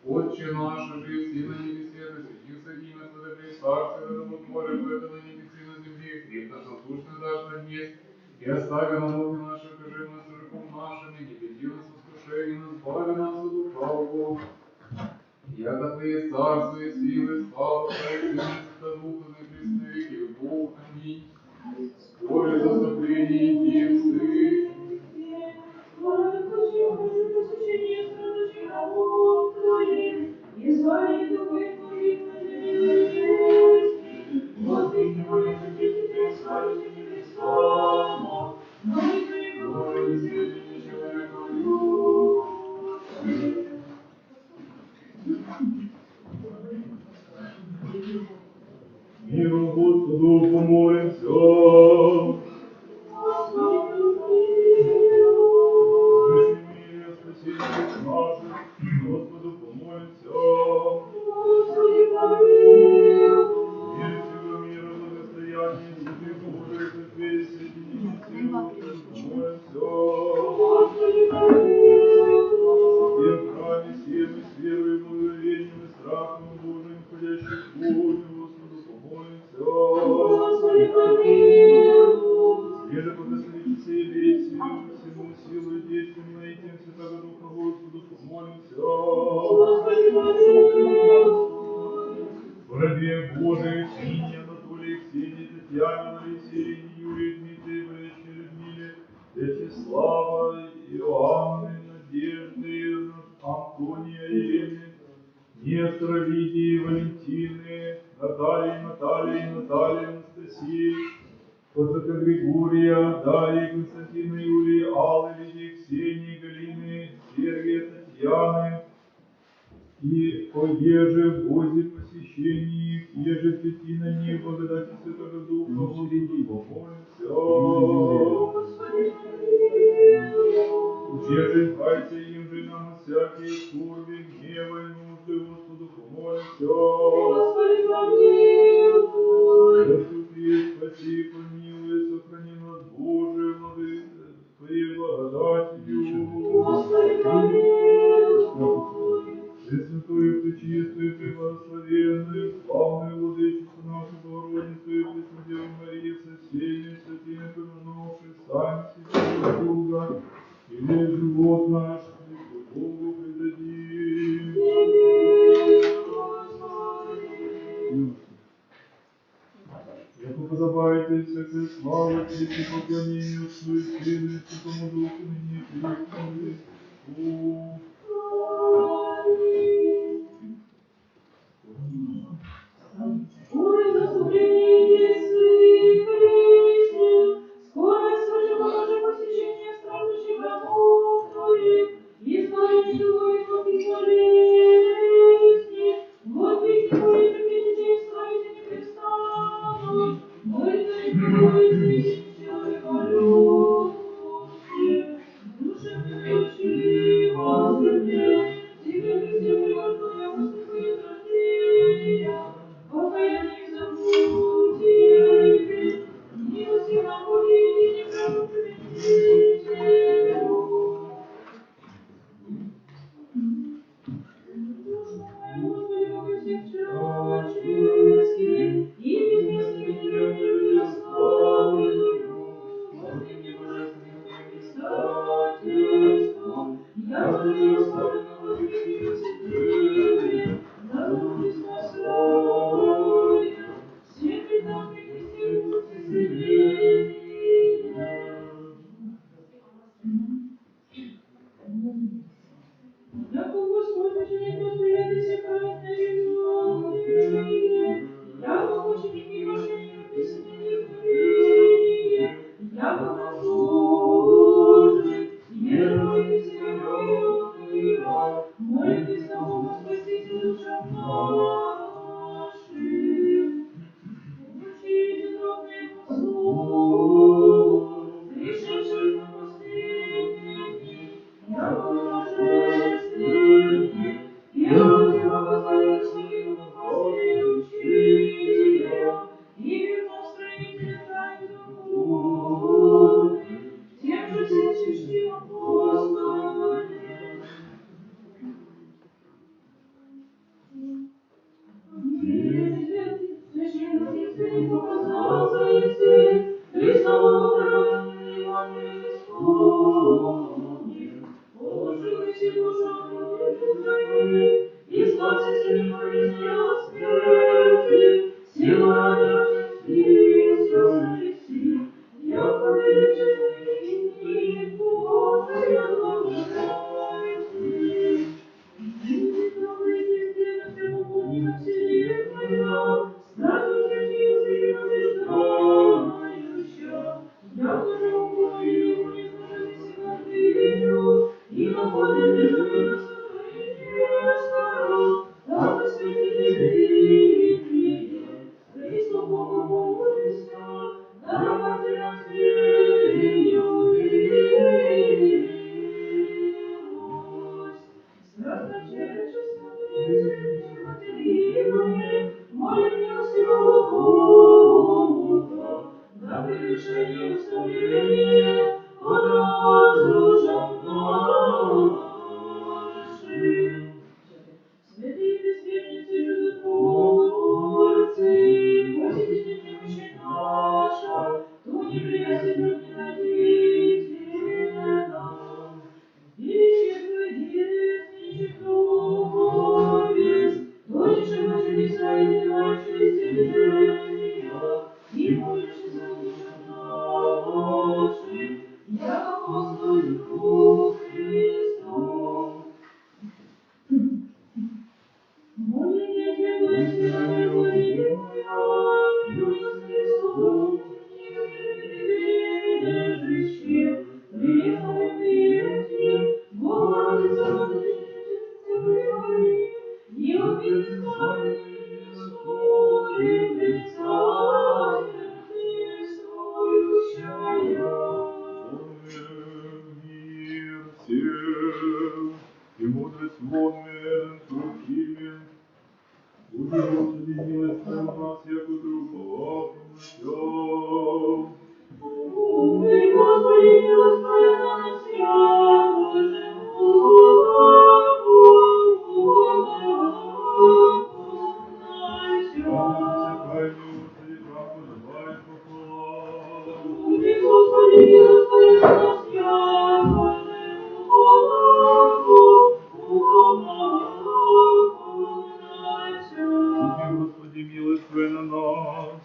Отче наш, же и на небесе, да светится имя Твое, да придет царствие Твое, да будет воля Твоя, да на небесе и на земле, хлеб наш насущный дашь нам днесь, и остави нам долги наши, кажи нас руком нашими, не веди нас в искушение, но избави нас от лукавого. Яко Твое царство и силы, слава Твоя, Сына и Святого Духа, на и присно и веки веков. Аминь. Господню, Господу помолимся. Господи, помилуй. Еже благословите и верите всему силу и действием на этим Святого Духа Господу помолимся. Господи, помилуй. Рабе Божий, Ксении, Анатолии, Ксении, Татьяне, Алексею, Юрию, Дмитрию, Валерию, Людмиле, Вячеслава, Иоанны, Надежды, Антония, Елены, Нестора, Лидии, Валентины, Натальи, Анастасии, Патока Григория, Дарьи, Константина, Юлии, Аллы, Лидии, Ксении, Галины, Сергия, Татьяны, и о еже Бозе посещении их, еже пяти на них благодати Святого Духа, Господу помолимся. Господи, помилуй. Еже хайте им же нам всякие скорби, гнева и нужды, Господу помолимся. Господи, помилуй. Заступи, спаси, помилуй, сохрани нас, Боже, Владыка, Твоей благодатью. Господи, помилуй. Пресвятую, пречистую, преблагословенную, славную владычицу нашу Богородицу и Преснодеву Марию со всеми святыми помянувши сами себе друг друга, и весь живот наш Христу Богу предадим. Яко подобаете всякой славы, честь и поклонению Отцу и Сыну и Святому Духу, ныне и присно и веку. Скорость заступления своих песней, скорость ваше Боже посещение страждущих рабов Твоих, избавление любовь от их болезни, Господи, Твои терпение славите непрестанно, молитва и пребывайте человека любящие, душе милующие Господи, Тебе Христе приготовя после Твоих рождения, покаяние забудьте, милости нам Богине, не правду примените. Душу мою, Господи, Бога всех человеческих, и безместных и неверных я славлю, Господи, божественным предстательством, я благодарю славленного Господи Святые, народу Христа славлю, всем преданным Христе Божьей средения. Яко Господь ученик восприятия сакральной любви, яко ученики прошения написаны невкорение, яко послужит, веруйте себя, молитесь на Бога спасите душам нашим. Учите дробные послуг, пришедших на последние дни, яко божественных, первых благословен своим апостоле учителя, и верно строителя тайн духовных, тем же святчестим апостоле. Священнослужитель показал своих сил, Христового праведного Евангелия исполнив, положил и все душам своих, и спасся всеми болезни от смерти, силу ради очистился Христи, яко величественный Божия благодати. Будет добрый день, где на всем уклоне на вселенную, стражу всякие языки, И мудрость ломен, трухимен, Боже, Господи, милость Твоя у нас, яко трупа, помощь. Господи, милость Твоя на нас, яко Господи, милость Твоя на нас.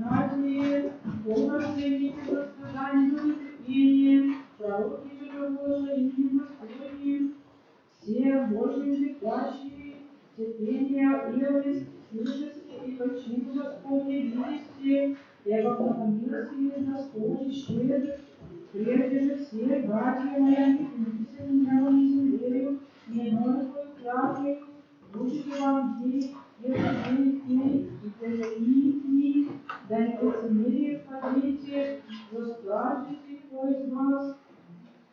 Ради Бога цените за страдания, за нетерпение, пророки же Божие именем Господним, все Божьим летящие, терпение милость, слышите и почину Господне видите, яко поклонился Господь щедр. Прежде же все братья мои, не меня не землею, не множествую клятвою, учите вам день, дней, и дни, да не лицемерие входите, расскажете, кто из вас,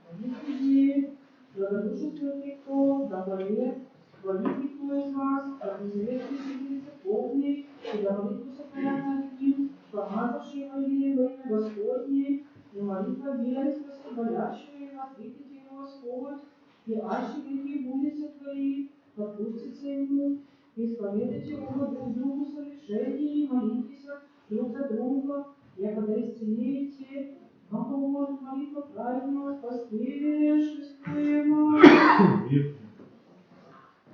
хвалите, благодушествуйте, кто, да болеет, хвалите, кто из вас, да призовете среди церковный, и да молитву сохранят над ним, помазавший во имя Господне, и молитва веры спасиболящую, и ответите ему Господь, и аще грехи будет сотворить, подпустится ему, и исповедайте оба друг другу совершение, и молитесь друг за друга, якогда исцелите, но поможет молитва праведного спасешествуема.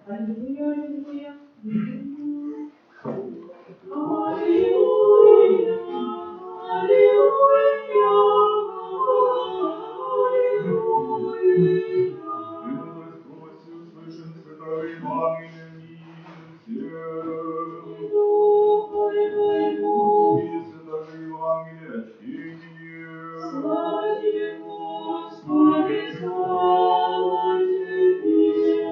Аллилуйя, аллилуйя, аллилуйя. Аллилуйя, слава тебе, Господи, слава тебе.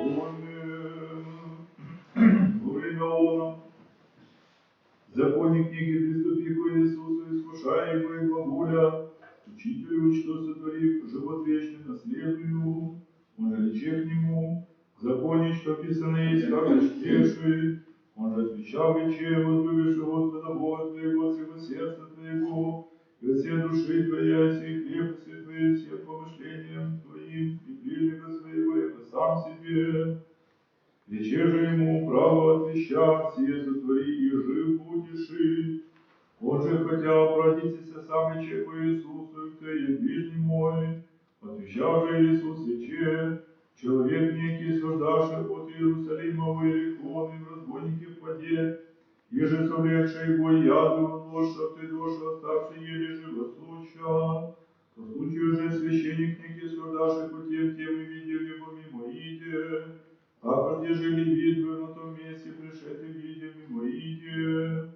Законник книги «Приступи к Иисусу, искушаемый глаголя, учителю, что сотворив живот вечный, наследую, он же рече к нему, законник, что писано есть, как чтеши, он же отвечал рече, возлюбивши Господа Бога твоего, всего сердца твоего, и от всей души твоей, всей крепости твоей, всем помышлениям твоим, и ближнего своего, яко сам себе. Рече же ему право отвещать, сие сотвори и жив будешь. Он же, хотя обратитесь сам рече по Иисусу, и ты есть ближний мой, отвечал же Иисус рече, человек некий суждаши от Иерусалима в Иерихон и в разбойнике в воде, еже совлекший его яду в нож, а ты душу оставший еле живо суща. По случаю же священник некий суждаши по тем и видел его мимо иде, так где жили видвы на том месте, пришедший видел мимо иде.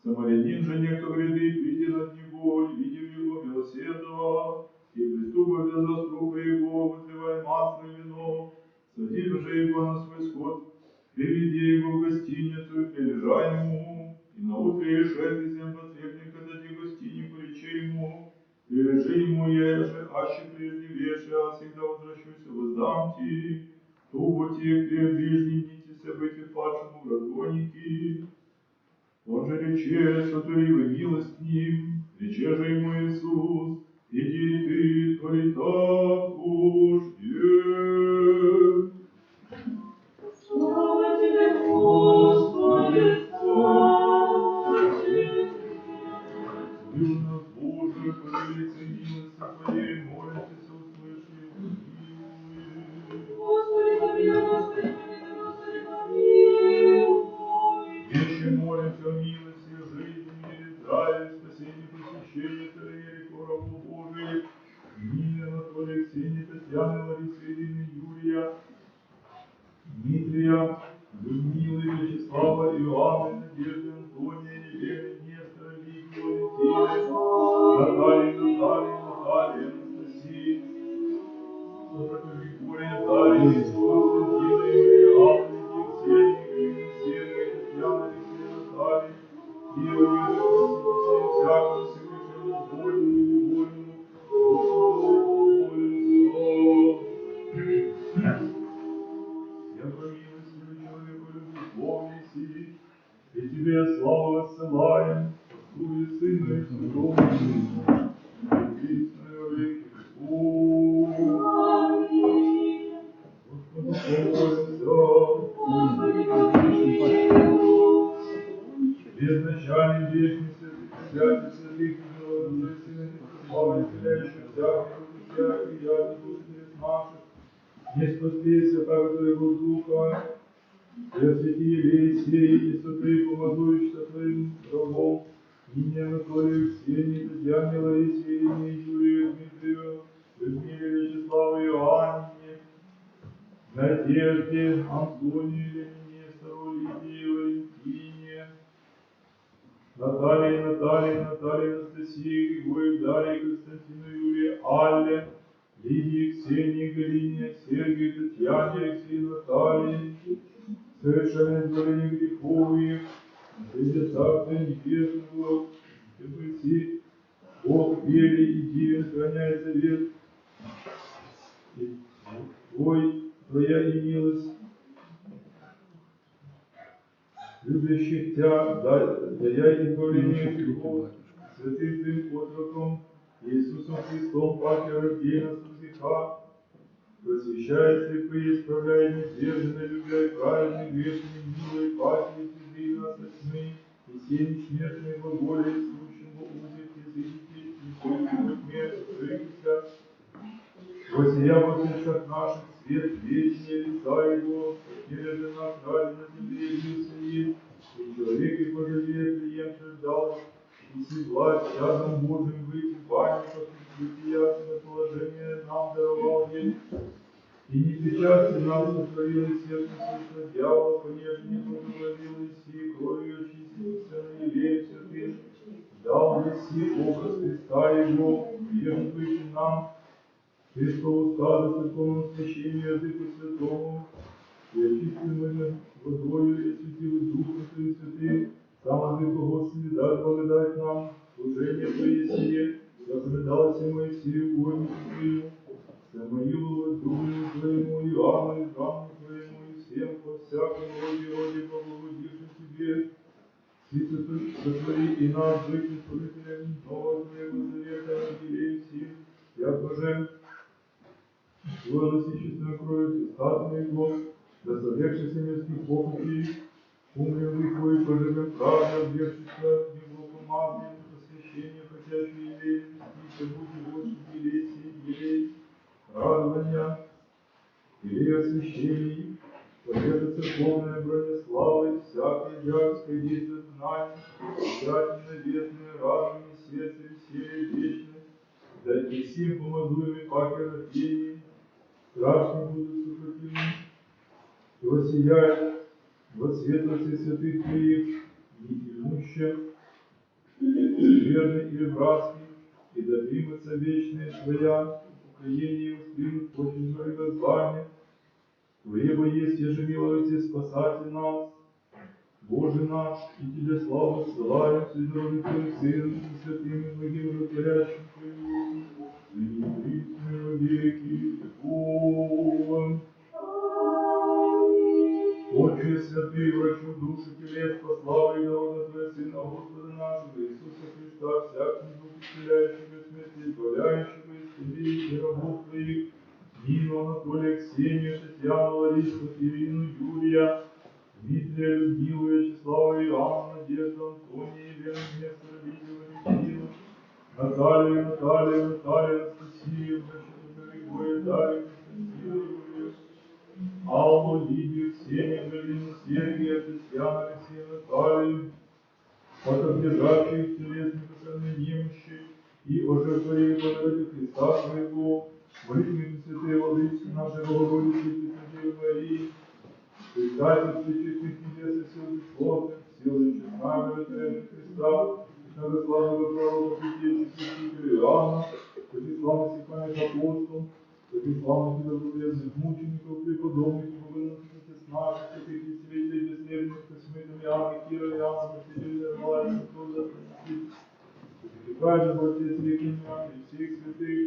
Самарянин же некто гряды видел от него, и видел его милосердного, и приступа без заступа его, выливая масло и вино, садив же его на свой скот, приведи его в гостиницу и прилежай ему, и наутре решет из землотребника дади гостинику, речи ему, прилежи ему я же, аще прежде веши, а всегда возвращусь, воздам ти, тубо те, где ближним нитися быть падшему в разбойники. Он же рече, сотворивый милость к ним, рече же ему Иисус, иди ты, твори так уж есть. Слава тебе, Господи, слава тебе. И у нас, Боже, по великой милости Твоей, молитесь, услыши и помилуй. Господи, помилуй, Господи, помилуй, Господи, помилуй. все милости, жизни, мире, здравия, спасения, просвещения, Твоей, корову Божией, Нины, Анатолия, Ксении, Татьяны, Ларисы, Ирины, Юрия, Дмитрия, Людмилы, Вячеслава, Иоанны, Надежды, Антония, Елены, Нестора, Лидии, Валентины, Натальи, Анастасии, Григория, Дарьи, Константина, Юрия, Анны, Ксении, Сергия, Татьяны, Алексея, Натальи, Иоанна, Константина, всякому совершенно вольному и невольному, Господу молимся. Яко милостивый человеку любви сии, и Тебе славу воссылаем, Отцу и Сыну и Святому Духу, и присно и во веки веков. Господу помолимся. Безначальный вечный святый святых, Божий Сын, слава исцеляющий всякий дух, всякий яд, души грех наших, не спастися, как Твоего Духа, и освети Елисей, и святые помазуешься Твоим рабом, Нине Анатолию, Ксении, Татьяне, Ларисе, Ирине, Юрию, Дмитрию, Людмиле, Вячеславу, Иоанне, Надежде, Антонию, Елене, Нестору, Лидии, Валентине, Наталье, Анастасии, Григорию, Дарье, Константину, Юрию, Алле, Лидии, Ксении, Галине, Сергию, Татьяне, Алексею, Наталье, совершенное творение грехов их, среди Царства Небесного, и пути Бог вере и дивен, сохраняет завет, и Твоя и милость, любящих Тебя, дая избавление грехов, святым Твоим отроком, Иисусом Христом, паке рождения с греха, просвещая слепые, исправляя неверные, любя и праведные, грешные, милые, паки, святые нас от тьмы, и семи смертные глаголе, сущему узы, языки, и сущему тьме, открытися, воссия во сердцах наших свет вечный, лица Его, через нас ради на земле явился есть, и человек и подобие приемший дал, и седлать чадом Божьим быть в бане, бытия, положение нам даровал есть, и не причастен нас сотворил и сердце дьявола, понеже не благоволил и сии кровью очистился на елее святым, дал еси образ Христа Его, приемлющий нам Христову стаду святому священию языку святому, и очистим водою и осветил Духом Твоим святым, сам язык Господи, дай благодать нам, служение Твое сие, как предался Моисею, угоднику Твоему, Самоилу, Другу Твоему, Иоанну, Избраннику Твоему, и всем по всякому роде благоводившим Тебе, сотвори и нас быть служителями нового Твоего завета, Евангелия сим, яко же Твое насыщенную кровью Христа Твоего, да согревшийся мирских похотей, умрем лихой, поживем правда, обвергшийся Его помазанием, посвящение, хотящий елей, вестися, будь больше елей, радования, или освящений, победа церковная броня славы, всякой дьявольской действия знания, печати небесные, радование сердца, веселье вечное, да и всем помазуемый паке рождений, страшно будут сухотельны, и воссияет во светлости святых Твоих, неимущих, верный или братский, и да примется вечное Твоя, упокоение и воспримут очень Твои воззвания, Твоего есть ежемиловите спасатель нас, Боже наш, и Тебе славу ссылаем, Святым Твоим Сыном, и святым и многим рукорящим Твоим, ныне и присно во веки веков. Отче святый, врачу души телес, по славе и народа Твоего Сына, Господа нашего Иисуса Христа, всяким дух исцеляющего смерти, избавляющего, исцели и рабов Твоих, Нину, Анатолия, Ксению, Татьяну, Ларису, Ирину, Юрия, Дмитрия, Людмилу, Вячеслава, Иоанна, Надежду, Антония, Елену, Нестора, Лидию, Валентину, Наталью, Анастасию, Григория, Дарью, Константину, Юрию, Аллу, Лидию, Ксению, Галину, Сергия, Татьяну, Алексея, Наталью, от объезжающих телесных душевной немощи и ожертворили благодати Христа Своего, молитвы святые Владычицы нашей Богородицы и Преснодевы Марии, Предатель Пречистых Небес и сил бесплотных, силы честного Рыцаря Христа, многославного пророка Святейшего Святителя Иоанна, славных Стефаних апостол, славных и добродетельных мучеников, преподобных и богоносных наших, святых и святей бессмертных, Космитом Иоанна, Кира, Иоанна, Святителя, Малайна, Труда, святых праведных, Отец, Великим Иоанна, и всех святых,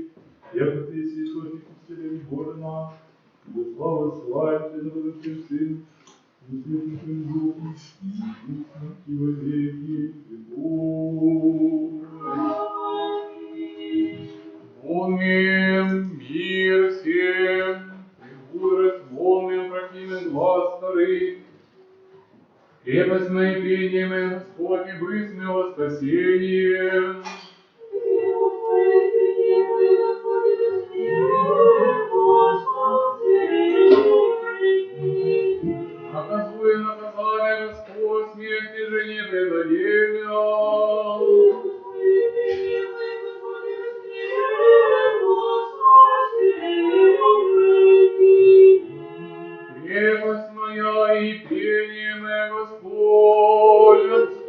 яко Ты си источник исцеления Божия наш, слава славим Тебя, Богатым Сыном, и Святым Духом, и во веки веков. Помним мир всем, премудрость волны опрокинем глаз старых, крепость моей пением, и Господь, и быть моего спасения. Наказуя наказание Господь, смерти же не предадим. Крепость моя и пение мое, Господь. Мудрость.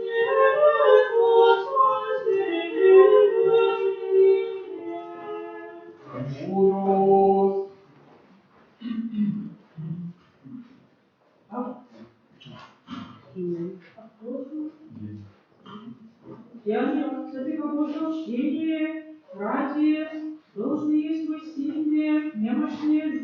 Я святых Божьего чтения, братья, должны есть вы сильные, немощных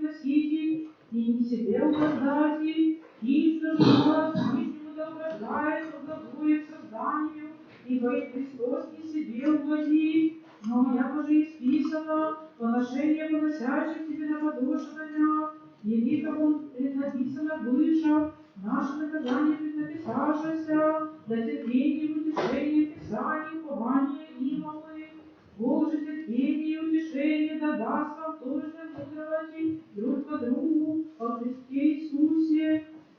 носите, и не себе угождайте, и что же вас нижнему да угождает, благовоет созданию, ибо и Христос не себе угодит, но яко же исписано, поношение поносящих тебе на подушевания, великом он преднаписано выше, наше наказание преднаписавшееся, для терпения и утешения Писания, упования имамы, Бог же терпение и утешение да даст вам тоже мудрости друг по другу во Христе Иисусе,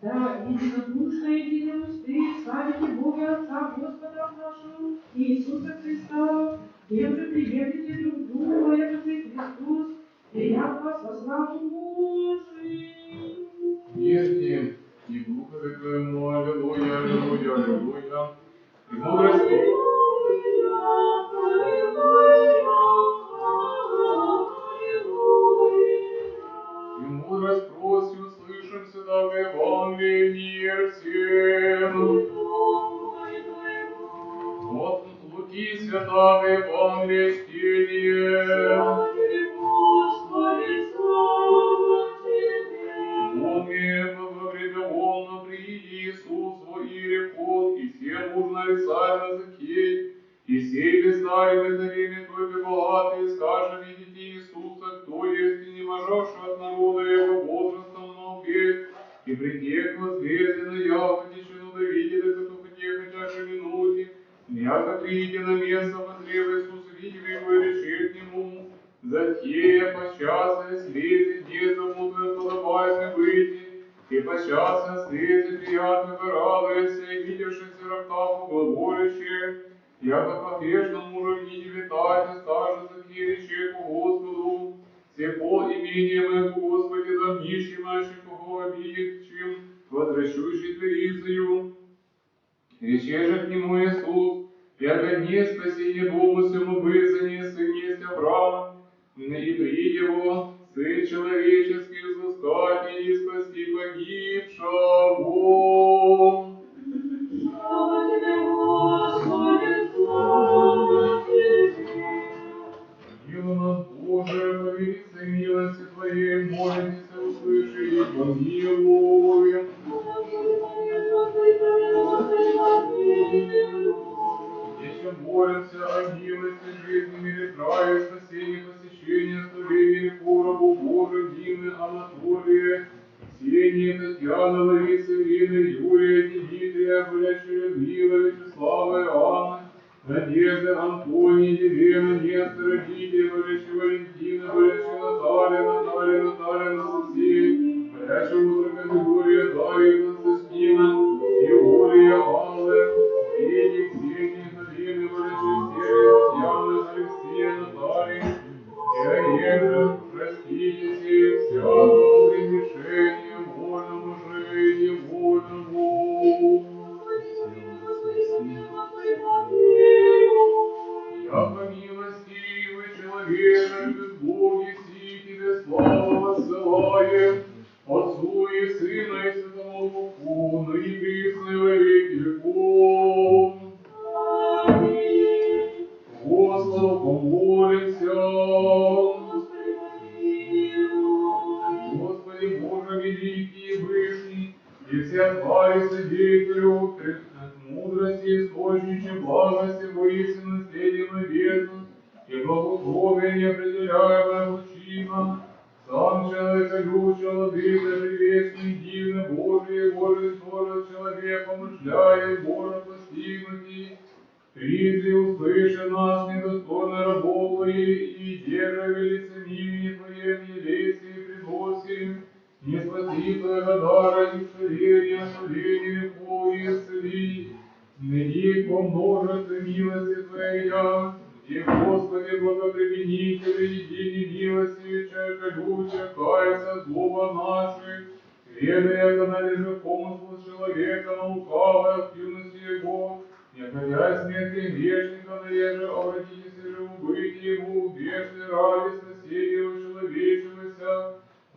да единодушно единым усты славите Бога Отца Господа нашего Иисуса Христа, тем же приемлете друг друга, яко же Христос, прият вас во славу Божию. Ешьте и духове Твоему, аллилуйя, аллилуйя, аллилуйя, и мудрость. И мудрость просим, услышимся, да в Евангелии мир всем. От Луки святого Евангелия чтение. Помни, во время волна приди Иисус во Иерихот, и все нужно рисарь Закей, и сей бездарь бездареме Твой богатый, скажи, видите Иисуса, кто есть, и не можавший от народа его возрастом много лет, и притех возлезли на явку тишину да видели, как потех чаше минуте, яко придите на место, возле Иисус, видели его и решит ему, затея пощастная слезет, не замутно подобает выйти, и пощастная слезет, приятно радуется, и видевшийся раптаху глаголище, яко погрешно мужу не витать, скажет за кириче по Господу, все пол имения моего Господи, да нищим нашим кого обидит, чем возвращущий Тверицею. Рече же к нему Иисус, яко не спасение Богу сему вызане, сын есть Авраам, и при его сын человеческий взыскать и спасти погибшего. Слава тебе, Господи, слава тебе! Мило нас, Боже, по великой милости Твоей, молимся, услыши и помилуй. Еще молимся о милости жизни, мире края, спасении, посещения, славения, коробу Божию, Дины, Анатолия, Ксении, Татьяны, Ларисы, Ирины, Юрия, Дмитрия, Гулящего, Людмила, Вячеслава, Иоанна, Надежды, Антонии, Елены, Нестора, Лидии, Гулящего, Валентина, Гулящего, Наталья, Анастасия, Гулящего, Григория, Дарья, Константина, Иория, Анна, и все твари содействию, мудрости, источниче, благости, воистину, наследием и бездну, и благословие неопределяемое мужчина, сам человека любящий, владыка, приветствий, дивный, Божий, Божий, тоже человек, помышляет, Боже, постигнутый, призри, услыши нас, недостойно рабов Твоих, и держи лицемерие Твоем, елейся и приносим, не спаси Твоего дара, исцеления, суления, легко исцели, найди по множестве милости Твоя, где, Господи, благоприменители, едини милости, человека, каяся злоба наших, ведая, належит помыслу человека, наукавой активности его, не хотя смерти грешника, наеже обратитесь же убыть ему, грешный ради соседей человечегося,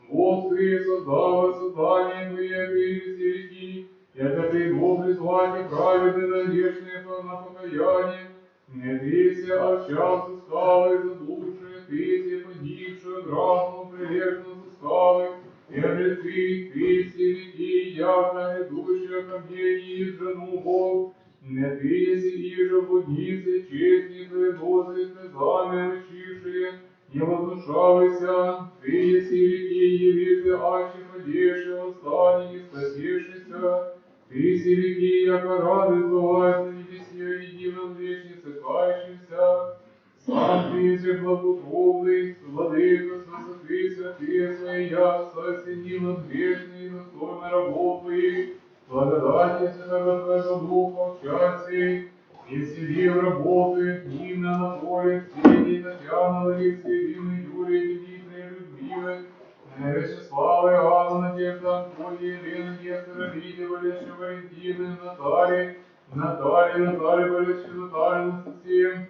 вот Ты создава создание Твое, Ты веселики, это Ты Бог призвать и праведный на грешные на покаяние, не Ты все общался скалы заблудшие, Ты все погибшие, грахнул прилежно за скалы, Эже Ты веселики, яко ведущая ко мне и жену Бог, не Ты еси иже блудницы, честницы, дозы, слезами учившие, не возвышавайся, Ты еси великий, явился, аще подеши, восстани, не спасешься, Ты великий, яко рады бывает на небесе, едином вечнице кающимся, сам Ты еси благословный, владыка с высоты святые свои, я осенил от грешный и достойный рабов Твоих, благодати Святого Твоего Духа в часе, и вселил работы, Нина Анатолий, Ксения, Татьяна, Лариса, Ирина, Юлия, Дмитрия, Людмила, Вячеслава, Иоанна, Надежда, Антония, Елена, Нестора, Лидия, Валерия, Валентина, Наталья, Валерия, Наталья, Анастасия,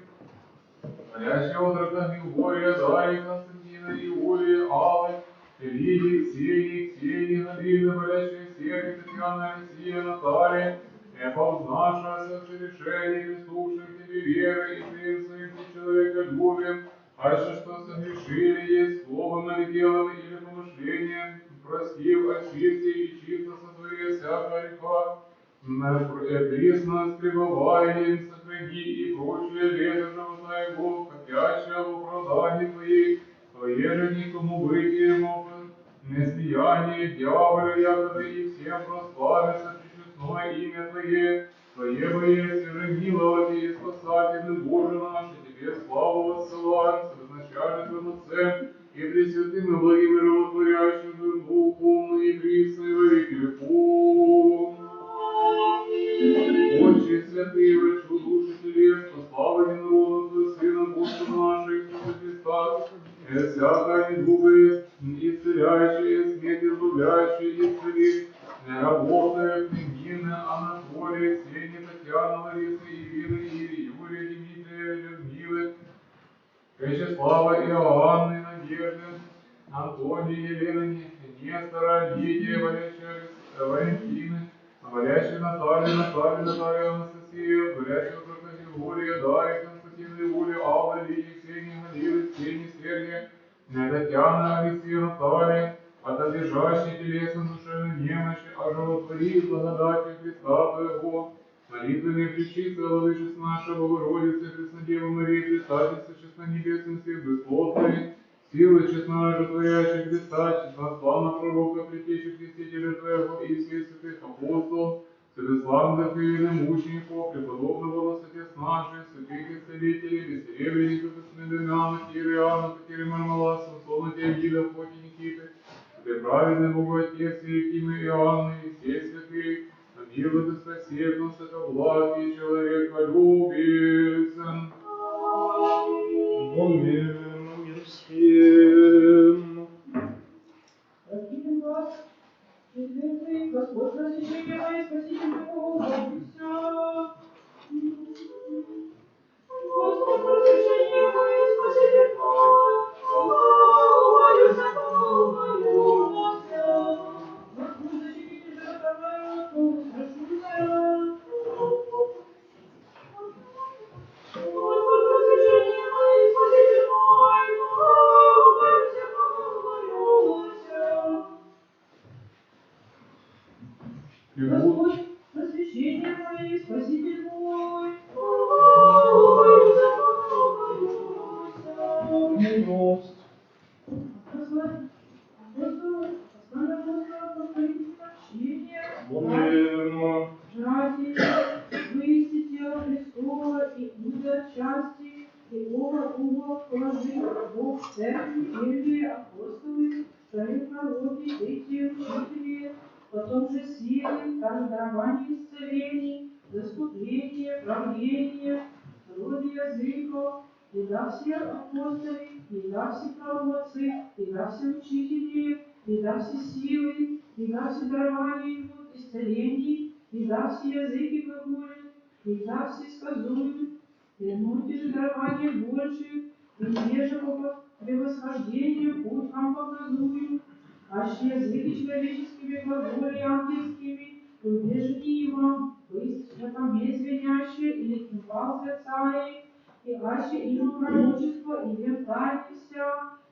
Валящего Драгана, Григория, Дарья, Константина, Иулия, Аллы, Лидии, Ксении, Галины, Валящая Серия, Татьяна, Алексея, Наталья, повзнавшаяся в решении, прислушав тебе веры и принципе человека любим, а что согрешили есть словом или делом или помышлением, простив, очисти и чисто сотвори всякого греха, присно с пребыванием сохрани и прочее лето живота его, хотящего в оправдании Твоих, Твое же никому быть ему, несмеяние дьяволя, якобы и всем прославится честное имя Твое, Твое бы есть же миловать и спасательный Боже наш, и Тебе славу воссылаем, с изначальным Отцем, и пресвятым и благим и животворящим Духом, и присной во веки веков. Отче святый, врачу души телес, по славе народу Твоего Сына, Господа нашего Иисуса Христа, всякое недугое, исцеляющее, смерть избавляющее, исцели, работает Нина, Анатолия, Ксения, Татьяна, Лариса, Ирина, Юрия, Дмитрия, Людмилы, Вячеслава, Иоанны, Надежды, Антония, Елена, Нестора, Лидия, Валентины, Валящая Наталья, Анастасия, Валящая Григория, Дарья, Константина, Иулия, Алла, Лидия, Ксения, Галина, Ксения, Сергия, Татьяна, Алексея, Наталья, от отлежащей телесной душевной немощи, а животвори благодати Христа Твоего, молитвами причистой владычицы нашей Богородицы, Преснодевы Марии, Предстательства честно небесных всех бесплотной, силы честно животворящих Христа, честно славно пророка, притечи крестителя Твоего и всех святых апостолов, святославных и мучеников, преподобного высотец наших, святых исцелителей, бессеребренников и Смедемяна, Кириана, Катеры Мармала, Самсона, Теогида, Фоти, Никиты, Святой праведный Богу Отец, Евтимы Иоанны, и все святых, мило да спасет нас это благий человека любец. Аминь. Мир всем. Разбудим вас, четвертый, Господь просвещение мое, спаситель моего, молимся. Господь просвещение мое, спаситель мой, молюся, молюся. Господь защитите живота моего, страшуся. Господь просвещение мое, спаситель мой, молюся, молюся. Господь, посвящение мое, Спаситель мой. Милость. Благодарно. Жратие, вывести тело Христова и уза части, и оба угла положить Бог в церкви, первые апостолы, вторые пророки, третьи учители, потом же силы, как дарование исцелений, заступление, правление, роды языков, и да все апостолы, и да все пророцы, и да все учители, и да все силы, и да все дарования исцелений, и да все языки глаголят, и да все сказуют, и внуки же дарования больше, и те же по превосхождению путь вам показуют, аж языки человеческими глаголи ангельскими, и убежни вам, быть в этом звенящее или кимвал зерцаи, и аще има пророчество, и вем тайнися,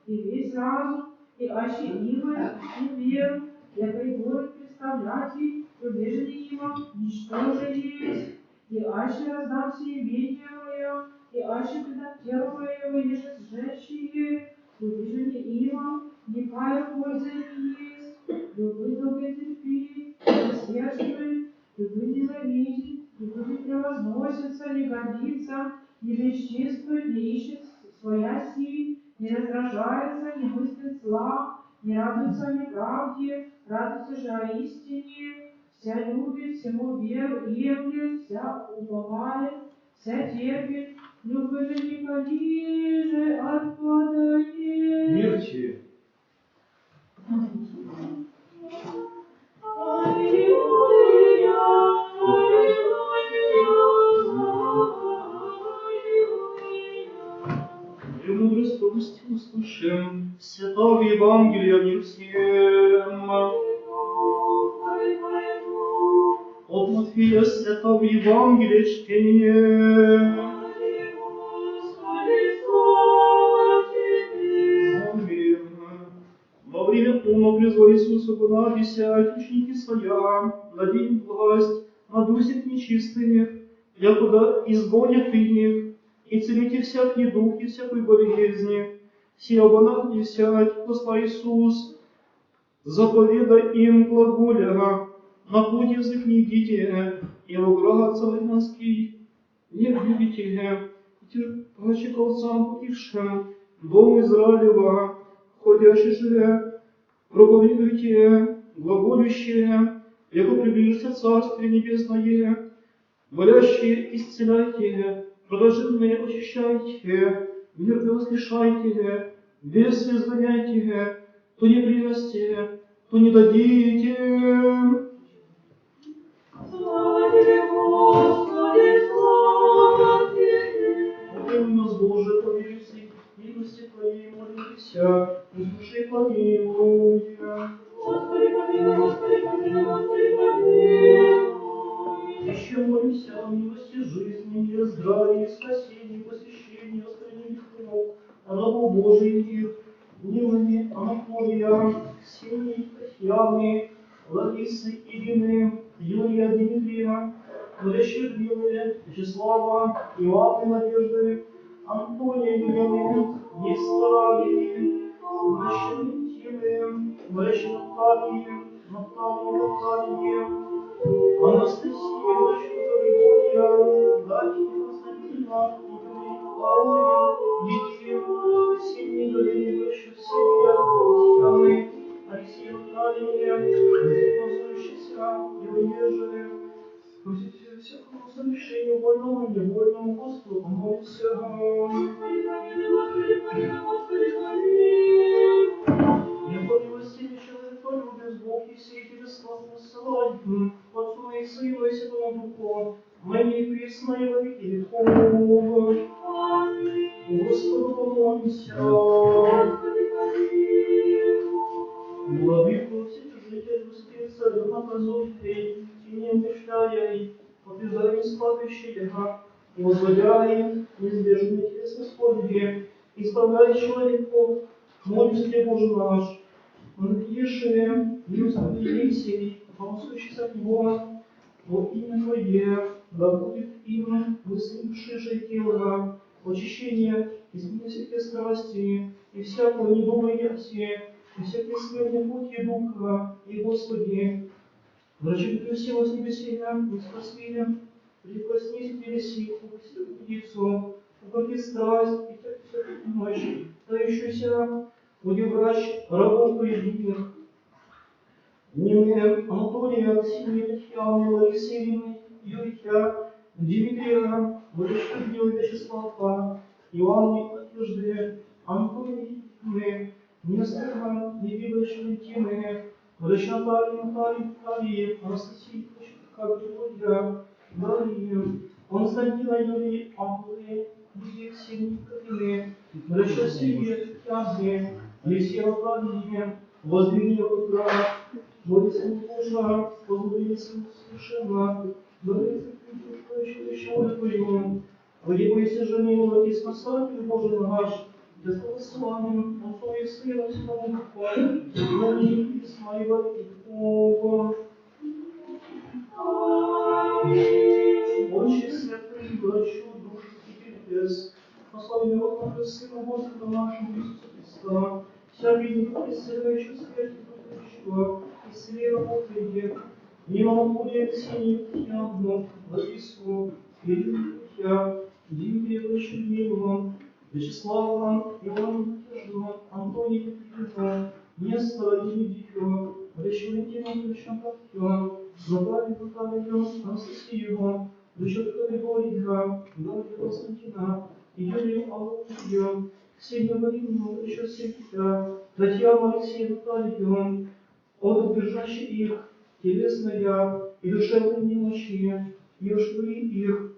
и весь разум, и аще има и веру, я прибор представляти, и убежни има, ничто же есть, и аще раздам все имение мое, и аще предам тело мое, еже сжечие, и убежни има, никакая польза не есть, любы долготерпи, рассерживай, любы не завидит, любы не превозносится, не гордится, не бесчинствует, не ищет своя силь, не раздражается, не мыслит зла, не радуется о неправде, радуется же о истине, вся любит, всему веру емлет, вся уповает, вся терпит, любовь же не полиже отпадает. Мирте. Премудрость пусти услышим, святого Евангелия мир всем. От Матфея святого Евангелия чтение. Аминь. Во время ума призвал Иисуса понадесять ученики своя, надень власть над усих нечистых, якуда изгонят и них, и целите всякий дух и всякой болезни. Сия банах десять, посла Иисус, заповеда им глаголя, на путь язык не идите, и в град Самарянский не любите, терпачи к отцам погибшим, дом Израилева, ходящий же, проповедуйте, глаголющие, яко приближится Царствие Небесное, болящие исцеляйте, продолженные очищайте, мирно воскрешайте, бесы изгоняйте, то не прелесте, то не дадите. Слава тебе, Господи, слава тебе! Помилуй нас, Боже, по милости Твоей, молимся, услыши, помилуй. Господи, помилуй, Господи, помилуй, Господи, помилуй! Еще молимся о милости жизни, мира, здравия, спасения, посвящения, остранения грехов, о рабу Божьих, Нилами, Анатолия, Ксении, Татьяны, Ларисы, Ирины, Юрия, Дмитрия, Мария Людмилы, Вячеслава, Иоанны, Надежды, Антония, Елены, Нестора, Лили, Мария Тины, Мария Натальи, Анастасия, дочка Григория, Дафья, Константина, Игорь, Павловна, Лидия, Ксения, Галина, Ваща, Ксения, Татьяны, Алексея, Наталья, Возлюбившаяся, Евангелие, просите всякого совершения вольному и невольному Господу, помолимся. Господи, помилуй, Господи, помилуй, Господи, помилуй! Не по милости человек полюбит Бог и все эти бесплатно ссылать, Отцу и Сыну и Святому Духу, ныне и присно и во веки веков. Господу помолимся. Господи, помилуй! Владыку вседержитель, Господи, царю наказуй, тенем мечтая, побеждай складывающего, возводя неизбежные телесные скорби, исправляй человеков, молимся тебе, Боже наш, Надежде, милостивый Елисей, голосующийся от него, во имя Твое, да будет им высунувшие же тело, очищение, изменение всякие страсти, и всякого недобрия все, и всякие смертные пути Духа, и Господи, врачи всего с небесия, и спаси, прикоснись к телеси, убедицу, укрепи страсть, и всякую ночь, тающуюся, буди врач рабов предвидных, Нины, Анатолия, Ксении, Татьяны, Ларисы, Ирины, Юрия, Дмитрия, Владимира, Вячеслава, Иоанна, Надежды, Антония, Нестора, Невидовича, Валентины, Владимира, Натальи, Анастасии, Григория, Дарьи, Константина, Юрия, Анны, Лидии, Ксении, Катерины, Владимира, Сергея, Татьяны, Алексея, Натальи, Воздвигни утра, молится Божа, возбудится совершенно, молится Твоего Твоего, Воебойся же милого и спасатель Божий наш, да славим Отцу и Сына и Святому Духу, на ныне и с моего Бога. Отче святый, врачу душу и небес, послави народ наш Сына Господа нашего Иисуса Христа, всякий день исцеляющий смерть будущего, исцели работы, мимо Бога Ксении, Татьяну, Ларису, Ирину, Дмитрия Вачермилова, Вячеслава, Ивана Надежду, Антония Петрова, Нестора Демидика, Валентина Вячеслава, Наталью, Анастасию, Дочерка Григория, Дарью Константина, Юрию Аллахию, Ксению Марину, еще Сергея, Татьяну Алексея Наталью, от держащих их, телесная и душевная немощи, и ушли их,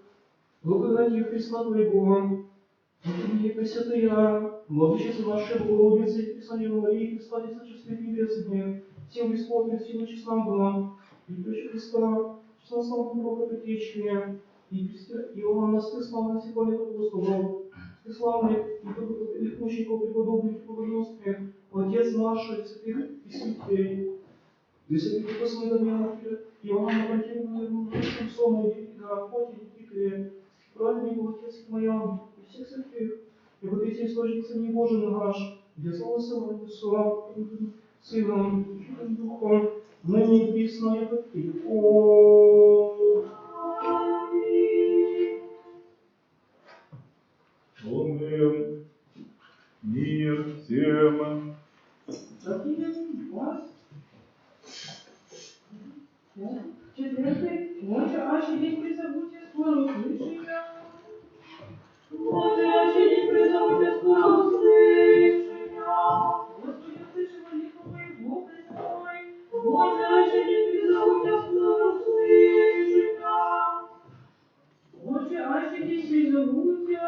благодатью Христа Твоего, и Пресвятая, Владычица нашей Богородицы, и Пресвятая Марии, Христа, Чистых Небесных, силы исполненных, силы честного, и Дочь Христа, честного славного Бога Предтечения, и Иоанна, славных Сихвальных апостолов, славных и мучеников преподобных и богоносных, Отец наших святых и святей, если ты посмотри на меня, Иоанна Пантелеевна, Самсона, Евгения, Фотия, Никиты, праведный был Отец моя, и всех святых, и вот эти источницы не Божий наш, где слава Сына, Сыном, и Духом, ныне и присно и во веки. Аминь. Мир всем. Четвертый. Боже, аще не призовуте, скоро услышим я. Боже, аще не призовуте, скоро услышим я. Господи, услыши молитву мою, Бог Христой. Боже, аще не призовуте, скоро услышим я. Боже, аще не призовуте,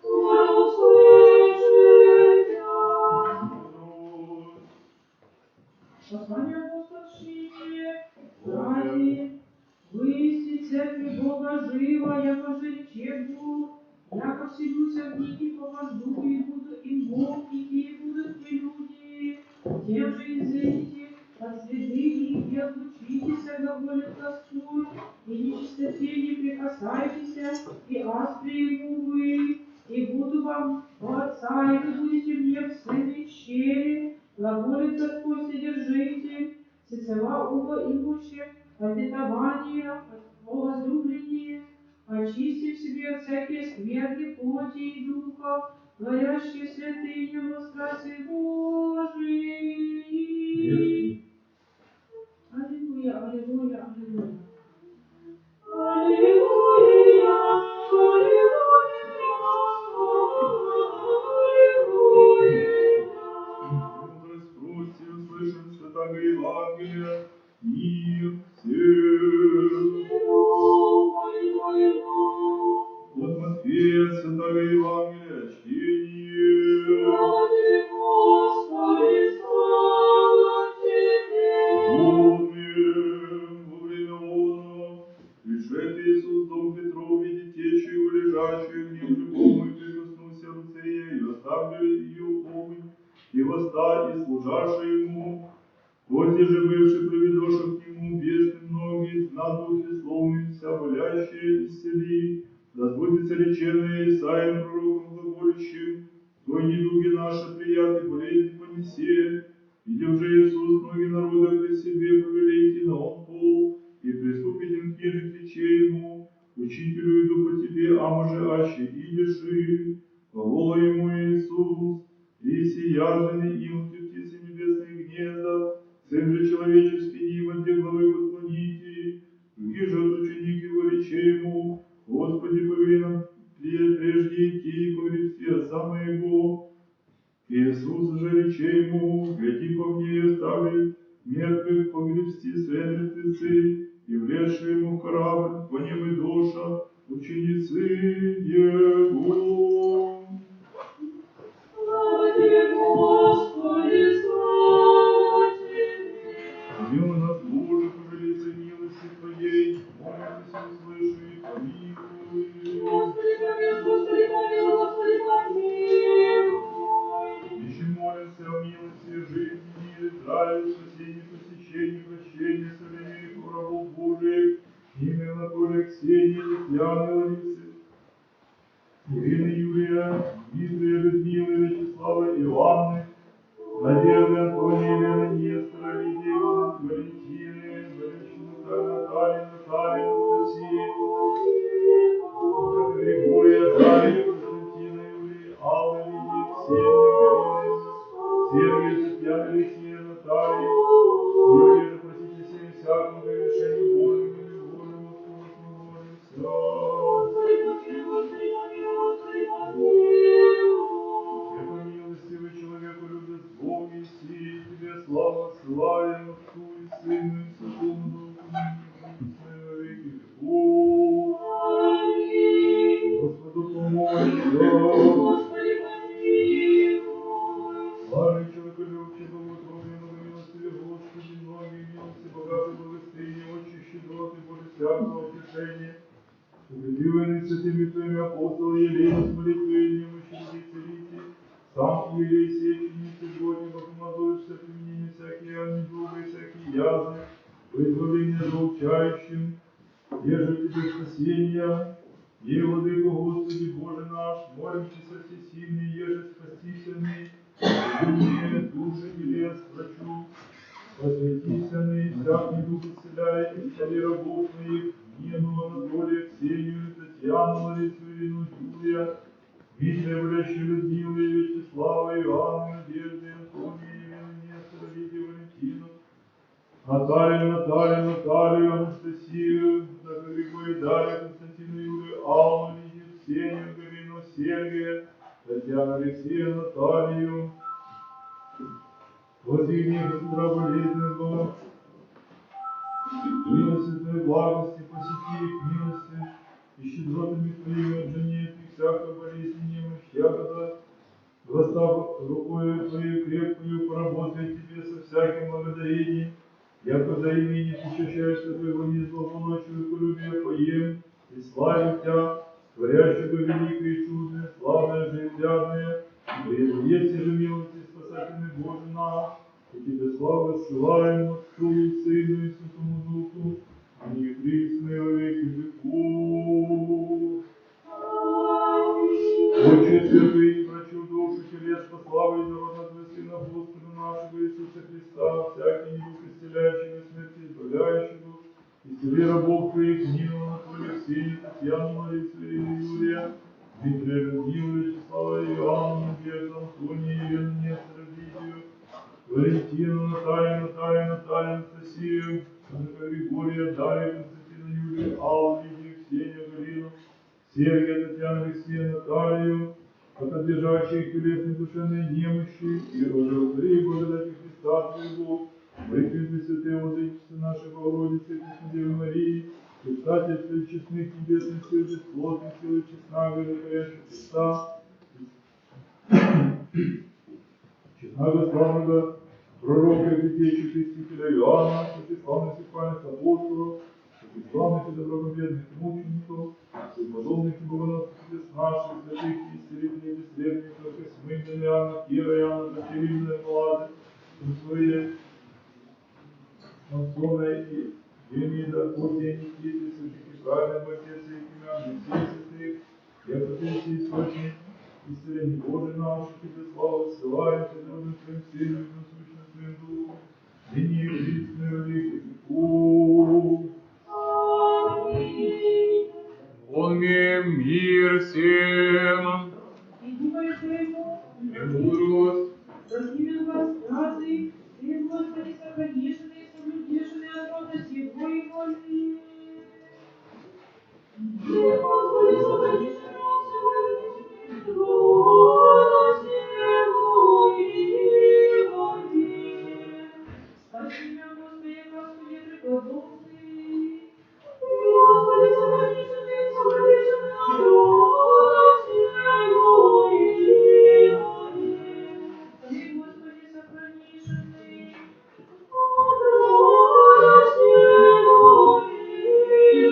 скоро услышим я. Послание апостольшие, ради высти церкви Бога жива, яко же речебу, яко вселюся в них и повожду, и буду им Бог, и те будут и люди, тем же изыдите от следы их, и отлучитесь, глаголет Господь, и нечистоте не прикасайтесь, и аз приму вы, и буду вам Отца, и вы будете мне в сыны щери, глаголит Господь, содержите, сецела уго имущие, обетование, возлюбление, очистив себе от всякие скверни плоти и духа, творящие святыню во страсти Божией. Аллилуйя, аллилуйя, аллилуйя. Аллилуйя, Мудрость спроси, услышим святого Евангелия, мир всем. От Матфея святого Евангелия чтение. Господи, слава Тебе! Помним, во время оно, пришед Иисус в дом Петров, видит течь его лежащую, ниже помой, прикоснулся руце ее, оставлю ее огонь, и воста, и служаши ему. После же бывший приведешь к нему ему бесны многие, на духе словным вся болящая исцели. Да сбудется реченное Исаием пророком глаголющим, твой недуги наши приятный болезнь понесе. Иди уже Иисус, многие народы при себе повелейте на он пол, и приступите к книжек речей ему, учителю иду по тебе, а може аще идеши. Глагола ему Иисус, и сияженный им в птицы небесных гнезда, сын же человеческий не во где главы подклоните, другие же от ученик его речей ему, Господи, повели нам прежде идти и погребсти отца моего. Иисус же речей ему, гляди по мне и остави мертвых погребсти среди мертвецы, и влезши ему в корабль, по небу душа, ученицы его. Слава тебе, Господи, слава тебе. Мило нас, Боже, повелися милости Твоей, молимся, услыши и помилуй. Господи, помилуй, Господи, помилуй, Господи, помилуй. Еще молимся о милости, жизни, мире, здравии, спасении, посещении, прощении, современных рабов Божиих, имя Анатолия, Ксении, Татьяны, Ларисы, Ирины, Юрия, Дмитрия, Людмилы, Вячеслава, Иоанны, Надежды, Антония, Елены, Нестора, Лидии, Валентины, Натальи, Анастасии, Григория, Дарьи, Константина, Юлии, Аллы, Лидии, Ксении, Галины, Сергия, Татьяны, Алексея, Натальи, Юрия, запросите всем всякому решению Божьему и Божьему, что Господи, помилуй, Господи, помилуй, Господи, помилуй. Яко милостивый человеку любит Бог и сии, тебе славу отсылаем Отцу и Сыну и Святому Духу, ныне во веки веков. Аминь. Господу помолимся. Господи, помилуй. Славный человеколюбче, богоугодный, многомилостивый Господи, многие милости, богатый благостыни, очень щедроты, Боже, всякого утешения. Убедивый святыми Твоими апостолы, елеем, молитвы, немощи, людей целите, сам елей, сей, чините, Господи, помазуешься, применение всякие недуга и всякие язы, вызволение заучающим, держи Тебе спасения. Ей, Владыко, Господи, Боже наш, молимся всесильный, еже спастительный, мне души телес врачу, посвятительный, всяк недуг исцеляй, исцели рабов Твоих, Нину, Анатолия, Ксению, Татьяну, Ларису, Ирину, Юрия, Дмитрия, Валящую, Людмилу, Вячеслава, Иоанна, Надежды, Антония, Елену, Нестора, Лидию, Валентину, Наталью, Анастасию, Григория, Дарью, Константину, Юрию, Аллу, Лидию, Ксению, Галину, Сергия, Татьяну, Алексея, Наталью, воздвигни Христа болезненного, милости Твоей благости, посети их милости, и щедротами Твоими отжени от них всякой болезни, немощь, ягода, восстав рукою Твоей крепкую, поработай Тебе со всяким благодарением, яко за имени Тысячающего Твоего незлобоночего полюбия поем, и славим Тя, творящего великое и чудное, славное же и взглядное, и есть же милости спасательный Боже наш, и Тебе славу ссылаем Отцу и Сыну и Святому Духу, а не присно и во веки веков. Отче святый, врачу душу телес, по славе и народа Твоего Сына Господа нашего Иисуса Христа, всякий недуг исцеляющий и смерти избавляющего, исцели рабов Твоих, Нину, Анатолия, Ксению, Татьяну, Ларису, Юрия, Дмитрия, Людмилу, Вячеслава, Иоанна, Надежду, Антония, Елену, Нестора, Лидию, Валентину, Наталью, Анастасию, Григория, Дарью, Константину, Юрию, Аллу, Лидию, Ксению, Галину, Сергия, Татьяну, Алексея, Наталью, от отлежащих телесной душевной немощи, и оживотвори благодати Христа Твоего, Пресвятый Святый Владычицы нашей Богородицы и Преснодевы Марии, предстательстве честных небесных сил, бесплотных сил и честного говорящих Христа, честного славного пророка и предтечи Крестителя Иоанна, славных сексуальных апостолов, славных и добробедных мучеников, подобных и богоносцев наших, святых и исцелителей бесследных, как Исмы, Дамиана, Кира, Иоанна, Катерина, Палаты, свои Мансона и Демида, Кузя, Никиты, Святых Праведных, Отец и Кимян, Алексей, Святых, я потенции источник, исцеление Божий наш, Тебе славу ссылаем, Тебе родным Твоим Сыном, насущным Твоим Духом, ныне и присно во веки веков. Он мир всем. И думаешь, ему, Премудрость. Разгневен вас святый, Ты, Господи, сохранишенный и соблюдешенный от рода сего и воли. Ты, Господи, сохранишенный от всего и рода сего и воли. Спаси меня, Господи, Господи, преподобный. Ты, Господи, сохранишенный и соблюдешенный от рода сего и воли. Ты, Господи, сохранишенный от рода сего и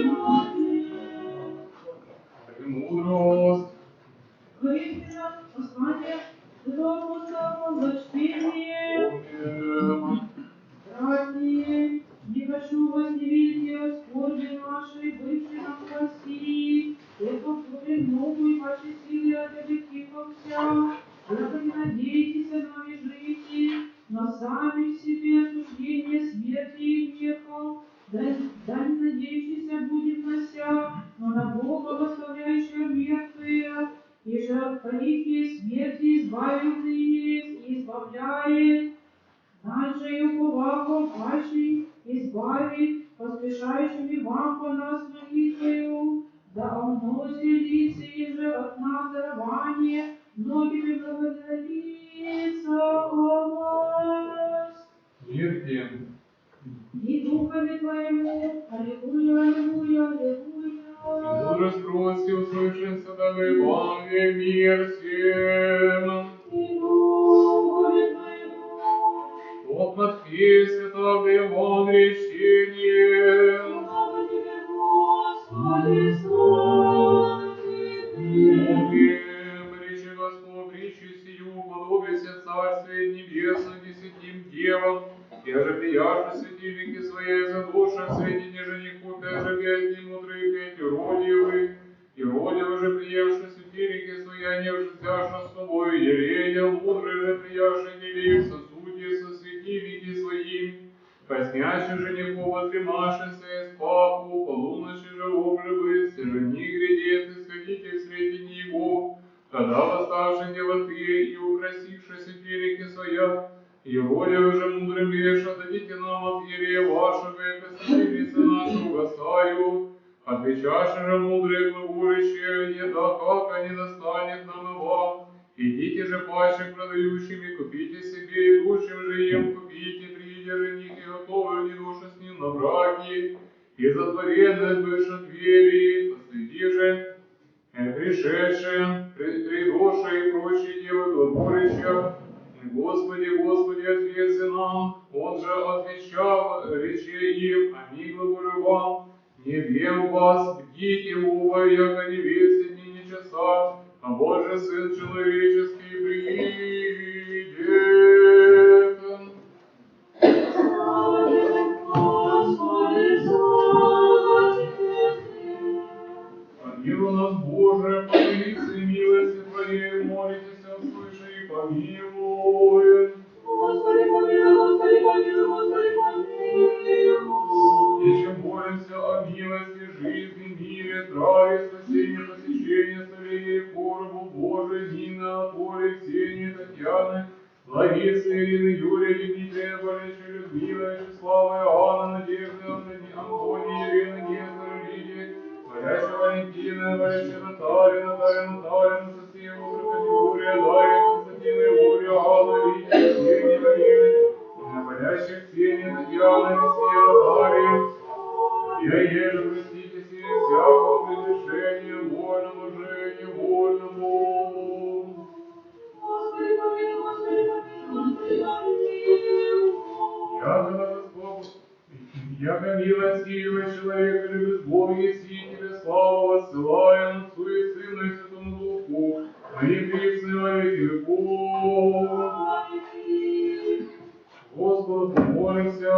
воли. Премудрость. Воистину, послание святого апостола во чтение. Братья, не хочу вас не видеть о скорби нашей, бывшей нам спаси, это горе новую вашей силы отвлекившимся, яко не надейтесь нами жить, но сами в себе суждение смерти и греха, да не надеющийся будем нося, но на Бога восставляющего мертвые, и же от великой смерти избавленные и избавляет. Нас же и уповахом вашей избавит, поспешающими вам по нас молитвою, да умнози лица и же от нас дарование, многими благодарится о вас. Мир всем. И духами твоему, аллилуйя, аллилуйя, аллилуйя. Мудрость прости услышимся, да Евангелие мир всем. И духами твоему, От Матфея Святого Евангелия чтение. слава тебе, Господи, слава тебе. Помним, речи Господь, притчу сию, подобися Царствие Небесное десятим девам, и же прияжу светильники своей за душа свети жениху, же пять немудрые, пять уродивых, и уродивы же приявши светильники свои, не взяши с тобой, ерея, мудрые же приявши не в сосуде со светильники своим, поснящи жениху возремашися из паху, полуночи же обживы, жених грядет, и сходите в свете его, тогда восставши девоты и украсивши светильники своя, и воля уже мудрым лишь отдадите нам от ерея вашего, яко светильница нашу угасаю, отвечаши же мудрые глаголющие, не да как не достанет нам и вам, идите же паче продающими, купите себе, и лучшим же им купите, приидя жених и готовы не душу с ним на браки, и затворенные бывши двери, посреди же пришедшие, придуши и прочие девы глаголища, Господи, Господи, ответься нам, Он же отвечал рече им, аминь глаголю вам, не вем вас, бдите оба, яко не весть дни ни часа, а Божий Сын Человеческий придет. Слава тебе, Господи, слава тебе. Помилуй нас, Боже, по велице милости Твоей, молитесь, услыши и помилуй. Господи, помилуй, Господи, помилуй, Господи, помилуй. Еще молимся о милости, жизни, мире, здравии, спасении, посещении, столетии, коробу Божий, Нины, Анатолия, Ксении, Татьяны, Ларисы, Ирины, Юрия, Дмитрия, Борисовича, Людмилы, Вячеслава, Иоанна, Надежды, Антонии, Ирины, Нестора, Лидии, Валяща Валентина, Валяща Наталья, Наталья, Анастасия, Укрокатегория, Дарья, Константина, Юрия, Анна, Лидия, Ксения, Мария, Валящая Ксения, Татьяна, Алексея, Наталья, я еже простите себе всякого прегрешения, вольному же и невольному. Господи, помилуй, Господи, помилуй, Господи, помилуй. Яко Господь, яко милостивый человек или безбожие си тебе славу воссылаем Отцу и Сыну и Святому Духу, ныне и присно во веки веков. Аминь. Господу помолимся.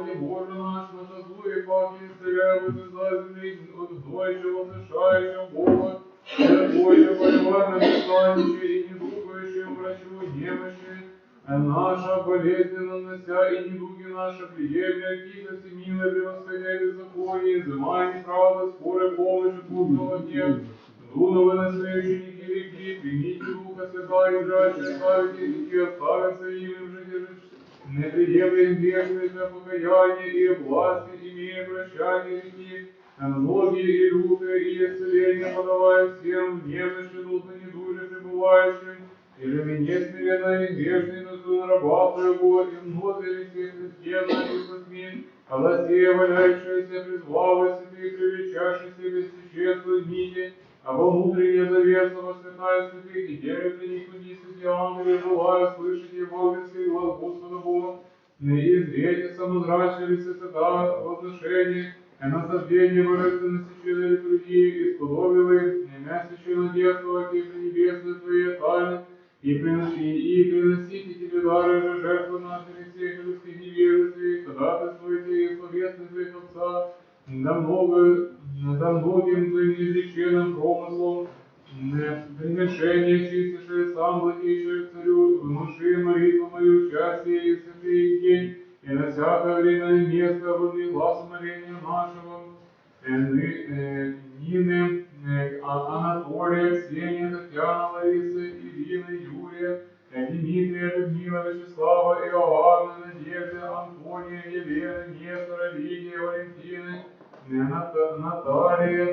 Господи Боже наш, на тазу и паки исцеляй вызазленный от вдойчего, дышающего Бога, Твоего болеварно бестанище и недугающим врачу немощи, наша болезненно нося и недуги наши приемля, кисости мило превосходя беззаконие, изымай неправда, споры помощи Божьего дня, Дуновы на свои ученики реки, примите Духа Святого и драчи, оставите и оставятся ими в жизни, не приемлем грешные для покаяния и власти, имея прощание реки, многие и лютые, и исцеление подавая всем, в немощи духу недуже пребывающим, и же мне смиренно и грешный достоин раба твоего, и множили всех христиан и сосми, а лосея валяющаяся призвалась, и ты привечающийся без священства миде, а во внутреннее завеса восвятая святых, и делят для них уди святи ангелы, желая слышать и благословить глаз Господа Бога, и зрете самозрачные святота возношения, и насаждение божественной священной литургии, и сподобили имя священного детства, и пренебесные твои тайны, и приносите тебе дары же жертвы наших и всех людских невежествий, ходатайствуйте и словесных твоих отца, да многим твоим изреченным промыслом, примешение чистейшее, сам благейшее царю, внуши молитву мою, участие и святый день, и на всякое время и место возле глаз умоления нашего, Нины, Анатолия, Ксения, Татьяна, Лариса, Ирина, Юрия, Дмитрия, Людмила, Вячеслава, Иоанна, Надежды, Антония, Елены, Нестора, Лидия, Валентины, Наталья,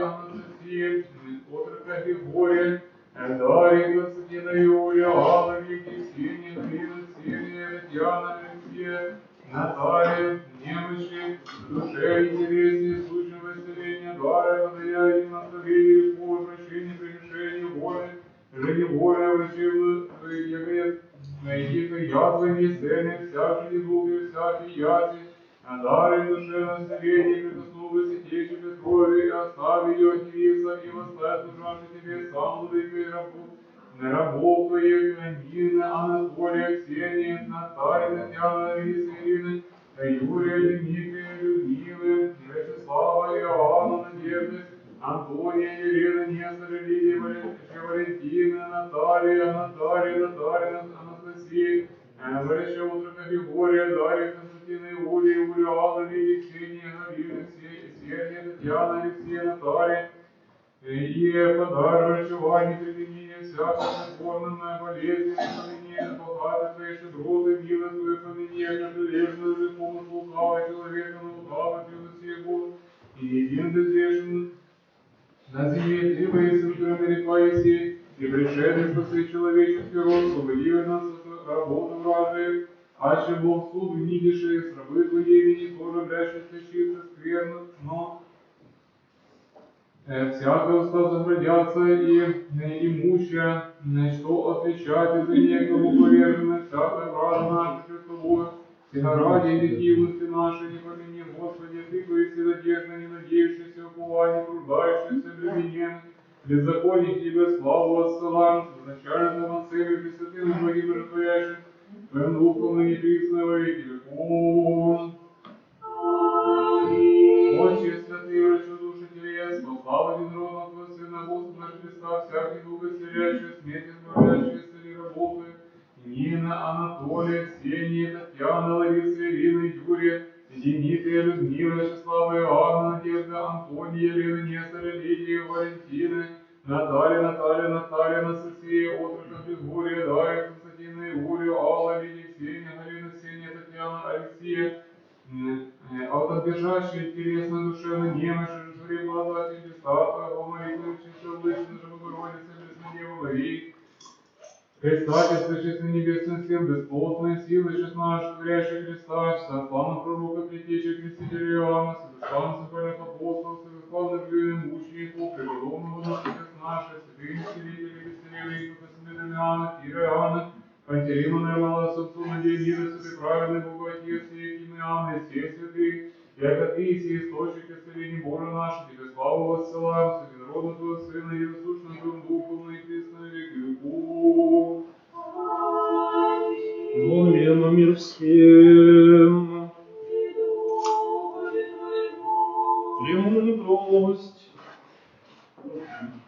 Анастасия, отрока Григория, Дарья, Константина, Юлия, Алла, Вики, Ксения, Марина, Ксения, Татьяна, Алексея, Наталья, немощи, душе интереснее, сущего исцеления, дара, водая им наставление, по прощению, приношению, воли, женеволя, врачебную, явлет, их язвами, цели, всякие недуги, всякие язи, дары душе населения, прикоснулась и течи Петрове, и остави ее от невеса, и восставь служанку тебе, сам владыка и рабов твоих, Нина, Анатолия, Ксения, Наталья, Татьяна, Лариса, Ирина, Юрия, Дмитрия, Людмилы, Вячеслава, Иоанна, Надежды, Антония, Елена, Нестора, Лидия, Валентина, Наталья, Анастасия, Варяща утрока Григория, Дарья, Константина, Иулия, Алла, Лидия, Ксения, Галина, Ксения, Татьяна, Алексея, Наталья, и подаривающий вами применение всякого форменной болезни, применение богатых твоей щедроты, милость твою поменение, прилежную же помощь лукавого человека, на лукавый превоси его, и един безгрешен на земле ты воистину река Еси, и пришедший спаси человеческий род, освободил нас от работы вражьей, аще Бог суд видишь, с рабы твоей, тоже брящийся чисто скверно, но всякого уста заградятся и имущая, что отвечает из-за некому поверженной, всякая врага наша пред тобой, всегда ради эффективности нашей, не помяни, Господи, Ты, Твои надежды, не надеющиеся упования, труждающиеся бременем, беззаконие Тебе славу отсылаем, с изначальным Отцем и Пресвятым и Благим Животворящим, Твоим Духом и неприсно во веки веков. Отче святый, врачу души телес, по славу единородного Твоего Сына, Господа Христа, всякий дух исцеляющий, смерть избавляющий, исцели работы, Нина, Анатолия, Ксения, Татьяна, Лариса, Ирина, Юрия, Дмитрия, Людмила, Вячеслава, Иоанна, Надежда, Антония, Елена, Нестора, Лидия, Валентины, Наталья, Анастасия, отрока Григория, Дарья, Константина, Иулию, Алла, Лидия, Ксения, Галина, Ксения, Татьяна, Алексея, autoдержащие телесной душевной немощи, житвори благодати Христа, Твоего молитвы, чисто обличной же Богородицы, Преснодевы Марии, Христа, Честный Небесный Сын, бесплотной силы, честно творящий Христа, славного пророка, предтечи Крестителя Иоанна, святославных сокольных апостолов, святославных длинных мучеников, преподобного Отец наших, святых исцелителей, исцелителей, Святого Иоанна, Кира Иоанна, Пантерима, Нормала, Собству, Надея, Мира, Святый, Праведный Бог, Отец, Яким Иоанна, и все святые, яко Ты, и все источник исцеления Божия наш, Тебе славу воссылаем, с единородного Твоего Сына, и засущным Твоим Духом, и Христом, и веки веков. Мир всем. мудрость.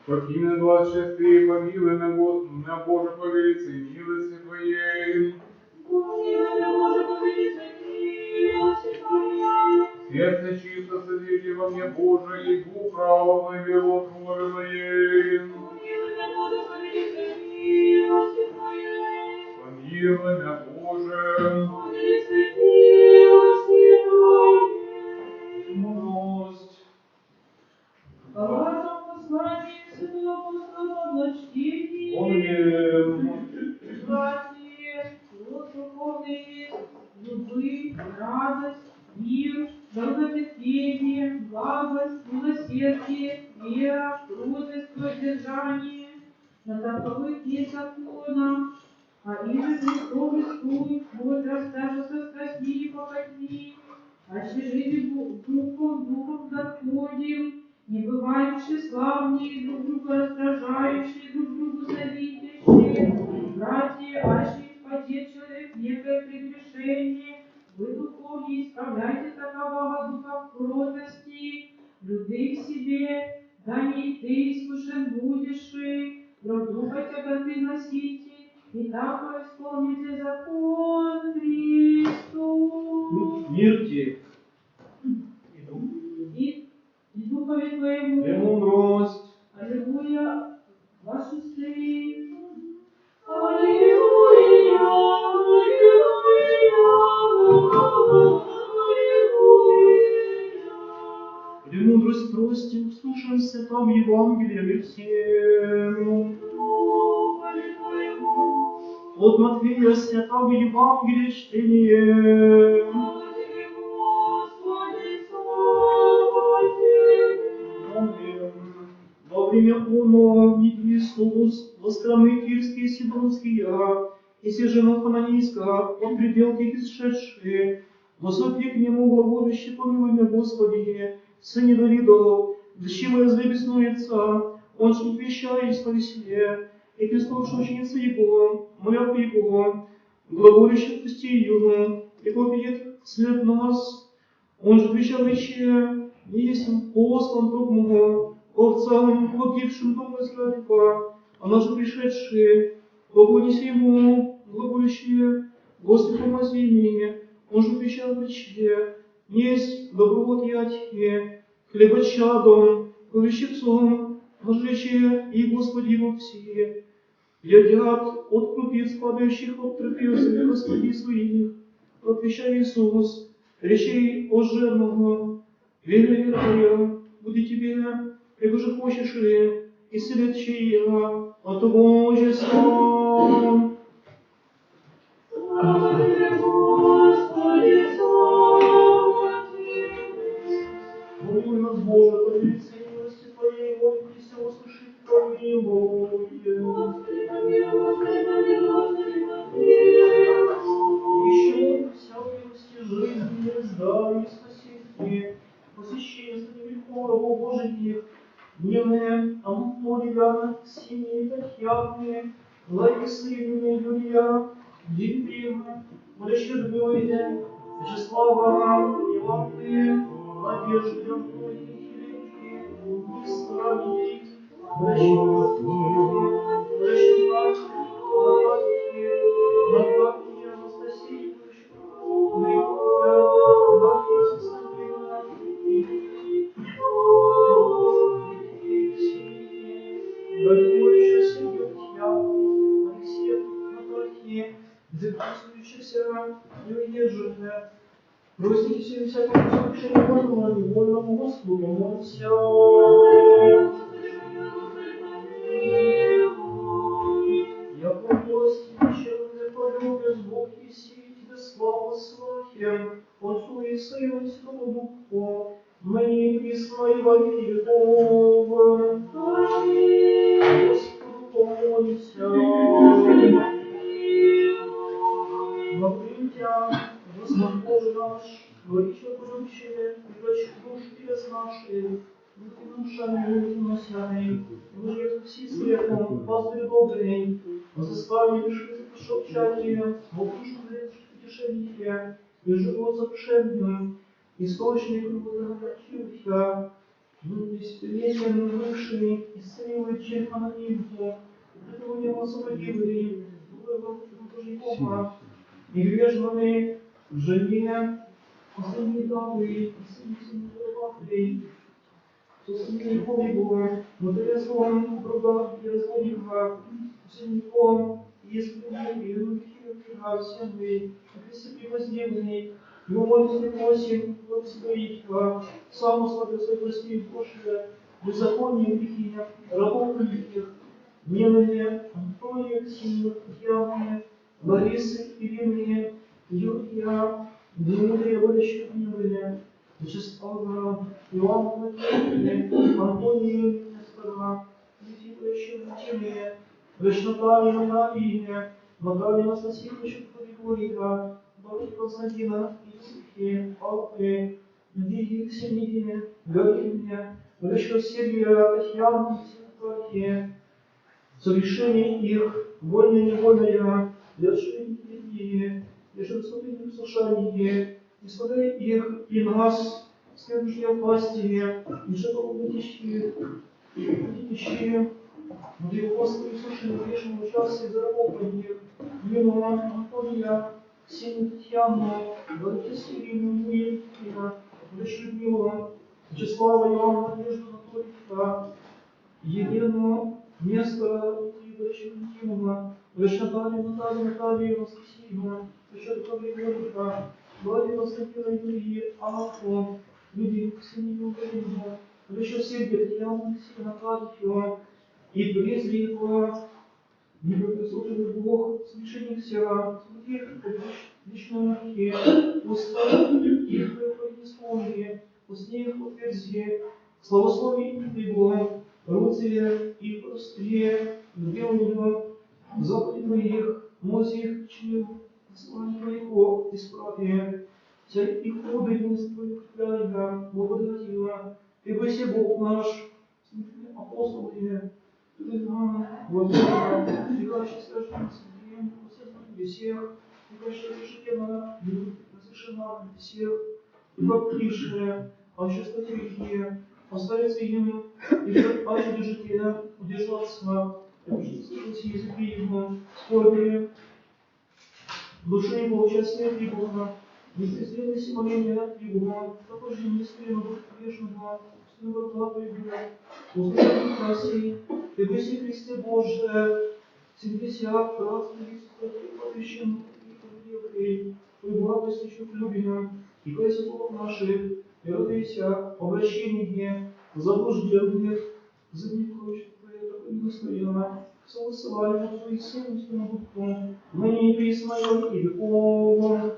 Покине 26, помилуй на Боже по велице милости Твоей. Сердце чисто содержи во мне, Боже, и дух праведный веру отвори моей. Помилуй меня, Боже. Мудрость. Послание святого апостола почтения. Братья, вот духовный есть, любовь, радость, мир, долготерпение, благость, милосердие, вера, кротость, воздержание. На таковых есть закона. А иже Христовый суд, вот расстаться со страстьми и похотьми, а жили духом заходим, не бываем тщеславнее, друг друга раздражающие, друг другу завидящие, братья, аще испадет человек некое прегрешение, вы духовнее исправляйте такового духа в кротости, людей к себе, да не ты искушен будешь, но духа тяготы носите, и так исполните закон Христу. Мир тебе. И духове твоему. Премудрость. Аллилуйя. Ваши сны. Аллилуйя. Премудрость прости, услышимся там Евангелие всем. От Матфея святого Евангелия чтение. Во время оно видели Иисус во страны Тирские и Сидонские, и сиженов Хананейского, от пределки исшедшие, высокие к нему глаголющие, помилуй меня, Господи, Сыне Давидов, дщивое злебеснуется, он же вещает по веселе, и прислушал ученицы его, моля его, глаголющий отпусти ее, и победит след нас, он же отвечал еще, есть послан догмого, овцам погибшим дому Израиля, а наши пришедшие, поклонись ему, глаголющие, Господи, помози мне, он же отвечал рече, есть добровод я тебе, хлеба чадом, колещецом, ножиче и Господи во все. Едят от крупиц, падающих от трапезы, Господи своих, отвечай Иисус, речей оженного, веря, буди тебе, как же хочешь и следче я, от того же сам. Господи, слава Тебе. Помилуй нас, Боже, по велице милости Твоей, молимся, услыши, помилуй. Господи, помилуй, Господи, помилуй, Господи, помилуй. Еще вся милости жизни, здравия и спасения, посещения с грехом рабов Божьих, дневные, Анатолия, Ксении, Татьяны, Ларисы, Юлия, Дмитрия, Молящие Людмилы, Вячеслава, Иваны, Надежды, Антонии, Хеленки, Истравии, Молящие Натальи, Анастасии, Простите всякому совершению больного, невольному Господу, молимся. Я помилости вечерные полюбез Бог и сии тебе славу слахем, Отцу и Сыну и Святому Духу, ныне и присно и во веки веков. Господу помолимся. Благодатя, Господь Боже наш, горячо горючее, и врачи душ без наших, руки душами, руки носями, Боже Иисусе светом, пастырь добрый, взыскание лишится пошелчания, молчишь утешение, и живот запшенным, источник благодатився, Бесполезен бывший, исцеливает чем анонимку, этого не освободили, твоего должника, невежливый, жене, последние даты, последние даты, Сосудником его, мудрецом друга и разводника, учеником, если не любви, всем вы, если превознемный, его молитвы просим, благословить, сам условия своей прости Божия, беззаконие грехи, рабов великих, милые, Антония, Ксения, Татьяны, Ларисы, Ирины, Юрия, Дмитрия, будущих милые, Вячеслава, Иоанна Владимировна, Антония Несторова, Никитовича Владимира, Вишнаталия Наталья, Наталья Анастасьевича Григорьева, Бабки Константина, Исухи, Алпы, Лидии Ксении, Галине, Врачка Сергия, Татьяна, Симпатия, совершение их, вольно-невольное, лишение идеи, ежедоступное послушание, исправляй их и нас, следующие власти, и широковыдящие, где Господи слушали грешного участия за рабов них, Ену Анатолия, Синю Татьяну, Владимира Ирину Елена, Врачу Людмила, Вячеслава Иоанна, Надежду Анатольевна, Елену Нестора, Врачу Валентиновна, Врачу Наталью, Анастасию, Врачу Григорьева, Владимир Константина Юрия, Анатолия, Людмилу Ксению Галину, Врачу Сергия, Татьяну Алексея Наталью, и призри его, не благословил Бог, смешенихся, смотри, вечной муки, уста их произнесловие, устни их утверзи, славословие имя Его, руцеле и простре, белые заповеди Твоих, мози их чил, славе Твоего исправе, вся их ходы милость Твою крепляя, благодатила, Ты бойся Бог наш, апостолы, Владимира, прикажешь страждем себе, усердно всех, прикажешь ежедневно, разрешена всех, и баптившие, а еще статьи, оставиться им, и держите, удержаться, и слушать языки его, скорби, души его, участия его, не презрелись моления его, такой же неискренно грешного, снова плату его, услышать краси, Ты выси Христе Боже, 70 раз повещен и повелел, Твою благость еще любим, и кайся Бог наших, и радуйся обращение заблужденных, заникающих Твоя такой милостивая, совысылали Отцу и Сыну и Святому Духу, ныне и присно и веков.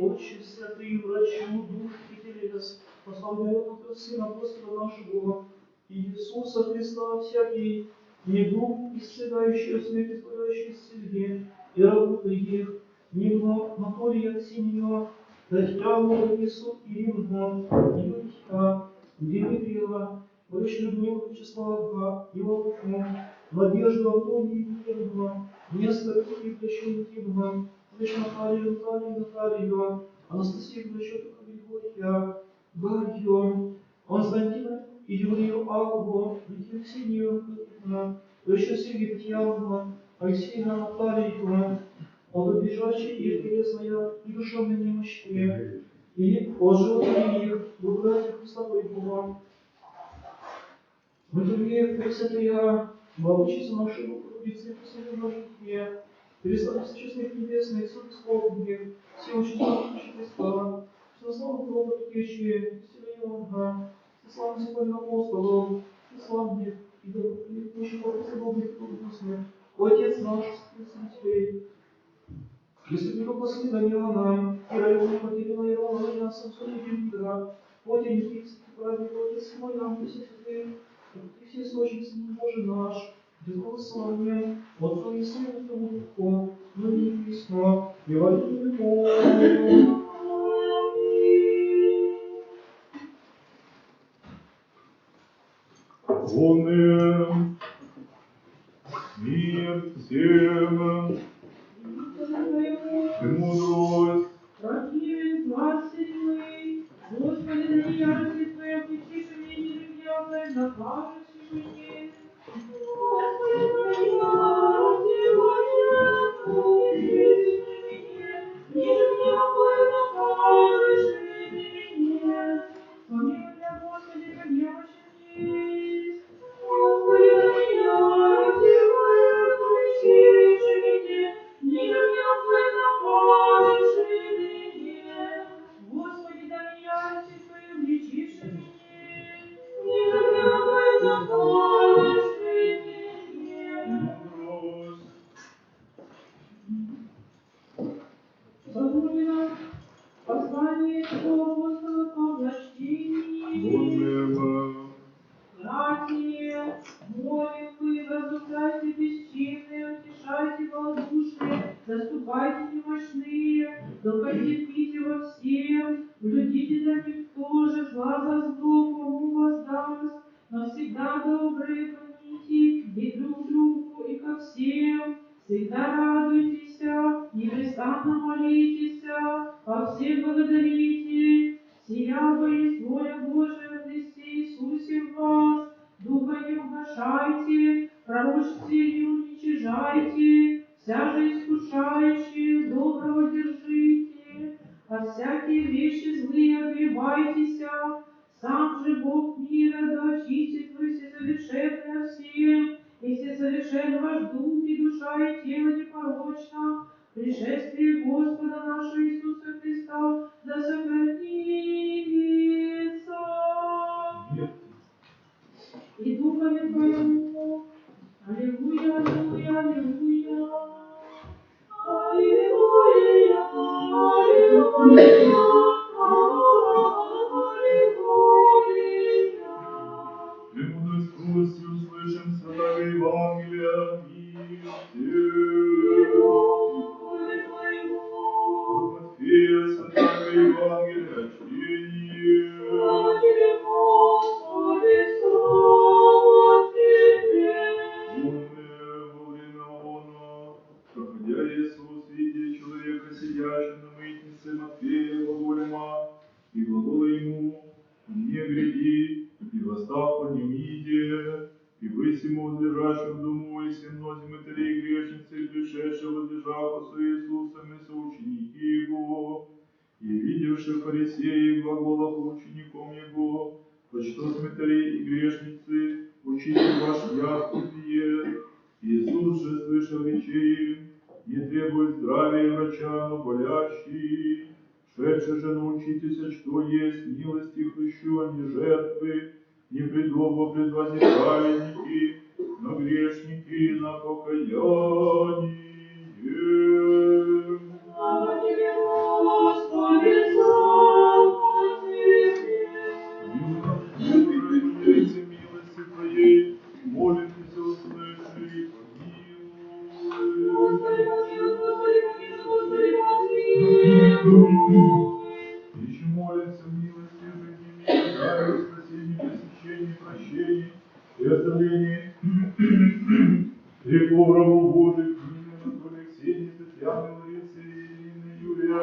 Отче святый, врачу, дух и телес, пославляют от Сына Господа нашего, Иисуса Христа всякий, недуг, исцеляющий, смерть исправляющий исцеление, и работы их, Нину, Анатолия, Ксению, Татьяну, Ларису, Ирину, Юрия, Дмитрия, Врачу Людмилу, Вячеслава, Иоанну, Надежду, Антонию, Елену, Нестора, Врачу Валентиновну, Врачу Наталью, Анастасию, Врачу Григория, Дарью, Константина и Юрию Аллу, Лидию Ксению, Врачу Сергию Татьяну, Алексея Наталью, от убежащей их телесная и душевная немощи, и оживления их, благодати Христа Твоего. В Тебе, Пресвятая, молчится нашему Богородице, последнего жития, перестанется честных небесных, суд исполненных, все участники Христа, что слава Богу Течи, Сила Иоанна, слава Святых апостолов, славных и добрых, подобных трудностных, Отец наш, Спаситель, Пресвятого последования нам, и района потеряна Иоанна, и нас Самсоне Демидра, Отец Никитский, праведник, Отец мой, нам, все святые, и все источники Божий наш, без благословения, Отцу и Сыну и Святому Духу, ныне и присно, и во веки веков. Полным мир всем, и мудрость. Господи, потерпите во всем, блюдите за никто же, зла за зло, кому воздаст, но всегда добрые гоните и друг другу, и ко всем. Всегда радуйтесь, непрестанно молитесь, во всем благодарите, сия во есть воля Божия в Христе Иисусе в вас, духа не угашайте, пророчестве не уничижайте, вся же искушающие доброго держите, а всякие вещи злые отгребайтесь, сам же Бог мира да очистит вы всесовершенны всем, и всесовершен ваш дух и душа и тело непорочно, пришествие Господа нашего Иисуса Христа да сохранится. И духами твоему. Аллилуйя, аллилуйя, аллилуйя. Аллилуйя, аллилуйя, аллилуйя. Премудрости услышим святого Евангелия и Господи твоему. от Матфея святого Евангелия чтение. Слава тебе, Господи, слава тебе. Во время оно, проходя Иисус, видя человека, сидящего на мытнице Матфея, глаголема, и глагола ему, не гряди, и восстав по нем иде, и высему возлежащего в дому, и все многие матерей грешницы, пришедшие возлежав со Иисусом и соученики его, и видевши фарисеи глаголах учеником его, почто смертарей и грешницы, учитель ваш яствие. Иисус же, слышал речи им, не требует здравия врача, но болящий. Шедши же научитесь, что есть милости хрещу, а не жертвы, не предоба предводи праведники, но грешники на покаяние. Слава тебе, Господи, слава тебе. Боже, поделися милости Твоей, молитесь, услыши и помилуй. Господи, помилуй, Господи, помилуй, Господи, помилуй. Еще молится милости жизни мира, даруй спасение, пресыщение, прощение и оставление грехов рабов Божьих, Анатолия, Ксении, Татьяны, Ларисы, Ирины, Юрия,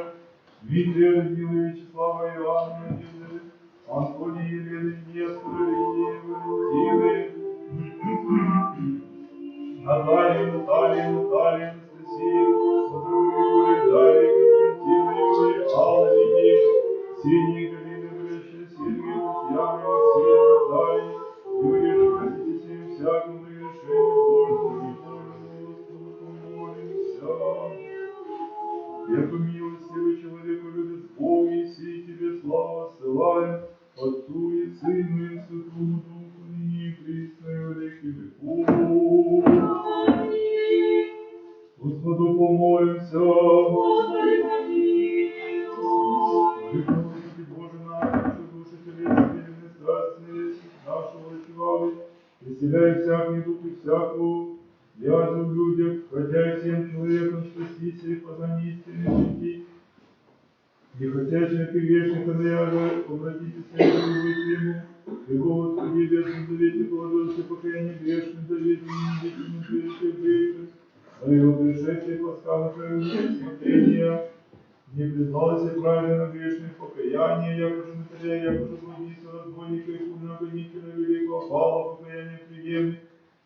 Дмитрия, Людмилы, Вячеслава, Иоанна, Надежды, Антония, Елены, Нестора, Лидии, Валентины, Натальи, Анастасии, Григория, Дарьи, Константина, Юрия, Аллы, Лидии, Ксении, Галины, Гречи, Сергия, Татьяны, Алексея, Натальи, Юрия, простите всем всякому прегрешению, Божьему, невольному, Господу, помолимся. Яко милостивый человеку любит Бог, и сей тебе слава ссылаем, Отцу и Сыну и Святому Духу, ныне и присно и во веки веков. Аминь. Господу помолимся. Господи, помилуй. Господи Боже наш, наши души телесные, страстные, нашего очевалы, исцеляй всякий дух и всякую язу в людях, хотя всем человеком спастися и познать истины пути. Не хотящих и грешных дряга, обратитесь к ему, и Господи, в Вечном Завете положился покаяние грешным заветом, не видите, не верите грешных, но его пришествие пасхалось смотрения, не призналось и правильно грешных покаяния, якоже матеря, якоже блудница, разбойника и худного гонителя великого, Павла покаяние приемлет,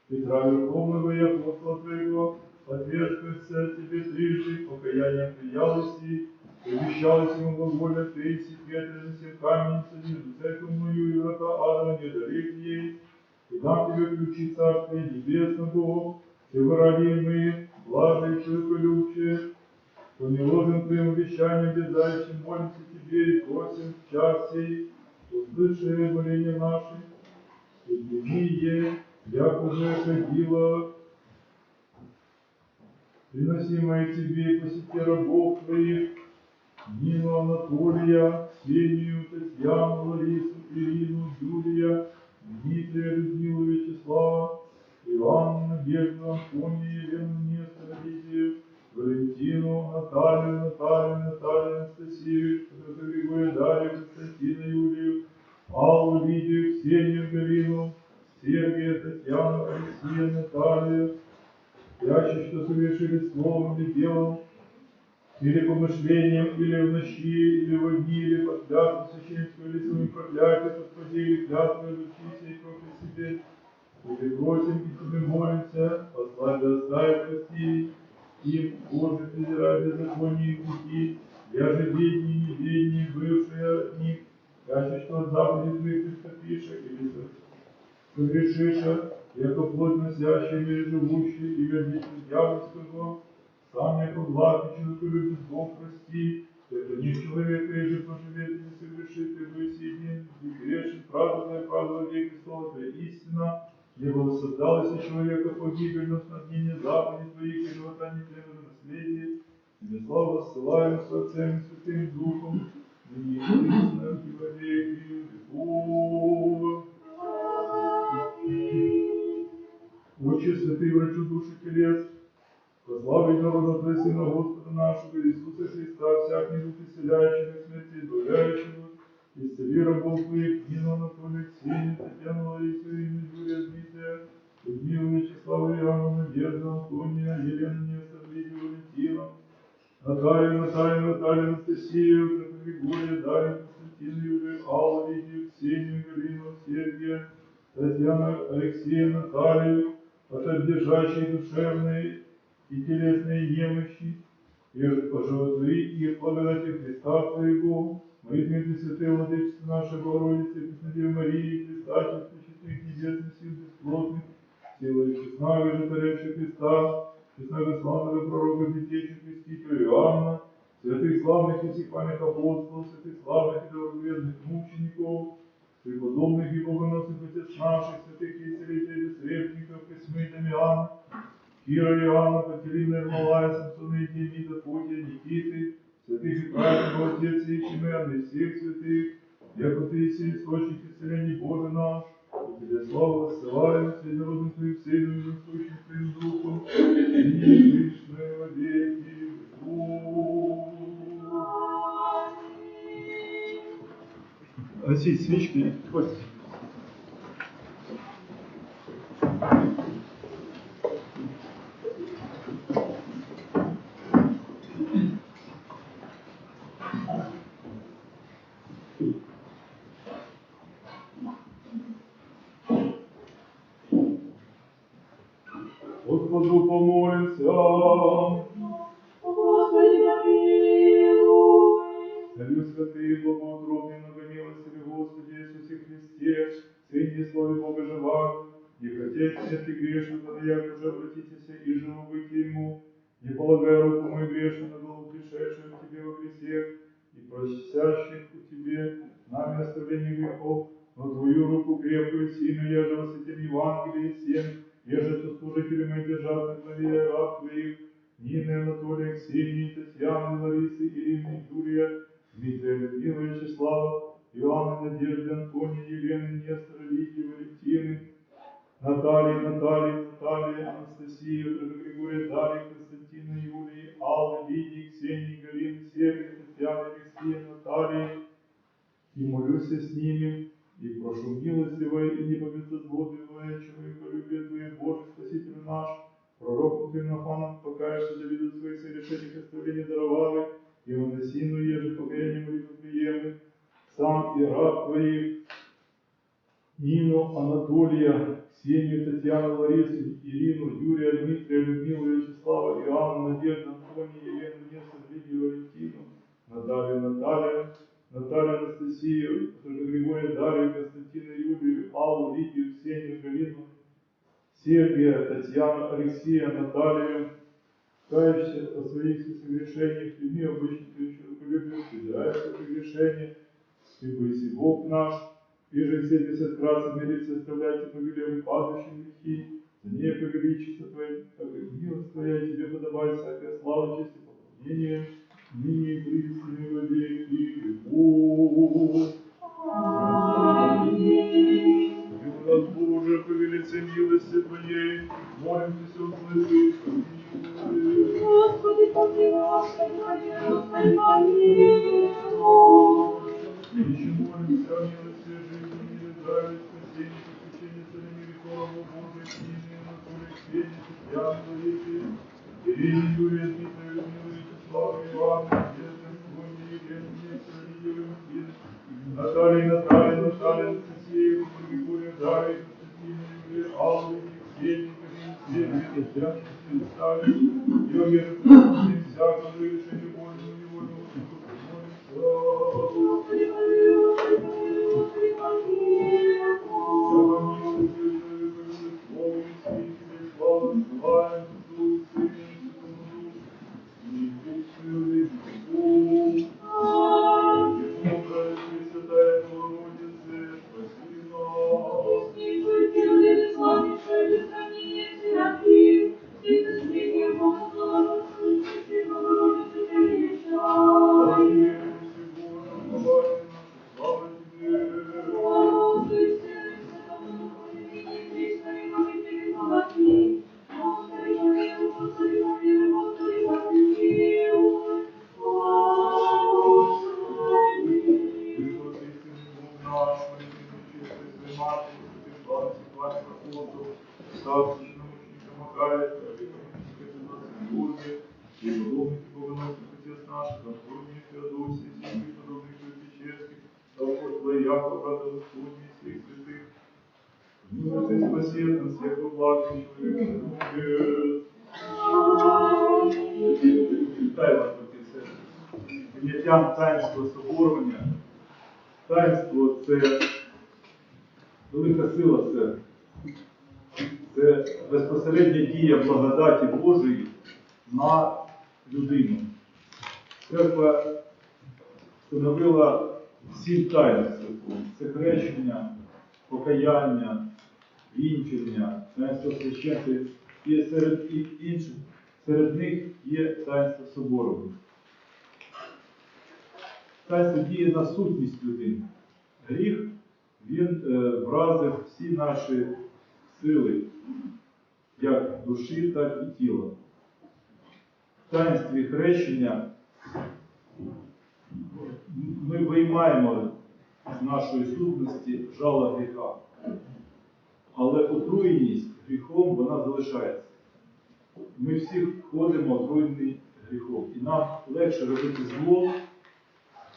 Петра Верховного и апостола Твоего, отвержкался тебе трижды, покаяние приялось и обещалось ему глаголя Ты, секреты на всем камень, садись в церковь мою, и врата ада не дарит ей, и дам тебе ключи Царствия Небесного, всего ради мы, блажи и человеколюбче, по неложным Твоим обещаниям дерзающим молимся Тебе и просим в час сей, услыши моления наши, и прими як уже ходила, приносимое Тебе и посети рабов Твоих, Нину, Анатолия, Ксению, Татьяну, Ларису, Ирину, Юрия, Дмитрия, Людмилу, Вячеслава, Ивана, Надежду, Антония, Елену, Нестора, Лидию, Валентину, Наталью, Анастасию, Григория, Дарью, Константина, Юлию, Аллу, Лидию, Ксению, Галину, Сергия, Татьяну, Алексея, Наталью, ящик, что совершили словом или делом, или помышлением, или в ночи, или во дни, или под клятвой священнического, или своим проклятием, подходили клятвой, лучите и кровь себе. Тебе просим и тебе молимся, послать да оставь прости им, Боже, презирай беззаконие и грехи, я же ведни, неведни, бывшие от них, яще что от заповедей твоих приступиша, или согрешиша, яко плоть носящая, или живущая, и вердитель дьявольского, сам яко благ, и человеколюбец Бог прости, это не человека, и же поживет, и не согрешит, и быть един, и грешен, правда твоя, правда век, Христова твоя истина, не было создалось человека погибельно с нагнения заповедей твоих, и живота не требовали наследия, тебе славу ссылаем с Отцем и Святым Духом, ныне и присно, и во веки веков. Отче святый, врачу души телес, прославить народа Твоего Сына Господа нашего Иисуса Христа, всяк недуг исцеляющего, смерти избавляющего, исцели рабов Твоих, Нину, Анатолия, Ксению, Татьяну, Ларису, Ирину, Юрия, Дмитрия, Людмилу, Вячеславу, Иоанну, Надежду, Антония, Елену, Нестор, Лидию, Валентину, Наталью, Анастасию, Григория, Дарью, Константину, Юрию, Аллу, Лидию, Ксению, Галину, Сергия, Татьяну, Алексея, Наталью, от обдержащей душевные и телесные немощи, и поживотвори их благодати Христа Твоего, молитвы Пресвятой Владычицы нашей Богородицы, Преснодевы Марии, Христа, Пречистых Небесных Сил Бесплотных, силой честного же Царевича Христа, честного славного пророка, детей Крестителя Иоанна, святых славных и всех памятных апостолов, святых славных и доброведных мучеников, преподобных и богоносных отец наших, святых исцелителей бессребников, Косьмы, Дамиана, Кира, Иоанна, Катерина, Ермолая, Самсона и Демида, Фотия, Никиты, святых и праведных отец и Семена, и всех святых, яко Ты еси источник исцелений Боже наш, и Тебе славу воссылаем, среднородным Твоим Сыном и источник Твоим Духом, и пришли во веки веков. Гасить свечки, хватит. Господу помолимся. Господи, помилуй. Царю святый, благоутробный, многомилостивый Господи Иисусе Христе, Сыне и Слове Бога живаго, не хотеть смерти грешного, но як уже обратитесь и живо быть Ему, не полагая руку мою грешную на голову пришедшую к Тебе во грехе и просящих у Тебе нами оставление грехов, но Твою руку крепкую, сильную, я же во святем Евангелии всем, еже сослужителю моим держат на главе раб Твоих, Нины, Анатолия, Ксении, Татьяны, Ларисы, Ирины, Юрия, Дмитрия, Людмила, Вячеслава, Иоанна, Надежды, Антония, Елены, Нестора, Лидии, Валентины, Натальи, Анастасию, Григория, Дарьи, Константина, Юлии, Аллы, Лидии, Ксении, Галины, Сергия, Татьяны, Алексея, Натальи, и молюсь с ними, и прошу милостивое и непобедозлобивое человеколюбие Твое, Боже, Спаситель наш, пророком Твоим Нафаном, покаешься да видят своих совершенных оставлений даровавых, и выносимую еже покаяние молитву приемных, сам и раб Твоих, Нину, Анатолия, Ксению, Татьяну, Ларису, Ирину, Юрия, Дмитрия, Людмилу, Вячеслава, Иоанну, Надежду, Антонию, Елену, Нестор, Лидию, Валентину, Наталью, Анастасию, Григория, Дарью, Константина, Юлию, Аллу, Лидию, Ксению, Галину, Сергия, Татьяну, Алексея, Наталью, кающихся о своих согрешениях, прими обычно человеколюбие, презирающих прегрешения, ибо если Бог наш, и же 70 раз мириться, оставляйте повелевы падающие грехи, за ней повеличится Твоя, как и милость Твоя, и Тебе подобает всякая слава, честь и поклонение, ныне и присно и во веки веков. И у нас, Боже, повелится милости Твоей, молимся, услыши, помилуй. Господи, Наталья, Анастасия, Григория, Дарья, Константина, Юлия, Алла, Евгения, Ксения, Евгения, Сталин, Йоги, всякого решения вольного, невольного, Господи, помилуй, Господи, Спасибо, всех благ, человек. Вітаю вас, брати і сестри. Прийняттям таїнства соборування. Таїнство – це велика сила церкви. Це безпосередня дія благодаті Божої на людину. Церква встановила 7 таїнств. Це хрещення, покаяння, вінчання, таїнство священства. І серед них є таїнство соборування. Таїнство діє на сутність людини. Гріх, він вразив всі наші сили, як душі, так і тіла. В таїнстві хрещення ми виймаємо з нашої сутності жало гріха. Але отруєність гріхом, вона залишається. Ми всі ходимо отруєні гріхом. І нам легше робити зло,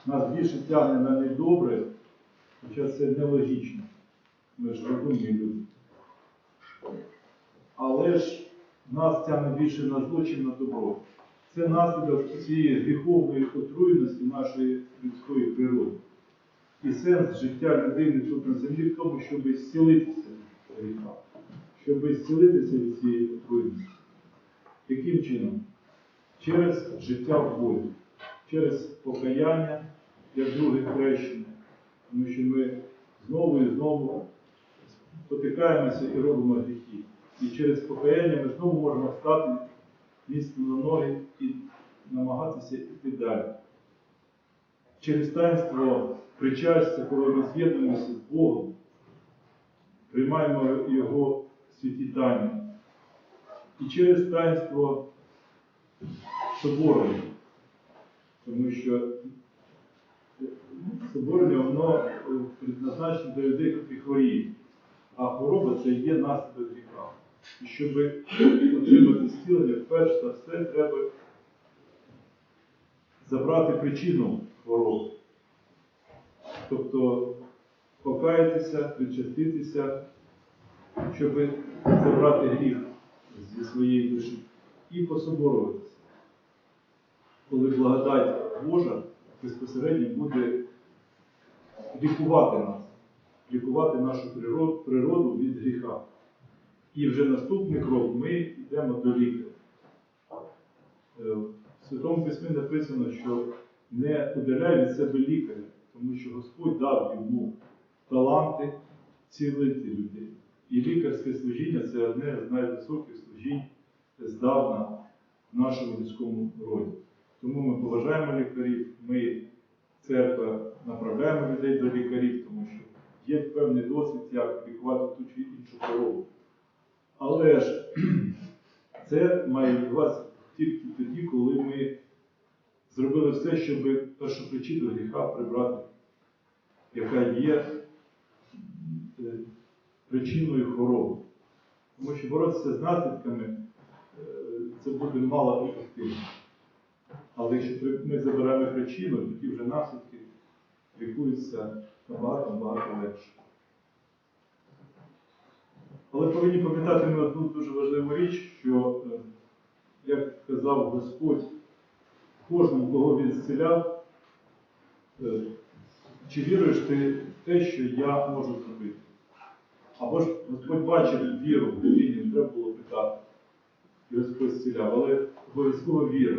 нас більше тягне на недобре, хоча це нелогічно. Ми ж розумні люди. Але ж нас тягне більше на зло, чим на добро. Це наслідок цієї гріховної отруєності нашої людської природи. І сенс життя людини тут на землі в тому, щоб зцілитися від гріха, щоб зцілитися від цієї отруєності. Яким чином? Через життя в Бозі, через покаяння, як друге хрещення. Тому що ми знову і знову потикаємося і робимо гріхи. І через покаяння ми знову можемо встати міцно на ноги і намагатися йти далі. Через таїнство причастя, коли ми з'єднуємося з Богом, приймаємо Його святі тайни. І через таїнство соборення. Тому що соборення, воно предназначено для людей, які хворіють. А хвороба – це є наслідок гріха. І щоб отримати зцілення, перш за все треба забрати причину хвороби. Тобто покаятися, причаститися, щоб забрати гріх зі своєї душі і пособоруватися. Коли благодать Божа безпосередньо буде лікувати нас, лікувати нашу природу від гріха. І вже наступний крок ми йдемо до лікаря. В Святому Письмі написано, що не удаляй від себе лікаря, тому що Господь дав йому таланти цілити людей. І лікарське служіння – це одне з найвисоких служінь здавна в нашому людському роді. Тому ми поважаємо лікарів, ми, церква, направляємо людей до лікарів, тому що є певний досвід, як лікувати ту чи іншу хворобу. Але ж це має відбуватися тільки тоді, коли ми зробили все, щоб першопричину гріха прибрати, яка є причиною хвороби. Тому що боротися з наслідками це буде мало ефективно. Але якщо ми забираємо причину, тоді вже наслідки лікуються набагато легше. Але повинні пам'ятати ми одну дуже важливу річ, що, як казав Господь, кожному, кого Він зціляв, чи віруєш ти в те, що я можу зробити? Або ж Господь бачив віру в людині, не треба було питати. І Господь зціляв, але обов'язково віра.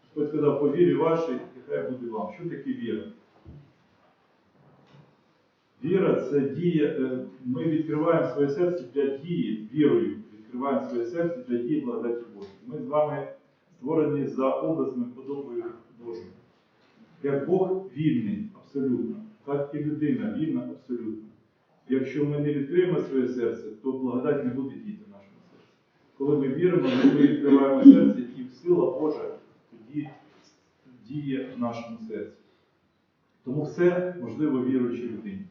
Господь сказав, по вірі вашій, нехай буде вам. Що таке віра? Віра – це дія, ми відкриваємо своє серце для дії, вірою відкриваємо своє серце для дії благодаті Божої. Ми з вами створені за образом і подобою Божою. Як Бог вільний абсолютно, так і людина вільна абсолютно. Якщо ми не відкриємо своє серце, то благодать не буде діяти в нашому серці. Коли ми віримо, ми відкриваємо серце, і сила Божа тоді діє в нашому серці. Тому все можливо віруючій людині.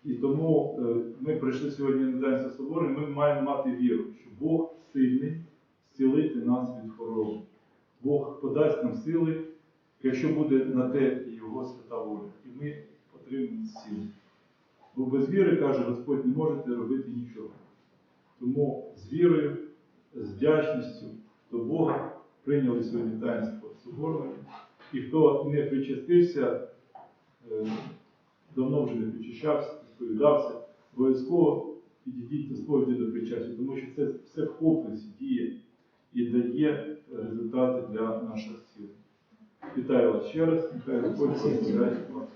І тому ми прийшли сьогодні на Таїнство Собору, і ми маємо мати віру, що Бог сильний зцілити нас від хвороби. Бог подасть нам сили, якщо буде на те Його свята воля. І ми отримаємо сили. Бо без віри, каже Господь, не можете робити нічого. Тому з вірою, з вдячністю до Бога прийняли сьогодні Таїнство Соборне. І хто не причастився, давно вже не причащався, сповідався, обов'язково підійдіть до сповіді до причастя, тому що це все в комплексі діє і дає результати для наших сил. Вітаю вас ще раз, нехай Господь благословляє вас.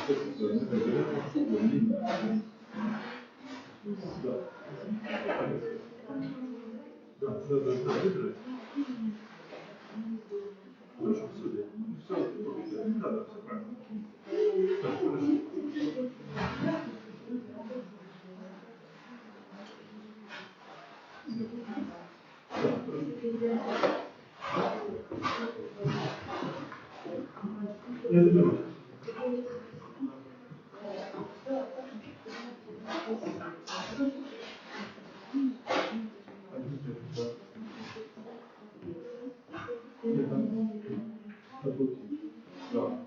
Хорошо, все, все, да, да, все правильно. Так, хорошо. Я заберу. Да.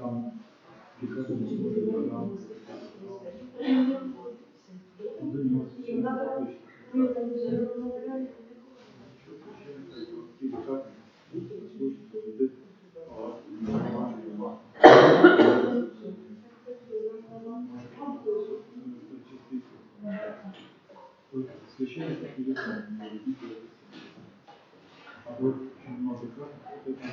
Там прекрасно программа. Священник а вот очень много карт, это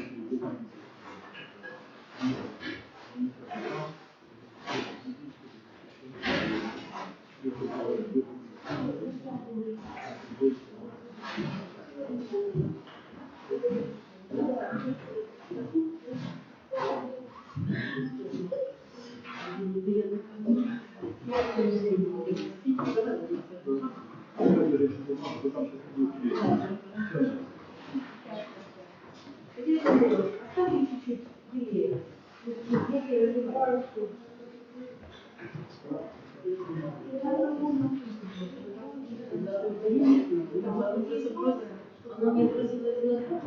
Оставим чуть-чуть белее. Если разливаю, что она мне отразилась глаза,